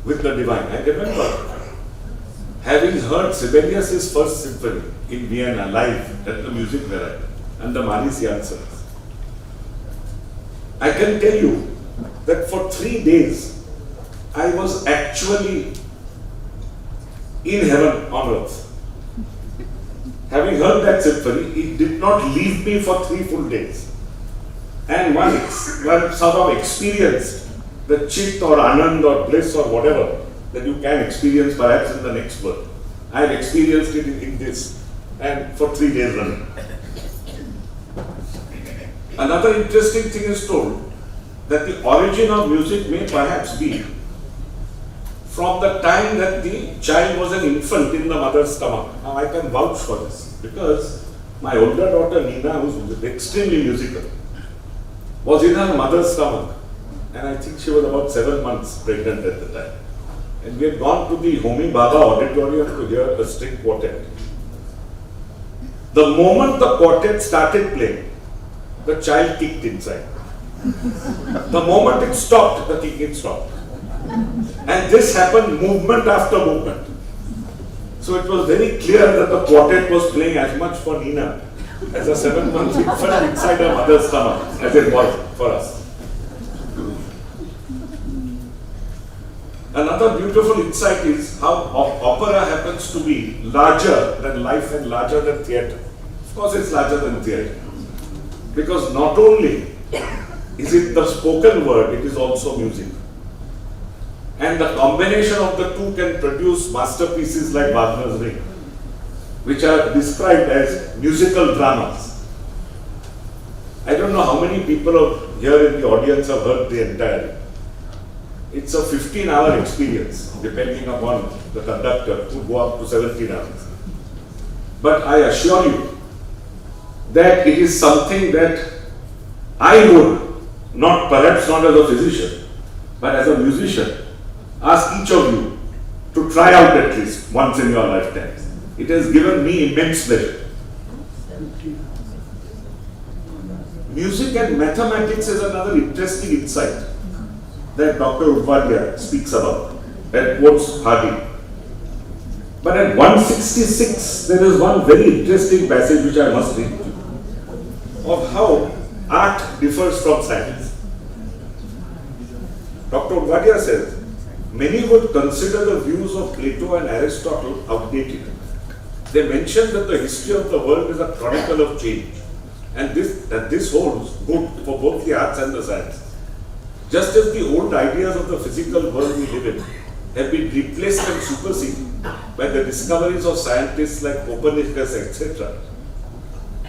with the divine. I remember having heard Sibelius' first symphony in Vienna live at the music variety under Maris Janssens. I can tell you that for 3 days I was actually in heaven on earth. Having heard that symphony, it did not leave me for 3 full days. And one sort of experienced the chit or anand or bliss or whatever that you can experience perhaps in the next birth. I have experienced it in this and for 3 days running. Another interesting thing is told that the origin of music may perhaps be from the time that the child was an infant in the mother's stomach. Now I can vouch for this because my older daughter Nina, who is extremely musical, was in her mother's stomach, and I think she was about 7 months pregnant at the time. And we had gone to the Homi Baba auditorium to hear a string quartet. The moment the quartet started playing, the child kicked inside. The moment it stopped, the kicking stopped. And this happened movement after movement. So it was very clear that the quartet was playing as much for Nina as a 7-month infant inside her mother's stomach, as it was for us. Another beautiful insight is how opera happens happens to be larger than life and larger than theatre. Of course it's larger than theatre. Because not only is it the spoken word, it is also music. And the combination of the two can produce masterpieces like Wagner's Ring, which are described as musical dramas. I don't know how many people here in the audience have heard the entire. It's a 15-hour experience, depending upon the conductor, who go up to 17 hours. But I assure you that it is something that I would, perhaps not as a physician, but as a musician, ask each of you to try out at least once in your lifetime. It has given me immense pleasure. Music and mathematics is another interesting insight that Dr. Udwadia speaks about and quotes Hardy. But at 166, there is one very interesting passage which I must read to you, of how art differs from science. Dr. Udwadia says, many would consider the views of Plato and Aristotle outdated. They mention that the history of the world is a chronicle of change, and this holds good for both the arts and the sciences. Just as the old ideas of the physical world we live in have been replaced and superseded by the discoveries of scientists like Copernicus, etc.,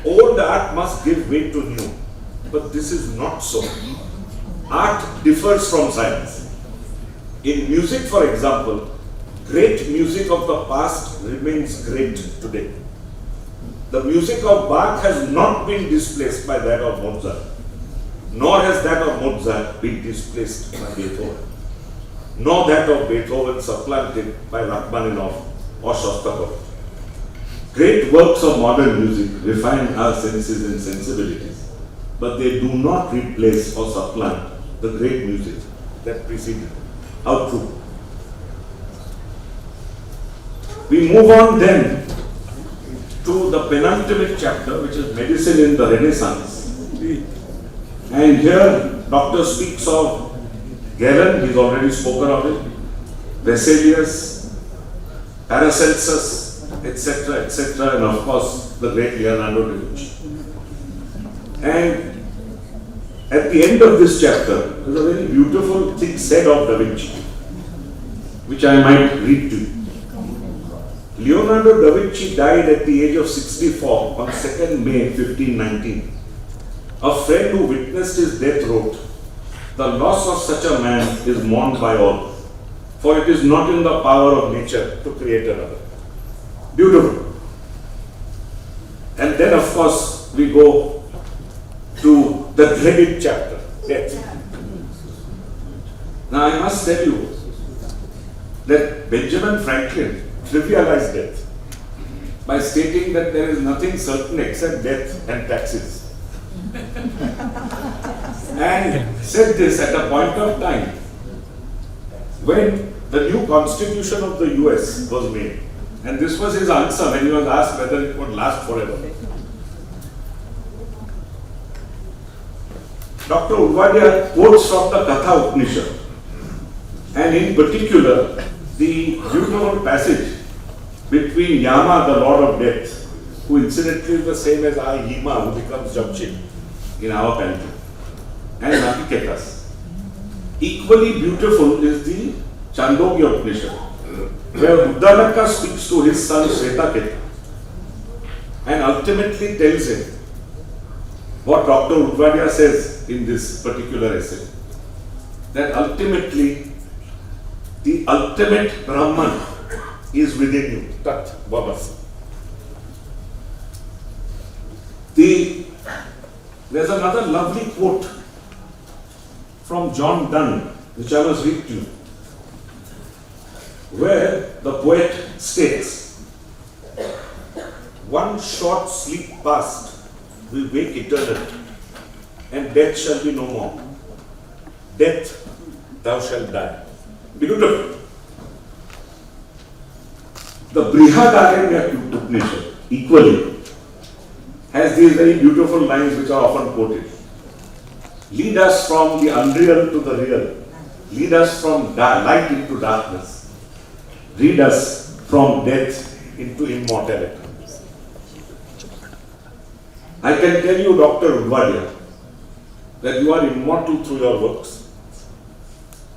old art must give way to new. But this is not so. Art differs from science. In music, for example, great music of the past remains great today. The music of Bach has not been displaced by that of Mozart, nor has that of Mozart been displaced by Beethoven, nor that of Beethoven supplanted by Rachmaninoff or Shostakovich. Great works of modern music refine our senses and sensibilities, but they do not replace or supplant the great music that preceded. How true. We move on then to the penultimate chapter, which is medicine in the Renaissance. And here, doctor speaks of Galen, he's already spoken of it, Vesalius, Paracelsus, etc., and of course, the great Leonardo da Vinci. And at the end of this chapter, there's a very beautiful thing said of Da Vinci, which I might read to you. Leonardo da Vinci died at the age of 64 on 2nd May 1519. A friend who witnessed his death wrote, "The loss of such a man is mourned by all, for it is not in the power of nature to create another." Beautiful. And then of course we go to the dreaded chapter, death. Now I must tell you that Benjamin Franklin trivialized death by stating that there is nothing certain except death and taxes. And said this at a point of time when the new constitution of the US was made. And this was his answer when he was asked whether it would last forever. Dr. Udwadia quotes from the Katha Upanishad, and in particular the beautiful passage between Yama, the Lord of Death, who incidentally is the same as our Yima, who becomes Jamshid in our pantheon, and Natiketas. Equally beautiful is the Chandogya Upanishad, where Uddanaka speaks to his son Svetaketa and ultimately tells him what Dr. Udwadia says in this particular essay, that ultimately the ultimate Brahman is within you. Tat Babas. There's another lovely quote from John Donne, which I must read to you, where the poet states, "One short sleep past, we wake eternally, and death shall be no more. Death, thou shalt die." Beautiful. The Brihadaranyaka Upanishad equally has these very beautiful lines which are often quoted. Lead us from the unreal to the real. Lead us from light into darkness. Lead us from death into immortality. I can tell you, Dr. Udwadia, that you are immortal through your works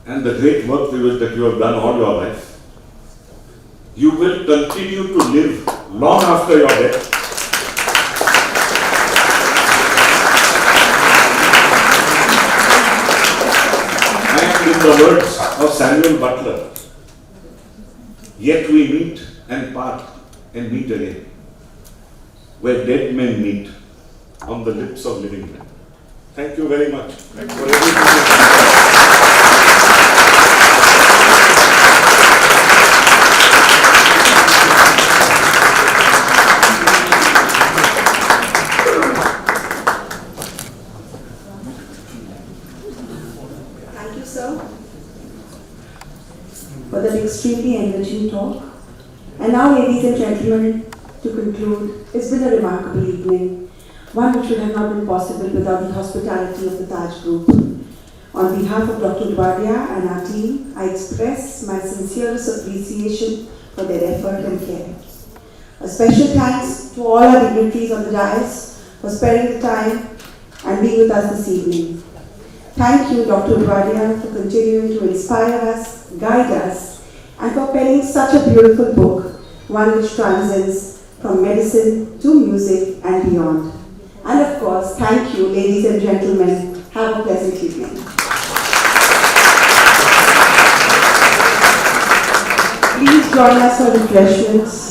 and the great work that you have done all your life. You will continue to live long after your death. And in the words of Samuel Butler, yet we meet and part and meet again, where dead men meet on the lips of living men. Thank you very much for everything. Thank you, sir, for that extremely enriching talk. And now, ladies and gentlemen, to conclude, it's been a remarkable evening, one which would have not been possible without the hospitality of the Taj Group. On behalf of Dr. Udwadia and our team, I express my sincerest appreciation for their effort and care. A special thanks to all our dignitaries on the dais for sparing the time and being with us this evening. Thank you, Dr. Udwadia, for continuing to inspire us, guide us, and for penning such a beautiful book, one which transcends from medicine to music and beyond. And of course, thank you, ladies and gentlemen. Have a pleasant evening. Please join us for refreshments.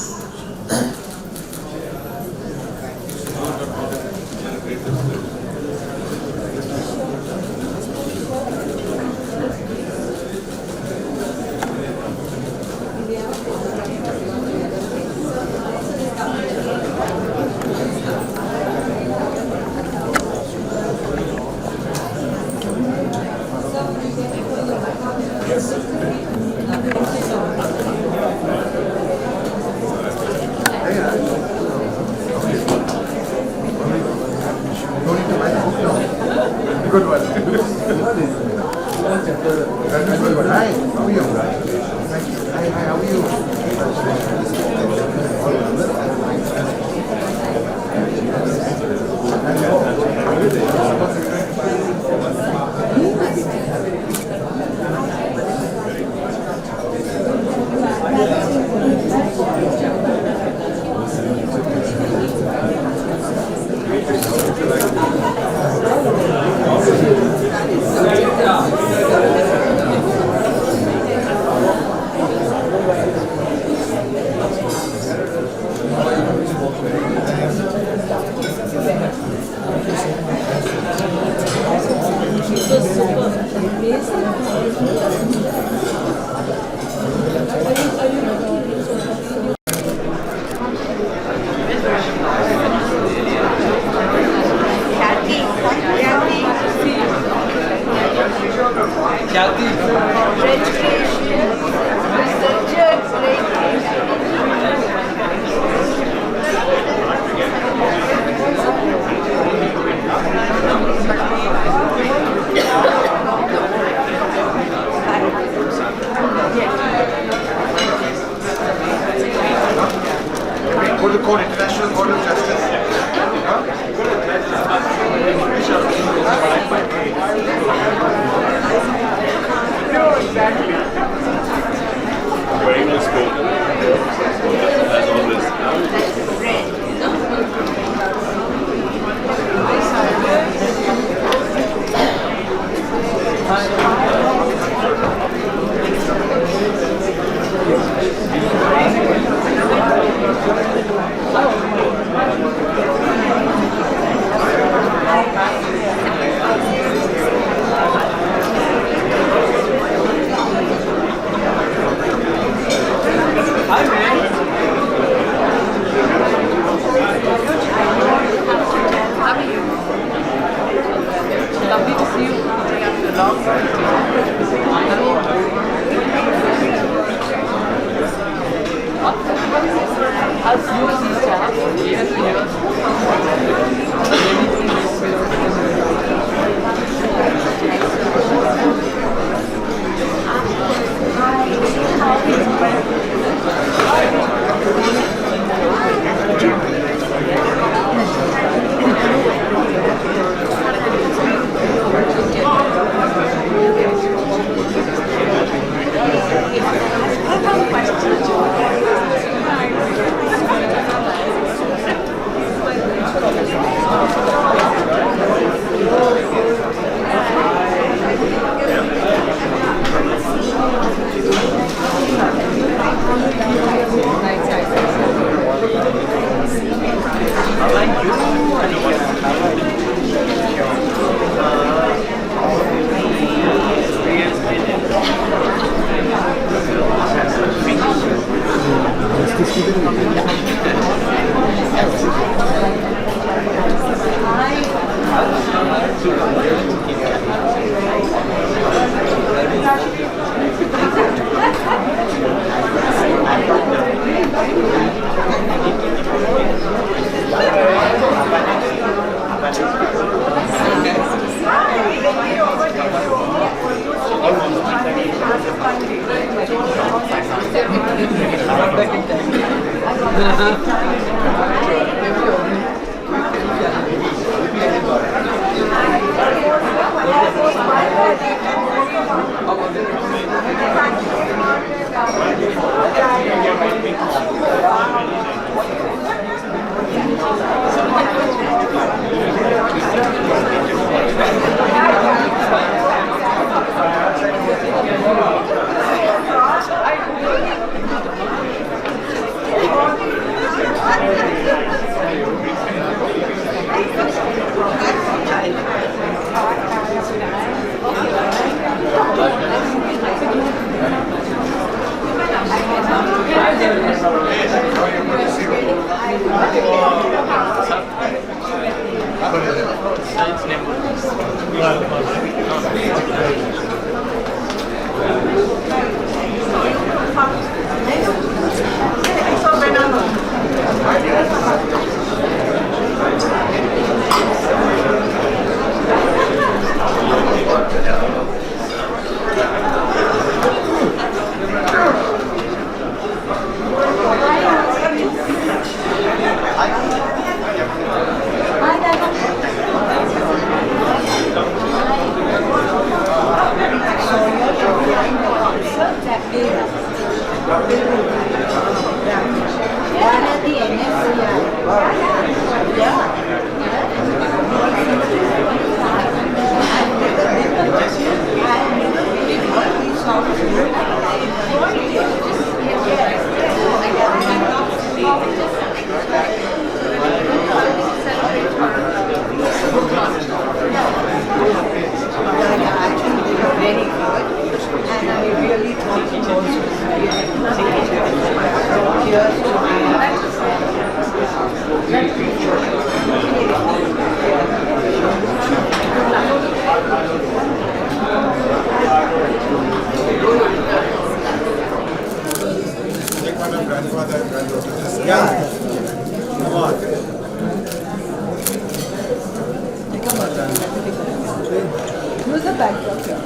Who's the backdrop here?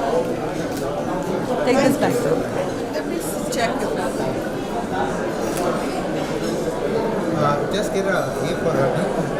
Take this backdrop. Let me check it. Just get a A for running.